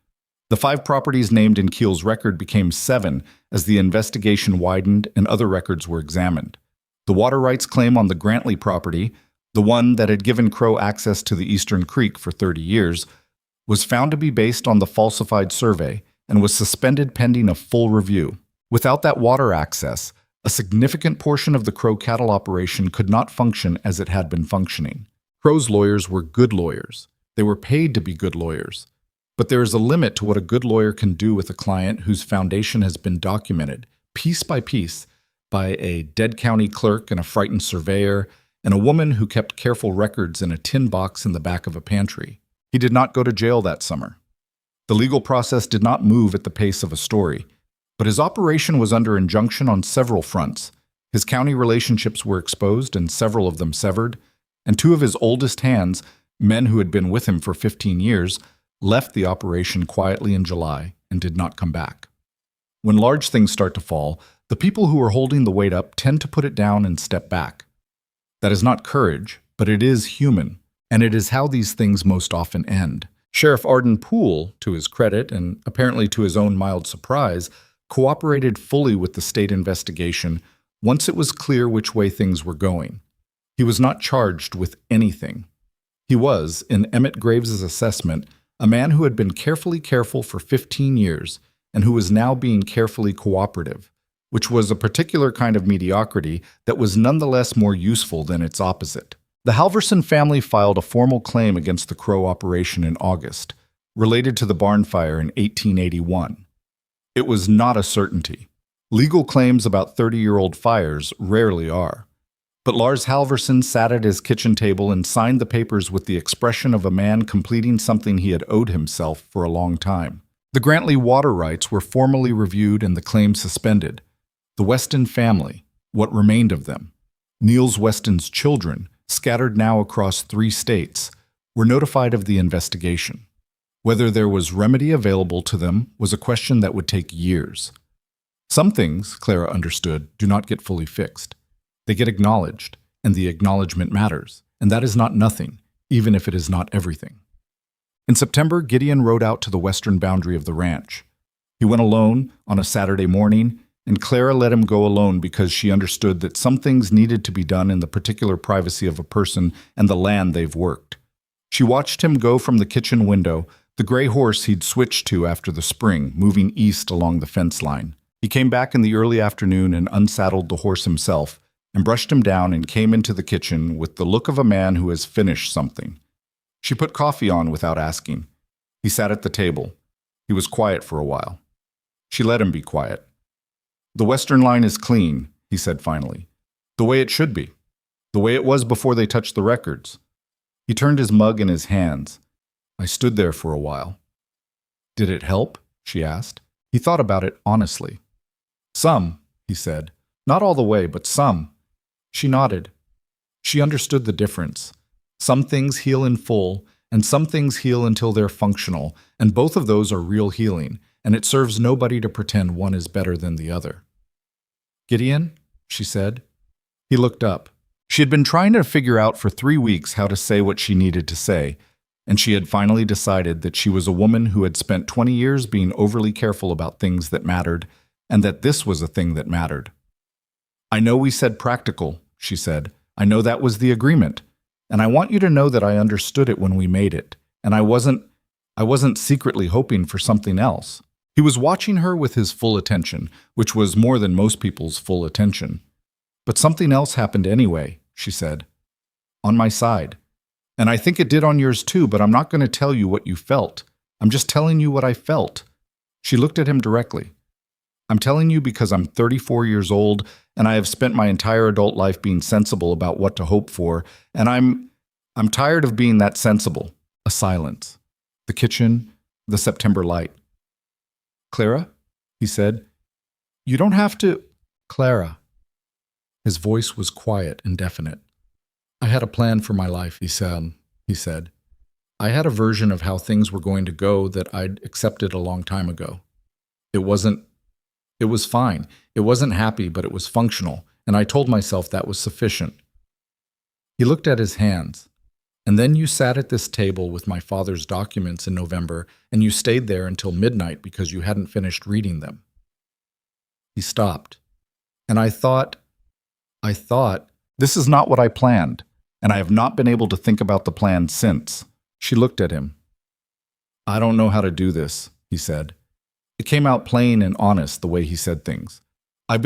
Speaker 1: The 5 properties named in Keel's record became 7 as the investigation widened and other records were examined. The water rights claim on the Grantley property, the one that had given Crow access to the Eastern Creek for 30 years, was found to be based on the falsified survey and was suspended pending a full review. Without that water access, a significant portion of the Crow cattle operation could not function as it had been functioning. Crow's lawyers were good lawyers. They were paid to be good lawyers. But there is a limit to what a good lawyer can do with a client whose foundation has been documented, piece by piece, by a dead county clerk and a frightened surveyor, and a woman who kept careful records in a tin box in the back of a pantry. He did not go to jail that summer. The legal process did not move at the pace of a story, but his operation was under injunction on several fronts. His county relationships were exposed and several of them severed, and 2 of his oldest hands, men who had been with him for 15 years, left the operation quietly in July and did not come back. When large things start to fall, the people who are holding the weight up tend to put it down and step back. That is not courage, but it is human, and it is how these things most often end. Sheriff Arden Poole, to his credit and apparently to his own mild surprise, cooperated fully with the state investigation once it was clear which way things were going. He was not charged with anything. He was, in Emmett Graves's assessment, a man who had been carefully careful for 15 years and who was now being carefully cooperative, which was a particular kind of mediocrity that was nonetheless more useful than its opposite. The Halverson family filed a formal claim against the Crow operation in August, related to the barn fire in 1881. It was not a certainty. Legal claims about 30-year-old fires rarely are. But Lars Halverson sat at his kitchen table and signed the papers with the expression of a man completing something he had owed himself for a long time. The Grantley water rights were formally reviewed and the claim suspended. The Weston family, what remained of them, Niels Weston's children, scattered now across 3 states, were notified of the investigation. Whether there was remedy available to them was a question that would take years. Some things, Clara understood, do not get fully fixed. They get acknowledged, and the acknowledgement matters, and that is not nothing, even if it is not everything. In September, Gideon rode out to the western boundary of the ranch. He went alone on a Saturday morning, and Clara let him go alone because she understood that some things needed to be done in the particular privacy of a person and the land they've worked. She watched him go from the kitchen window, the gray horse he'd switched to after the spring, moving east along the fence line. He came back in the early afternoon and unsaddled the horse himself, and brushed him down and came into the kitchen with the look of a man who has finished something. She put coffee on without asking. He sat at the table. He was quiet for a while. She let him be quiet. "The western line is clean," he said finally. "The way it should be. The way it was before they touched the records." He turned his mug in his hands. I stood there for a while. "Did it help?" she asked. He thought about it honestly. "Some," he said. "Not all the way, but some." She nodded. She understood the difference. Some things heal in full, and some things heal until they're functional, and both of those are real healing, and it serves nobody to pretend one is better than the other. "Gideon?" she said. He looked up. She had been trying to figure out for 3 weeks how to say what she needed to say, and she had finally decided that she was a woman who had spent 20 years being overly careful about things that mattered, and that this was a thing that mattered. "I know we said practical," she said. "I know that was the agreement. And I want you to know that I understood it when we made it. And I wasn't..." I wasn't secretly hoping for something else. He was watching her with his full attention, which was more than most people's full attention. But something else happened anyway, she said. On my side. And I think it did on yours too, but I'm not going to tell you what you felt. I'm just telling you what I felt. She looked at him directly. I'm telling you because I'm 34 years old, and I have spent my entire adult life being sensible about what to hope for, and I'm tired of being that sensible. A silence. The kitchen, the September light. Clara, he said, you don't have to. Clara. His voice was quiet and definite. I had a plan for my life, he said. I had a version of how things were going to go that I'd accepted a long time ago. It was fine. It wasn't happy, but it was functional, and I told myself that was sufficient. He looked at his hands. And then you sat at this table with my father's documents in November, and you stayed there until midnight because you hadn't finished reading them. He stopped. And I thought, this is not what I planned, and I have not been able to think about the plan since. She looked at him. I don't know how to do this, he said. It came out plain and honest the way he said things. I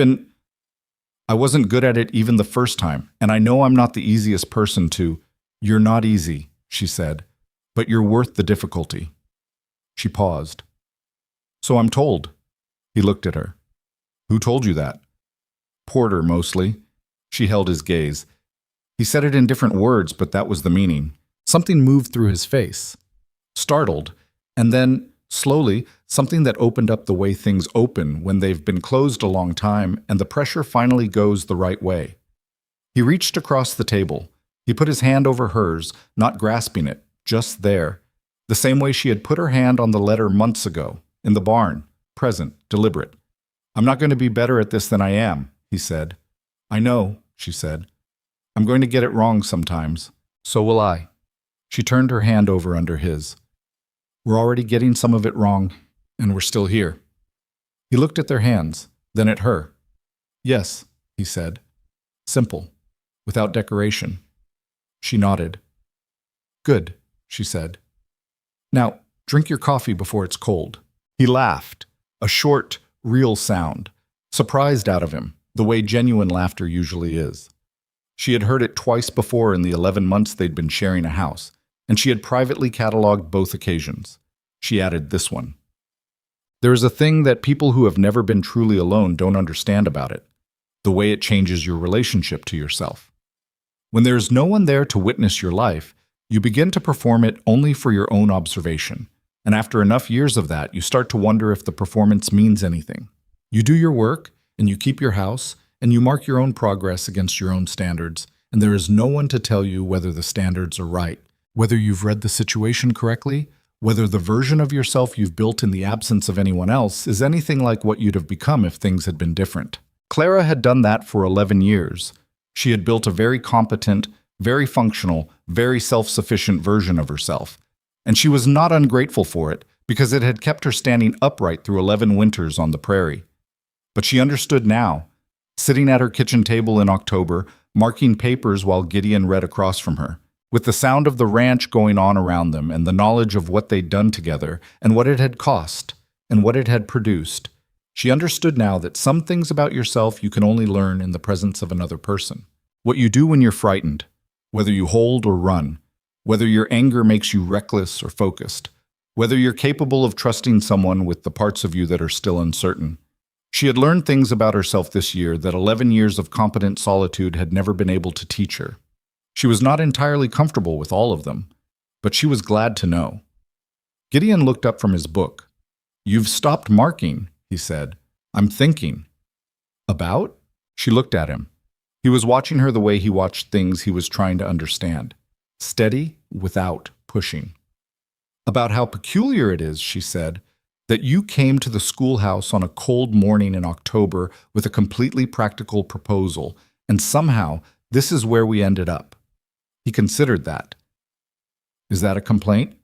Speaker 1: wasn't good at it even the first time, and I know I'm not the easiest person to. You're not easy, she said, but you're worth the difficulty. She paused. So I'm told. He looked at her. Who told you that? Porter, mostly. She held his gaze. He said it in different words, but that was the meaning. Something moved through his face. Startled, and then, slowly, something that opened up the way things open when they've been closed a long time and the pressure finally goes the right way. He reached across the table. He put his hand over hers, not grasping it, just there, the same way she had put her hand on the letter months ago, in the barn, present, deliberate. I'm not going to be better at this than I am, he said. I know, she said. I'm going to get it wrong sometimes. So will I. She turned her hand over under his. We're already getting some of it wrong, and we're still here. He looked at their hands, then at her. Yes, he said. Simple, without decoration. She nodded. Good, she said. Now, drink your coffee before it's cold. He laughed, a short, real sound, surprised out of him, the way genuine laughter usually is. She had heard it twice before in the 11 months they'd been sharing a house, and she had privately cataloged both occasions. She added this one. There is a thing that people who have never been truly alone don't understand about it, the way it changes your relationship to yourself. When there is no one there to witness your life, you begin to perform it only for your own observation, and after enough years of that, you start to wonder if the performance means anything. You do your work, and you keep your house, and you mark your own progress against your own standards, and there is no one to tell you whether the standards are right, whether you've read the situation correctly, whether the version of yourself you've built in the absence of anyone else is anything like what you'd have become if things had been different. Clara had done that for 11 years. She had built a very competent, very functional, very self-sufficient version of herself, and she was not ungrateful for it because it had kept her standing upright through 11 winters on the prairie. But she understood now, sitting at her kitchen table in October, marking papers while Gideon read across from her, with the sound of the ranch going on around them and the knowledge of what they'd done together and what it had cost and what it had produced. She understood now that some things about yourself you can only learn in the presence of another person. What you do when you're frightened, whether you hold or run, whether your anger makes you reckless or focused, whether you're capable of trusting someone with the parts of you that are still uncertain. She had learned things about herself this year that 11 years of competent solitude had never been able to teach her. She was not entirely comfortable with all of them, but she was glad to know. Gideon looked up from his book. You've stopped marking, he said. I'm thinking. About? She looked at him. He was watching her the way he watched things he was trying to understand. Steady, without pushing. About how peculiar it is, she said, that you came to the schoolhouse on a cold morning in October with a completely practical proposal, and somehow this is where we ended up. He considered that. Is that a complaint?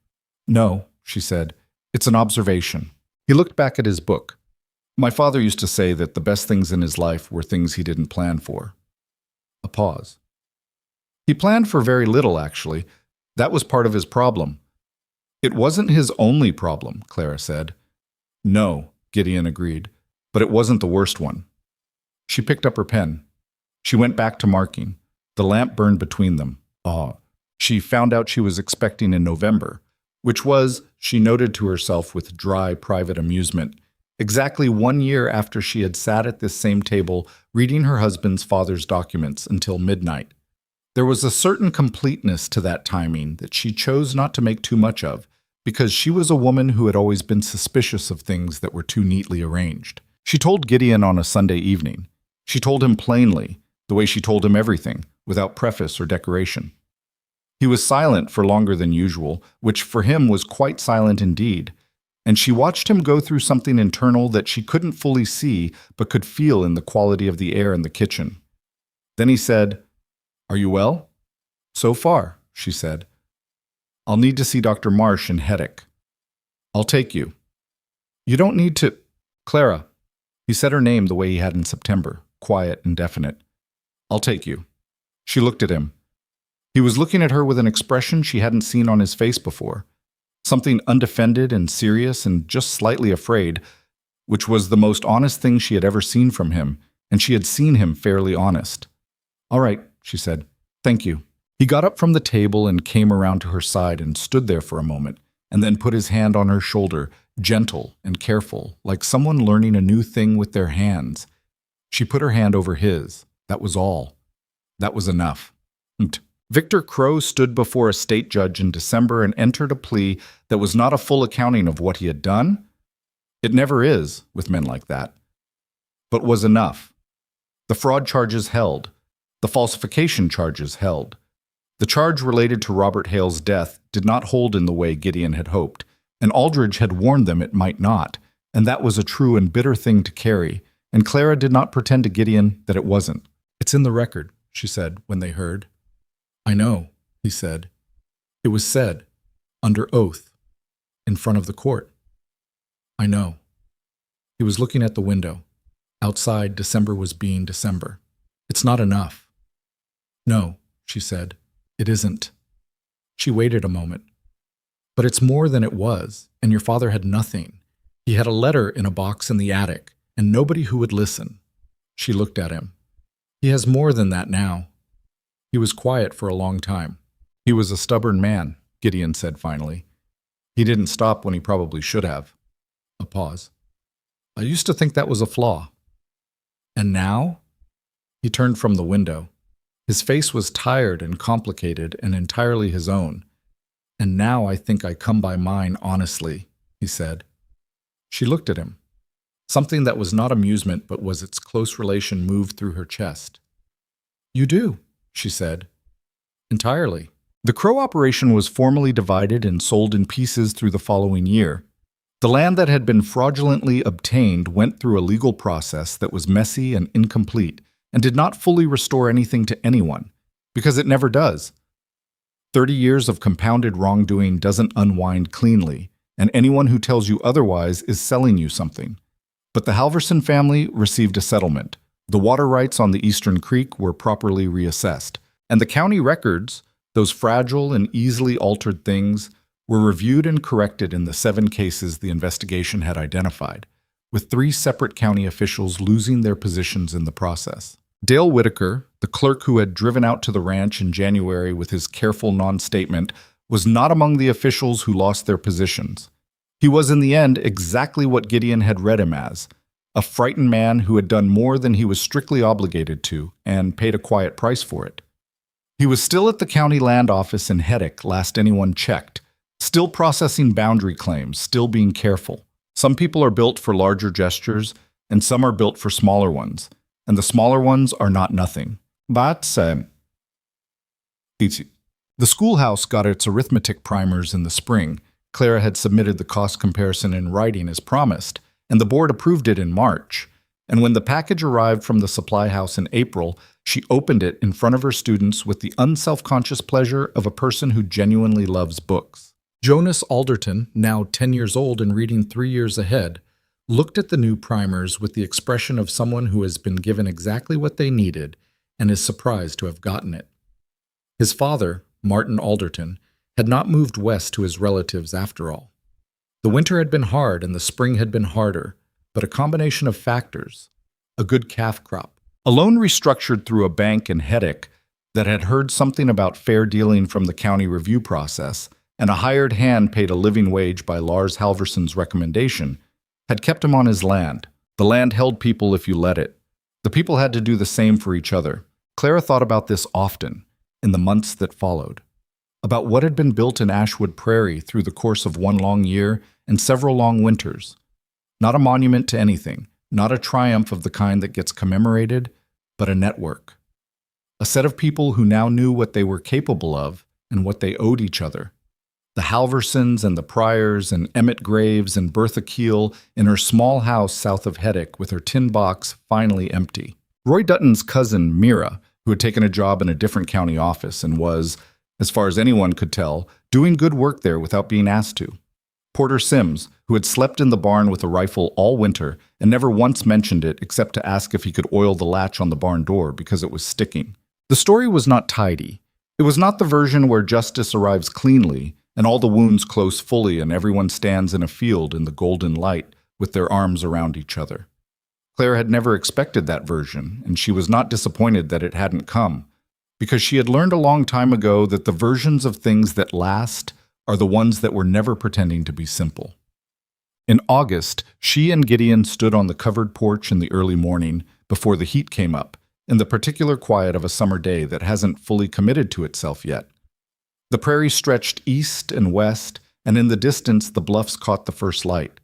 Speaker 1: No, she said. It's an observation. He looked back at his book. My father used to say that the best things in his life were things he didn't plan for. A pause. He planned for very little, actually. That was part of his problem. It wasn't his only problem, Clara said. No, Gideon agreed, but it wasn't the worst one. She picked up her pen. She went back to marking. The lamp burned between them. She found out she was expecting in November, which was, she noted to herself with dry, private amusement, exactly 1 year after she had sat at this same table reading her husband's father's documents until midnight. There was a certain completeness to that timing that she chose not to make too much of, because she was a woman who had always been suspicious of things that were too neatly arranged. She told Gideon on a Sunday evening. She told him plainly, the way she told him everything, without preface or decoration. He was silent for longer than usual, which for him was quite silent indeed, and she watched him go through something internal that she couldn't fully see but could feel in the quality of the air in the kitchen. Then he said, "Are you well?" "So far," she said. "I'll need to see Dr. Marsh in Headache." "I'll take you." "You don't need to—" "Clara." He said her name the way he had in September, quiet and definite. "I'll take you." She looked at him. He was looking at her with an expression she hadn't seen on his face before, something undefended and serious and just slightly afraid, which was the most honest thing she had ever seen from him, and she had seen him fairly honest. "All right," she said. "Thank you." He got up from the table and came around to her side and stood there for a moment, and then put his hand on her shoulder, gentle and careful, like someone learning a new thing with their hands. She put her hand over his. That was all. That was enough. Victor Crow stood before a state judge in December and entered a plea that was not a full accounting of what he had done. It never is, with men like that. But was enough. The fraud charges held. The falsification charges held. The charge related to Robert Hale's death did not hold in the way Gideon had hoped, and Aldridge had warned them it might not, and that was a true and bitter thing to carry, and Clara did not pretend to Gideon that it wasn't. "It's in the record," she said when they heard. "I know," he said. "It was said, under oath, in front of the court." "I know." He was looking at the window. Outside, December was being December. "It's not enough." "No," she said. "It isn't." She waited a moment. "But it's more than it was, and your father had nothing. He had a letter in a box in the attic, and nobody who would listen." She looked at him. "He has more than that now." He was quiet for a long time. "He was a stubborn man," Gideon said finally. "He didn't stop when he probably should have." A pause. "I used to think that was a flaw." "And now?" He turned from the window. His face was tired and complicated and entirely his own. "And now I think I come by mine honestly," he said. She looked at him. Something that was not amusement but was its close relation moved through her chest. "You do," she said. "Entirely." The Crow operation was formally divided and sold in pieces through the following year. The land that had been fraudulently obtained went through a legal process that was messy and incomplete and did not fully restore anything to anyone, because it never does. 30 years of compounded wrongdoing doesn't unwind cleanly, and anyone who tells you otherwise is selling you something. But the Halverson family received a settlement. The water rights on the Eastern Creek were properly reassessed, and the county records, those fragile and easily altered things, were reviewed and corrected in the 7 cases the investigation had identified, with 3 separate county officials losing their positions in the process. Dale Whitaker, the clerk who had driven out to the ranch in January with his careful non-statement, was not among the officials who lost their positions. He was in the end exactly what Gideon had read him as, a frightened man who had done more than he was strictly obligated to and paid a quiet price for it. He was still at the county land office in Headache last anyone checked, still processing boundary claims, still being careful. Some people are built for larger gestures, and some are built for smaller ones, and the smaller ones are not nothing. But the schoolhouse got its arithmetic primers in the spring. Clara had submitted the cost comparison in writing as promised, and the board approved it in March. And when the package arrived from the supply house in April, she opened it in front of her students with the unselfconscious pleasure of a person who genuinely loves books. Jonas Alderton, now 10 years old and reading 3 years ahead, looked at the new primers with the expression of someone who has been given exactly what they needed and is surprised to have gotten it. His father, Martin Alderton,
Speaker 2: had not moved west to his relatives after all. The winter had been hard and the spring had been harder, but a combination of factors, a good calf crop,
Speaker 1: A loan restructured through a bank in Heddick that had heard something about fair dealing from the county review process, and a hired hand paid a living wage by Lars Halverson's recommendation, had kept him on his land. The land held people if you let it. The people had to do the same for each other. Clara thought about this often, in the months that followed, about what had been built in Ashwood Prairie through the course of one long year and several long winters. Not a monument to anything, not a triumph of the kind that gets commemorated, but a network. A set of people who now knew what they were capable of and what they owed each other. The Halversons and the Pryors and Emmett Graves and Bertha Keel in her small house south of Heddick with her tin box finally empty. Roy Dutton's cousin, Mira, who had taken a job in a different county office and was, as far as anyone could tell, doing good work there without being asked to. Porter Sims, who had slept in the barn with a rifle all winter and never once mentioned it except to ask if he could oil the latch on the barn door because it was sticking. The story was not tidy. It was not the version where justice arrives cleanly and all the wounds close fully and everyone stands in a field in the golden light with their arms around each other. Claire had never expected that version, and she was not disappointed that it hadn't come, because she had learned a long time ago that the versions of things that last are the ones that were never pretending to be simple. In August, she and Gideon stood on the covered porch in the early morning before the heat came up, in the particular quiet of a summer day that hasn't fully committed to itself yet. The prairie stretched east and west, and in the distance the bluffs caught the first light.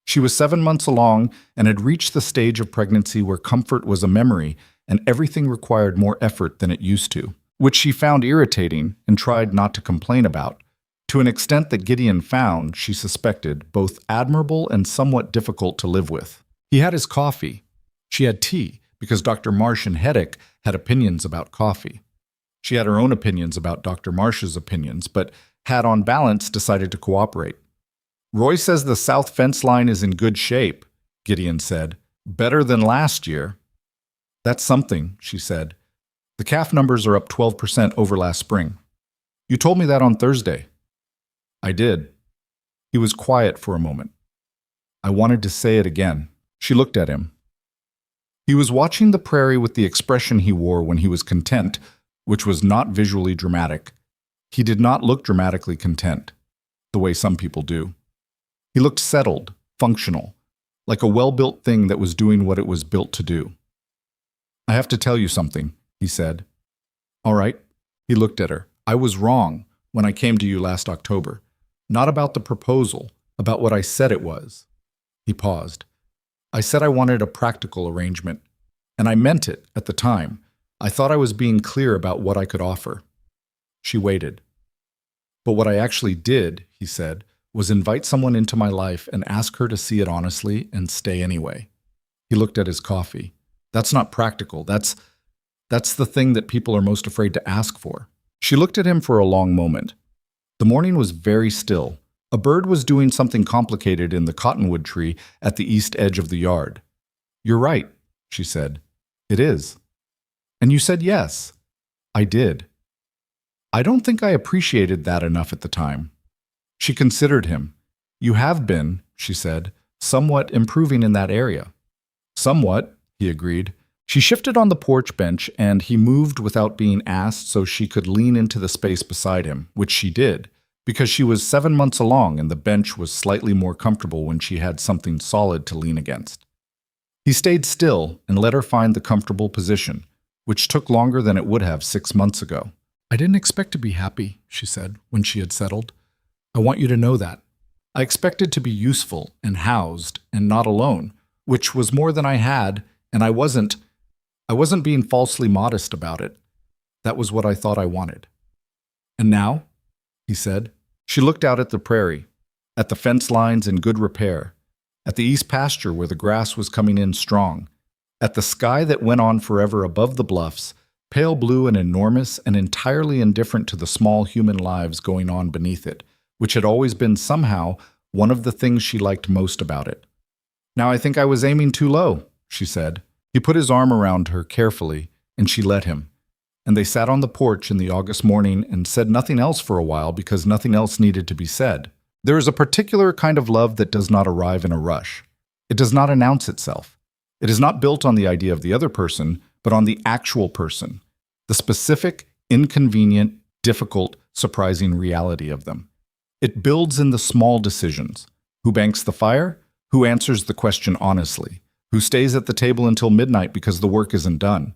Speaker 1: She was 7 months along and had reached the stage of pregnancy where comfort was a memory and everything required more effort than it used to, which she found irritating and tried not to complain about, to an extent that Gideon found, she suspected, both admirable and somewhat difficult to live with. He had his coffee. She had tea, because Dr. Marsh in Heddick had opinions about coffee. She had her own opinions about Dr. Marsh's opinions, but had on balance decided to cooperate. Roy says the south fence line is in good shape, Gideon said. Better than last year. That's something, she said. The calf numbers are up 12% over last spring. You told me that on Thursday. I did. He was quiet for a moment. I wanted to say it again. She looked at him. He was watching the prairie with the expression he wore when he was content, which was not visually dramatic. He did not look dramatically content, the way some people do. He looked settled, functional, like a well-built thing that was doing what it was built to do. I have to tell you something, he said. All right. He looked at her. I was wrong when I came to you last October. Not about the proposal, about what I said it was. He paused. I said I wanted a practical arrangement, and I meant it at the time. I thought I was being clear about what I could offer. She waited. But what I actually did, he said, was invite someone into my life and ask her to see it honestly and stay anyway. He looked at his coffee. That's not practical. That's the thing that people are most afraid to ask for. She looked at him for a long moment. The morning was very still. A bird was doing something complicated in the cottonwood tree at the east edge of the yard. You're right, she said. It is. And you said yes. I did. I don't think I appreciated that enough at the time. She considered him. You have been, she said, somewhat improving in that area. Somewhat, he agreed. She shifted on the porch bench and he moved without being asked so she could lean into the space beside him, which she did, because she was 7 months along and the bench was slightly more comfortable when she had something solid to lean against. He stayed still and let her find the comfortable position, which took longer than it would have 6 months ago. I didn't expect to be happy, she said, when she had settled. I want you to know that. I expected to be useful and housed and not alone, which was more than I had, and I wasn't being falsely modest about it. That was what I thought I wanted. And now, he said, she looked out at the prairie, at the fence lines in good repair, at the east pasture where the grass was coming in strong, at the sky that went on forever above the bluffs, pale blue and enormous and entirely indifferent to the small human lives going on beneath it, which had always been somehow one of the things she liked most about it. Now I think I was aiming too low, she said. He put his arm around her carefully, and she let him. and they sat on the porch in the August morning and said nothing else for a while because nothing else needed to be said. There is a particular kind of love that does not arrive in a rush. It does not announce itself. It is not built on the idea of the other person, but on the actual person, the specific, inconvenient, difficult, surprising reality of them. It builds in the small decisions. Who banks the fire? Who answers the question honestly? Who stays at the table until midnight because the work isn't done?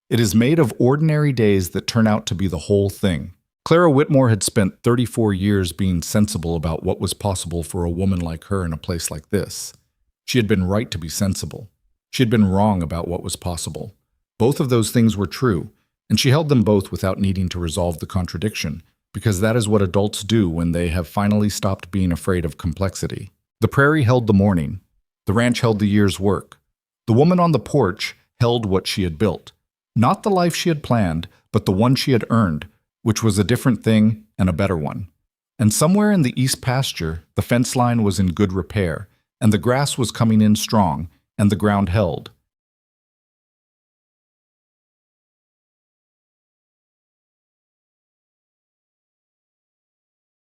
Speaker 1: It is made of ordinary days that turn out to be the whole thing. Clara Whitmore had spent 34 years being sensible about what was possible for a woman like her in a place like this. She had been right to be sensible. She had been wrong about what was possible. Both of those things were true, and she held them both without needing to resolve the contradiction, because that is what adults do when they have finally stopped being afraid of complexity. The prairie held the morning. The ranch held the year's work. The woman on the porch held what she had built. Not the life she had planned, but the one she had earned, which was a different thing and a better one. And somewhere in the east pasture, the fence line was in good repair, and the grass was coming in strong, and the ground held.